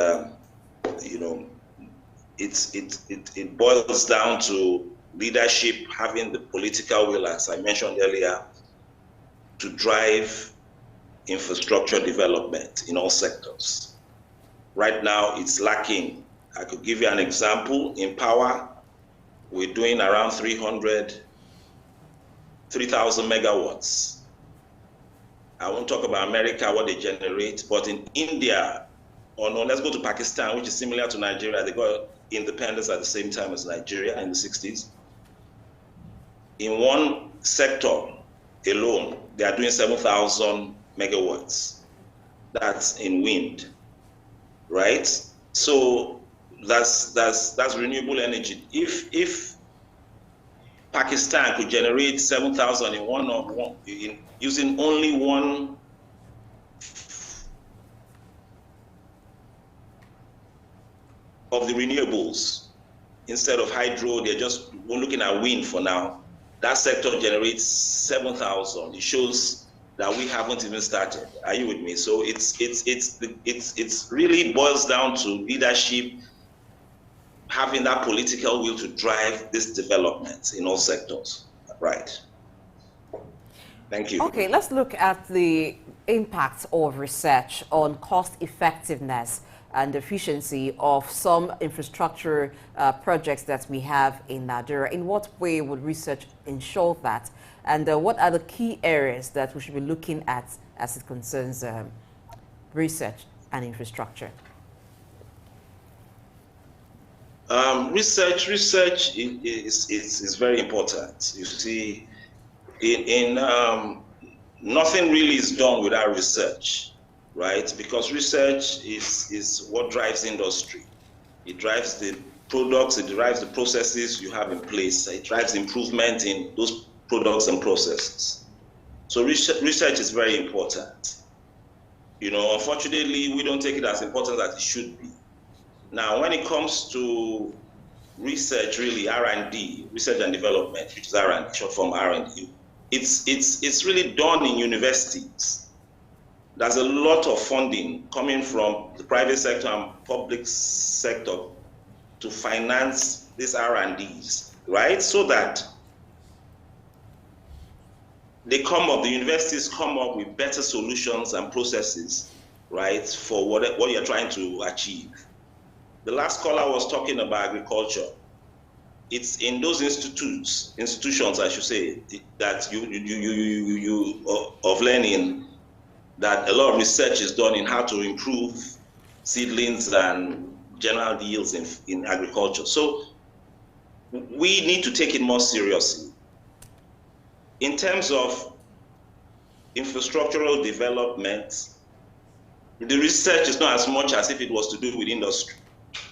you know, it boils down to leadership having the political will, as I mentioned earlier, to drive infrastructure development in all sectors. Right now, it's lacking. I could give you an example. In power, we're doing around 3,000 megawatts. I won't talk about America, what they generate, but in India, or no, let's go to Pakistan, which is similar to Nigeria. They got independence at the same time as Nigeria in the 60s. In one sector alone, they are doing 7,000 megawatts. That's in wind, right? So that's renewable energy. If Pakistan could generate 7,000 in using only one of the renewables instead of hydro, we're looking at wind for now. That sector generates 7,000. It shows that we haven't even started. Are you with me? So it's really boils down to leadership, having that political will to drive this development in all sectors. Right. Thank you. Okay, let's look at the impact of research on cost effectiveness and efficiency of some infrastructure projects that we have in Nigeria. In what way would research ensure that? And what are the key areas that we should be looking at as it concerns research and infrastructure? Research is very important. You see, nothing really is done without research. Right? Because research is what drives industry. It drives the products, it drives the processes you have in place. It drives improvement in those products and processes. So research is very important. You know, unfortunately, we don't take it as important as it should be. Now, when it comes to research, really R&D, research and development, which is R&D, short form R&D, it's really done in universities. There's a lot of funding coming from the private sector and public sector to finance these R&Ds, right? So that the universities come up with better solutions and processes, right, for what you're trying to achieve. The last caller was talking about agriculture. It's in those institutions, I should say, that of learning, that a lot of research is done in how to improve seedlings and general yields in agriculture. So we need to take it more seriously. In terms of infrastructural development, the research is not as much as if it was to do with industry.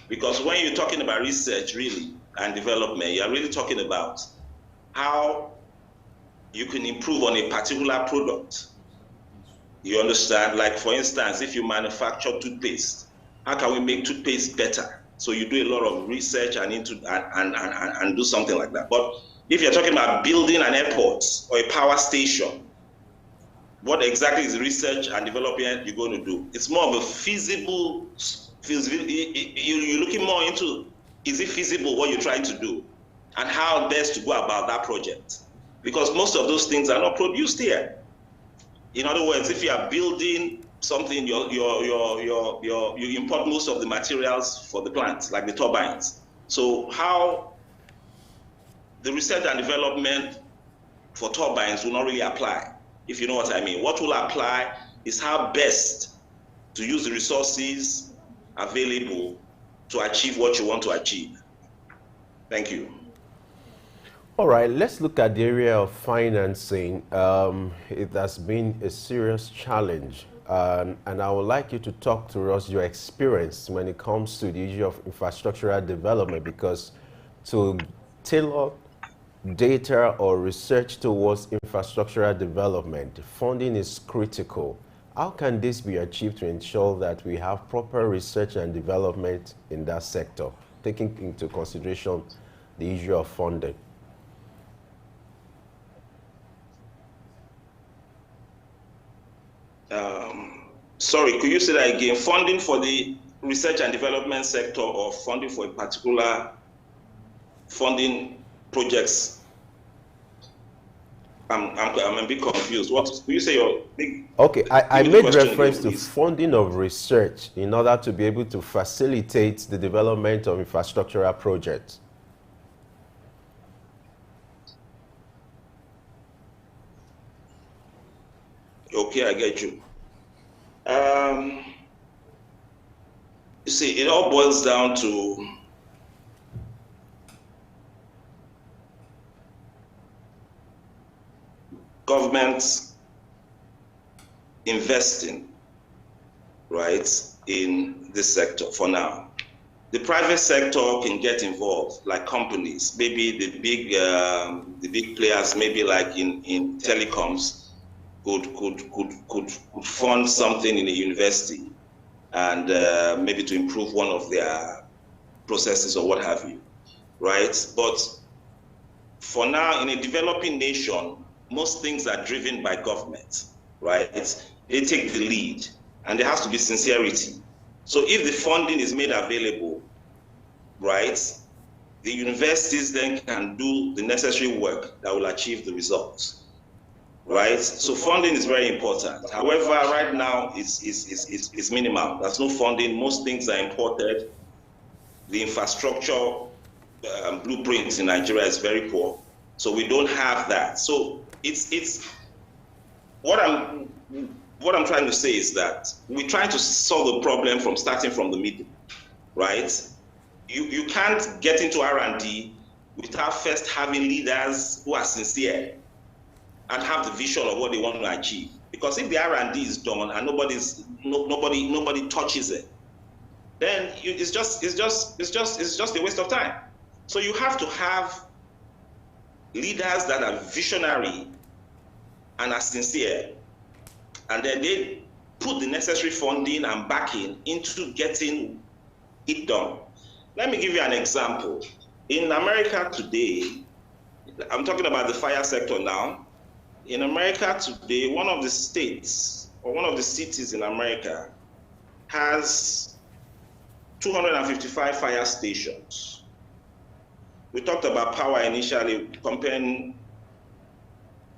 Because when you're talking about research, really, and development, you're really talking about how you can improve on a particular product. You understand? Like, for instance, if you manufacture toothpaste, how can we make toothpaste better? So you do a lot of research and do something like that. But if you're talking about building an airport or a power station, what exactly is research and development you're going to do? It's more of a feasible, you're looking more into, is it feasible what you're trying to do? And how best to go about that project? Because most of those things are not produced here. In other words, if you are building something, you import most of the materials for the plant, like the turbines. So how the research and development for turbines will not really apply, if you know what I mean. What will apply is how best to use the resources available to achieve what you want to achieve. Thank you. All right, let's look at the area of financing. It has been a serious challenge. And I would like you to talk to us your experience when it comes to the issue of infrastructural development, because to tailor data or research towards infrastructural development, funding is critical. How can this be achieved to ensure that we have proper research and development in that sector, taking into consideration the issue of funding? Sorry, could you say that again? Funding for the research and development sector, or funding for a particular funding projects? I'm a bit confused. What could you say? Your big? Okay, I made reference to funding of research in order to be able to facilitate the development of infrastructural projects. Okay, I get you. You see, it all boils down to governments investing, right, in this sector for now. The private sector can get involved, like companies, maybe the big players, maybe like in telecoms, could fund something in a university, and maybe to improve one of their processes or what have you, right? But for now, in a developing nation, most things are driven by government, right? They take the lead, and there has to be sincerity. So if the funding is made available, right, the universities then can do the necessary work that will achieve the results. Right, so funding is very important. However, right now it's minimal. There's no funding. Most things are imported. The infrastructure blueprint in Nigeria is very poor, so we don't have that. So it's what I'm trying to say is that we're trying to solve the problem from starting from the middle, right? You can't get into R&D without first having leaders who are sincere and have the vision of what they want to achieve. Because if the R&D is done and nobody touches it, then it's just a waste of time. So you have to have leaders that are visionary and are sincere, and then they put the necessary funding and backing into getting it done. Let me give you an example. In America today, I'm talking about the fire sector now. In America today, one of the states or one of the cities in America has 255 fire stations. We talked about power initially, comparing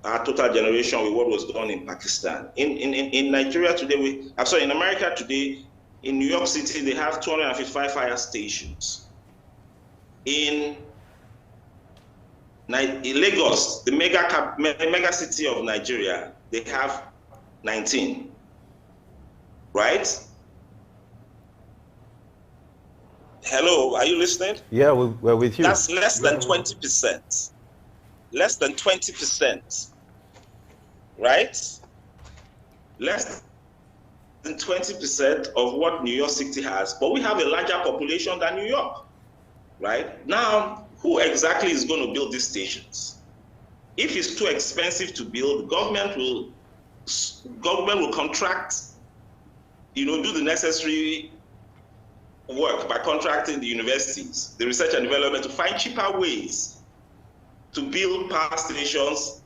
our total generation with what was done in Pakistan. In Nigeria today, in America today, In New York City, they have 255 fire stations. In Lagos, the mega city of Nigeria, they have 19, right? Hello, are you listening? Yeah, we're with you. That's less than 20%. Less than 20%, right? Less than 20% of what New York City has, but we have a larger population than New York, right? Now, who exactly is going to build these stations? If it's too expensive to build, government will contract, do the necessary work by contracting the universities, the research and development to find cheaper ways to build power stations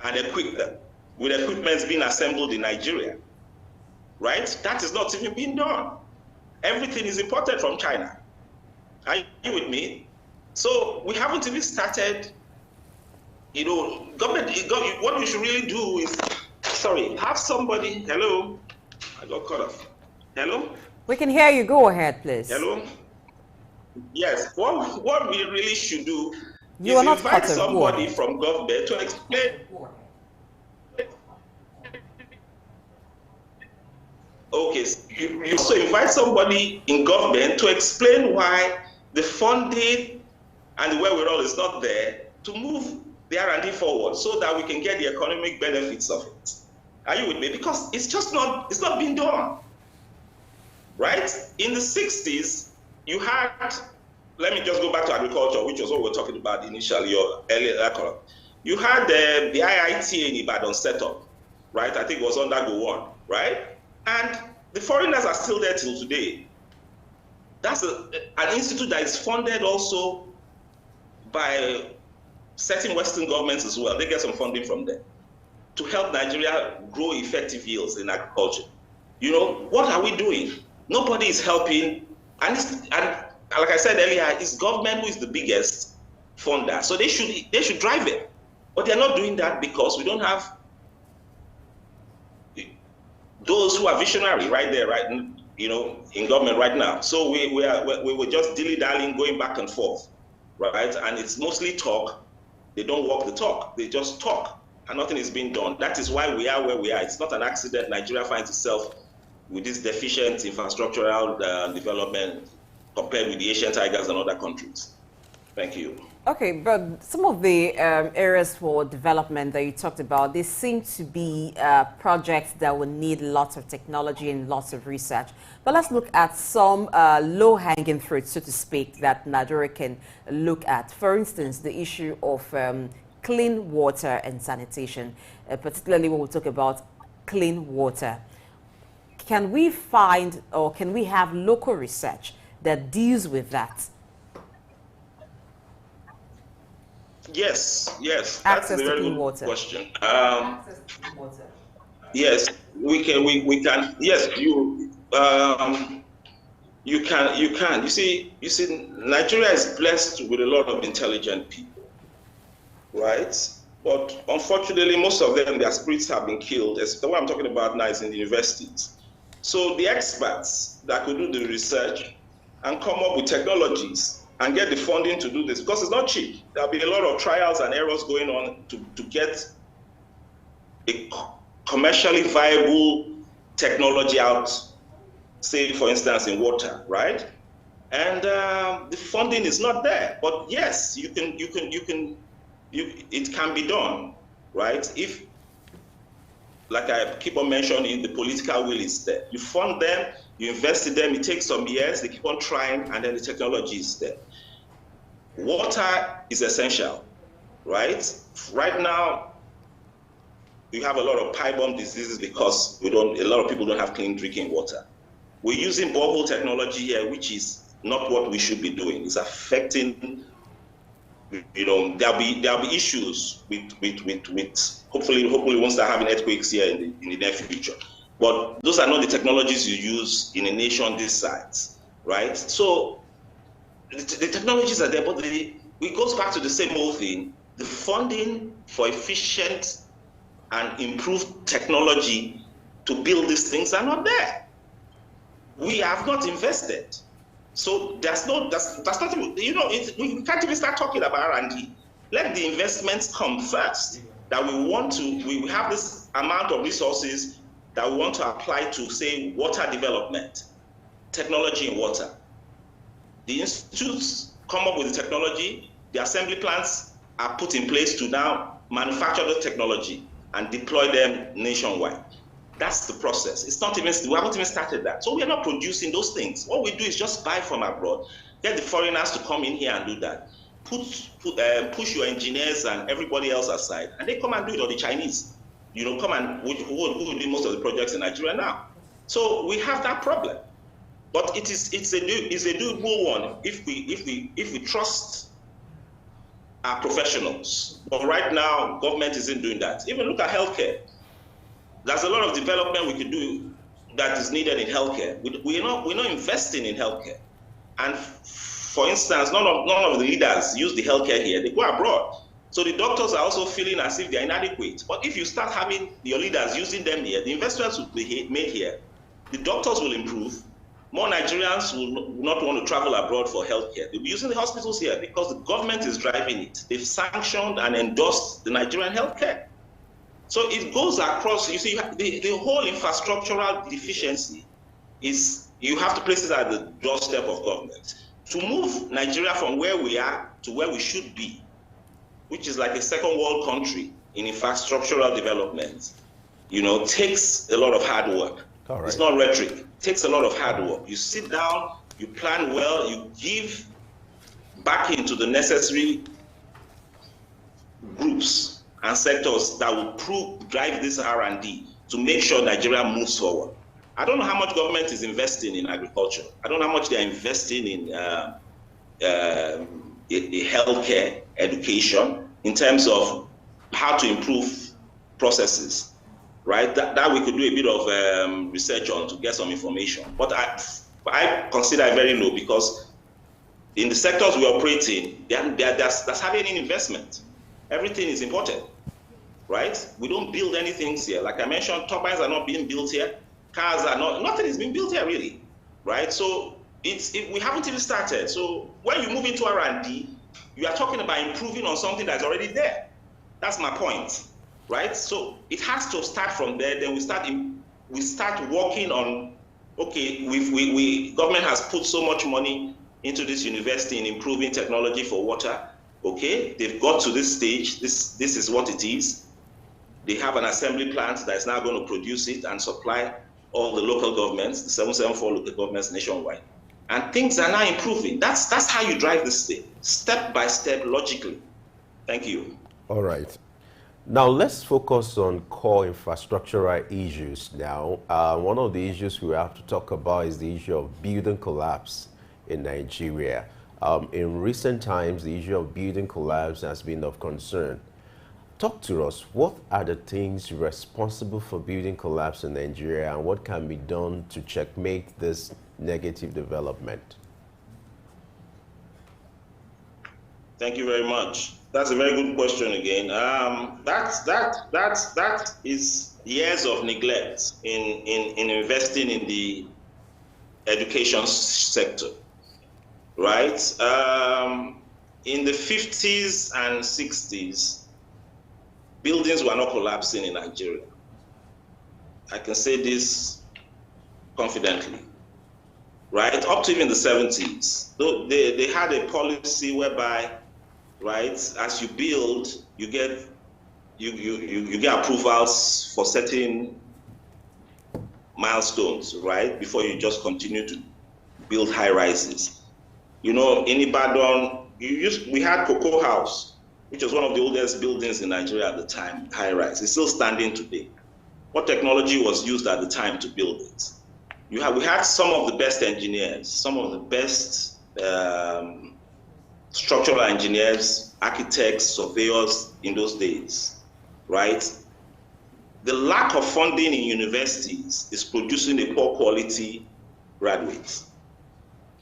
and equip them with equipment being assembled in Nigeria, right? That is not even being done. Everything is imported from China. Are you with me? So we haven't even started, government, what we should really do is, have somebody, hello? I got cut off. Hello? We can hear you. Go ahead, please. Hello? Yes, what we really should do is invite somebody from government to explain. Okay, you also invite somebody in government to explain why the funding and the wherewithal is not there to move the R&D forward so that we can get the economic benefits of it. Are you with me? Because it's not being done. Right? In the 60s, you had, let me just go back to agriculture, which was what we were talking about initially or earlier. You had the IITA in Ibadan set up, right? I think it was under Gowon, right? And the foreigners are still there till today. That's an institute that is funded also by certain Western governments as well. They get some funding from them to help Nigeria grow effective yields in agriculture. What are we doing? Nobody is helping, and like I said earlier, it's government who is the biggest funder. So they should drive it, but they're not doing that because we don't have those who are visionary right there, right? In government right now. So we were just dilly-dallying, going back and forth, right? And it's mostly talk. They don't walk the talk. They just talk, and nothing is being done. That is why we are where we are. It's not an accident. Nigeria finds itself with this deficient infrastructural development compared with the Asian tigers and other countries. Thank you. Okay, but some of the areas for development that you talked about, they seem to be projects that will need lots of technology and lots of research. But let's look at some low-hanging fruits, so to speak, that Nigeria can look at. For instance, the issue of clean water and sanitation, particularly when we talk about clean water. Can we find or can we have local research that deals with that? Yes. Access That's a very to clean good water. question. Access to clean water. Yes, we can. Yes, you can. You see, Nigeria is blessed with a lot of intelligent people, right? But unfortunately, most of them, their spirits have been killed. The one I'm talking about now is in the universities. So the experts that could do the research and come up with technologies and get the funding to do this, because it's not cheap. There'll be a lot of trials and errors going on to get a commercially viable technology out, say, for instance, in water, right? And the funding is not there. But yes, it can be done, right? If, like I keep on mentioning, the political will is there. You fund them, you invest in them, it takes some years, they keep on trying, and then the technology is there. Water is essential, right? Right now, we have a lot of pipe-borne diseases because a lot of people don't have clean drinking water. We're using borehole technology here, which is not what we should be doing. It's affecting, there'll be issues with hopefully we won't start having earthquakes here in the near future. But those are not the technologies you use in a nation this size, right? So the technologies are there, but it goes back to the same old thing. The funding for efficient and improved technology to build these things are not there. we have not invested. So that's not, you know, we can't even start talking about R&D. Let the investments come first. That we have this amount of resources that we want to apply to, say, water development, technology in water. The institutes come up with the technology, the assembly plants are put in place to now manufacture the technology and deploy them nationwide. That's the process. It's not even, we haven't even started that. So we are not producing those things. What we do is just buy from abroad, get the foreigners to come in here and do that. Push your engineers and everybody else aside, and they come and do it, or the Chinese, you know, come and who will do most of the projects in Nigeria now. So we have that problem, but it's a doable one if we trust our professionals. But right now, government isn't doing that. Even look at healthcare. There's a lot of development we could do that is needed in healthcare. We're not investing in healthcare. And for instance, none of the leaders use the healthcare here. They go abroad. So the doctors are also feeling as if they're inadequate. But if you start having your leaders using them here, the investments will be made here. The doctors will improve. More Nigerians will not want to travel abroad for healthcare. They'll be using the hospitals here because the government is driving it. They've sanctioned and endorsed the Nigerian healthcare. So it goes across, you see, the whole infrastructural deficiency is, you have to place it at the doorstep of government. To move Nigeria from where we are to where we should be, which is like a second world country in infrastructural development, you know, takes a lot of hard work. Right. It's not rhetoric. It takes a lot of hard work. You sit down, you plan well, you give back into the necessary groups and sectors that will drive this R&D to make sure Nigeria moves forward. I don't know how much government is investing in agriculture. I don't know how much they're investing in healthcare, education, in terms of how to improve processes, right? That we could do a bit of research on to get some information. But I consider it very low, because in the sectors we operate in, that's having any investment. Everything is imported, right? We don't build anything here. Like I mentioned, turbines are not being built here. Cars are not, nothing is being built here really, right? So we haven't even started. So when you move into R&D, you are talking about improving on something that's already there. That's my point, right? So it has to start from there. Then we start working on, okay, government has put so much money into this university in improving technology for water. Okay, they've got to this stage. This is what it is. They have an assembly plant that is now going to produce it and supply all the local governments, the 774 local governments nationwide. And things are now improving. That's how you drive this thing, step by step, logically. Thank you. All right. Now let's focus on core infrastructural issues now. One of the issues we have to talk about is the issue of building collapse in Nigeria. In recent times, the issue of building collapse has been of concern. Talk to us, what are the things responsible for building collapse in Nigeria, and what can be done to checkmate this negative development? Thank you very much. That's a very good question again. That is years of neglect in investing in the education sector, right? In the 50s and 60s, buildings were not collapsing in Nigeria. I can say this confidently, right? Up to even the 70s, they had a policy whereby, right, as you build, you get approvals for certain milestones, right, before you just continue to build high rises. You know, in Ibadan, we had Cocoa House, which was one of the oldest buildings in Nigeria at the time, high rise. It's still standing today. What technology was used at the time to build it? We had some of the best engineers, some of the best structural engineers, architects, surveyors in those days, right? The lack of funding in universities is producing a poor quality graduates.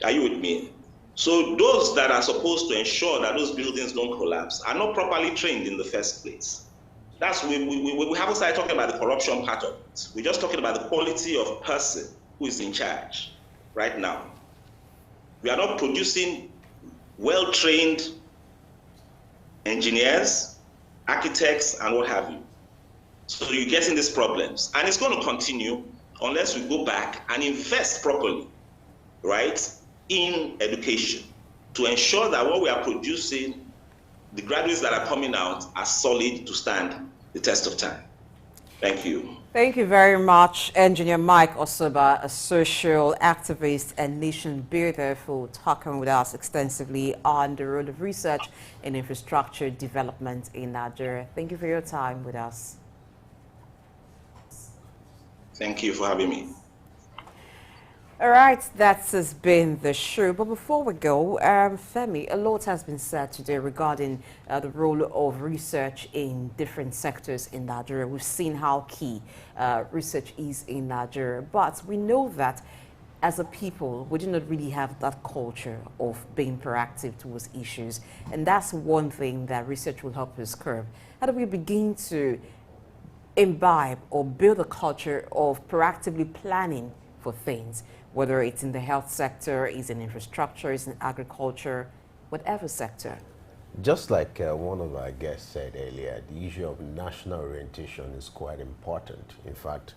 Are you with me? So those that are supposed to ensure that those buildings don't collapse are not properly trained in the first place. That's we haven't started talking about the corruption part of it. We're just talking about the quality of person who is in charge. right now. We are not producing well-trained engineers, architects, and what have you. So you're getting these problems. And it's going to continue unless we go back and invest properly, right, in education to ensure that what we are producing, the graduates that are coming out, are solid to stand the test of time. Thank you. Thank you very much, Engineer Mike Osoba, a social activist and nation builder, for talking with us extensively on the role of research in infrastructure development in Nigeria. Thank you for your time with us. Thank you for having me. All right, that has been the show. But before we go, Femi, a lot has been said today regarding the role of research in different sectors in Nigeria. We've seen how key research is in Nigeria. But we know that as a people, we do not really have that culture of being proactive towards issues. And that's one thing that research will help us curb. How do we begin to imbibe or build a culture of proactively planning for things, whether it's in the health sector, it's in infrastructure, it's in agriculture, whatever sector? Just like one of our guests said earlier, the issue of national orientation is quite important. In fact,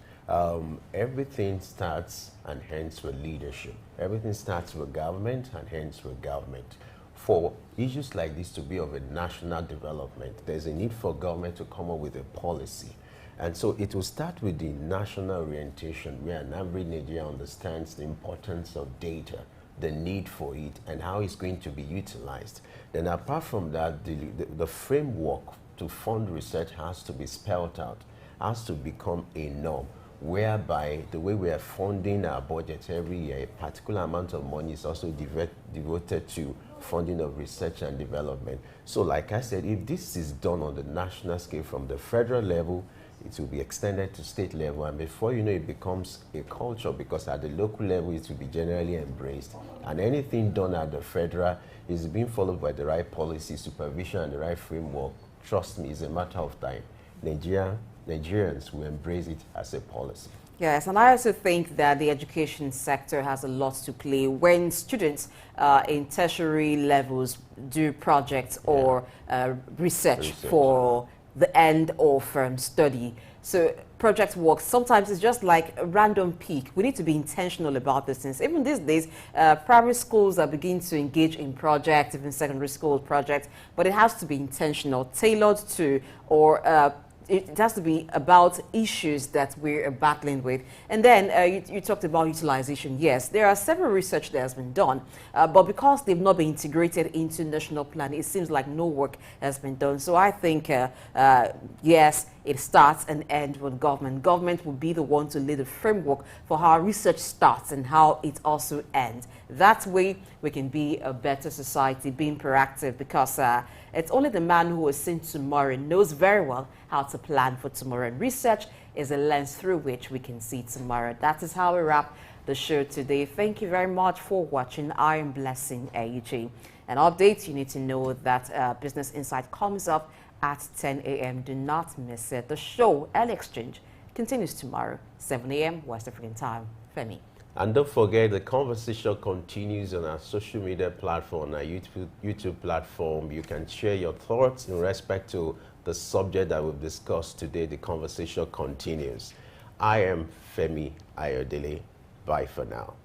everything starts and ends with leadership. Everything starts with government and ends with government. For issues like this to be of a national development, there's a need for government to come up with a policy. And so it will start with the national orientation, where an average Nigerian understands the importance of data, the need for it, and how it's going to be utilized. Then apart from that, the framework to fund research has to be spelled out, has to become a norm, whereby the way we are funding our budget every year, a particular amount of money is also devoted to funding of research and development. So like I said, if this is done on the national scale from the federal level, it will be extended to state level, and before you know, it becomes a culture, because at the local level it will be generally embraced, and anything done at the federal is being followed by the right policy, supervision, and the right framework. Trust me, it's a matter of time. Nigerians will embrace it as a policy. Yes, and I also think that the education sector has a lot to play when students in tertiary levels do projects or research for the end of study. So project work, sometimes it's just like a random peak. We need to be intentional about these things. Even these days, primary schools are beginning to engage in projects, even secondary school projects, but it has to be intentional, tailored to, or it has to be about issues that we're battling with. And then you talked about utilization. Yes, there are several research that has been done, but because they've not been integrated into national planning, it seems like no work has been done. So I think, yes, it starts and ends with government. Government will be the one to lay the framework for how research starts and how it also ends. That way, we can be a better society, being proactive, because it's only the man who has seen tomorrow knows very well how to plan for tomorrow. And research is a lens through which we can see tomorrow. That is how we wrap the show today. Thank you very much for watching. I am Blessing AUG. An update, you need to know that Business Insight comes up at 10 a.m. Do not miss it. The show, Early Exchange, continues tomorrow, 7 a.m. West African time. Femi. And don't forget, the conversation continues on our social media platform, our YouTube platform. You can share your thoughts in respect to the subject that we've discussed today. The conversation continues. I am Femi Ayodele. Bye for now.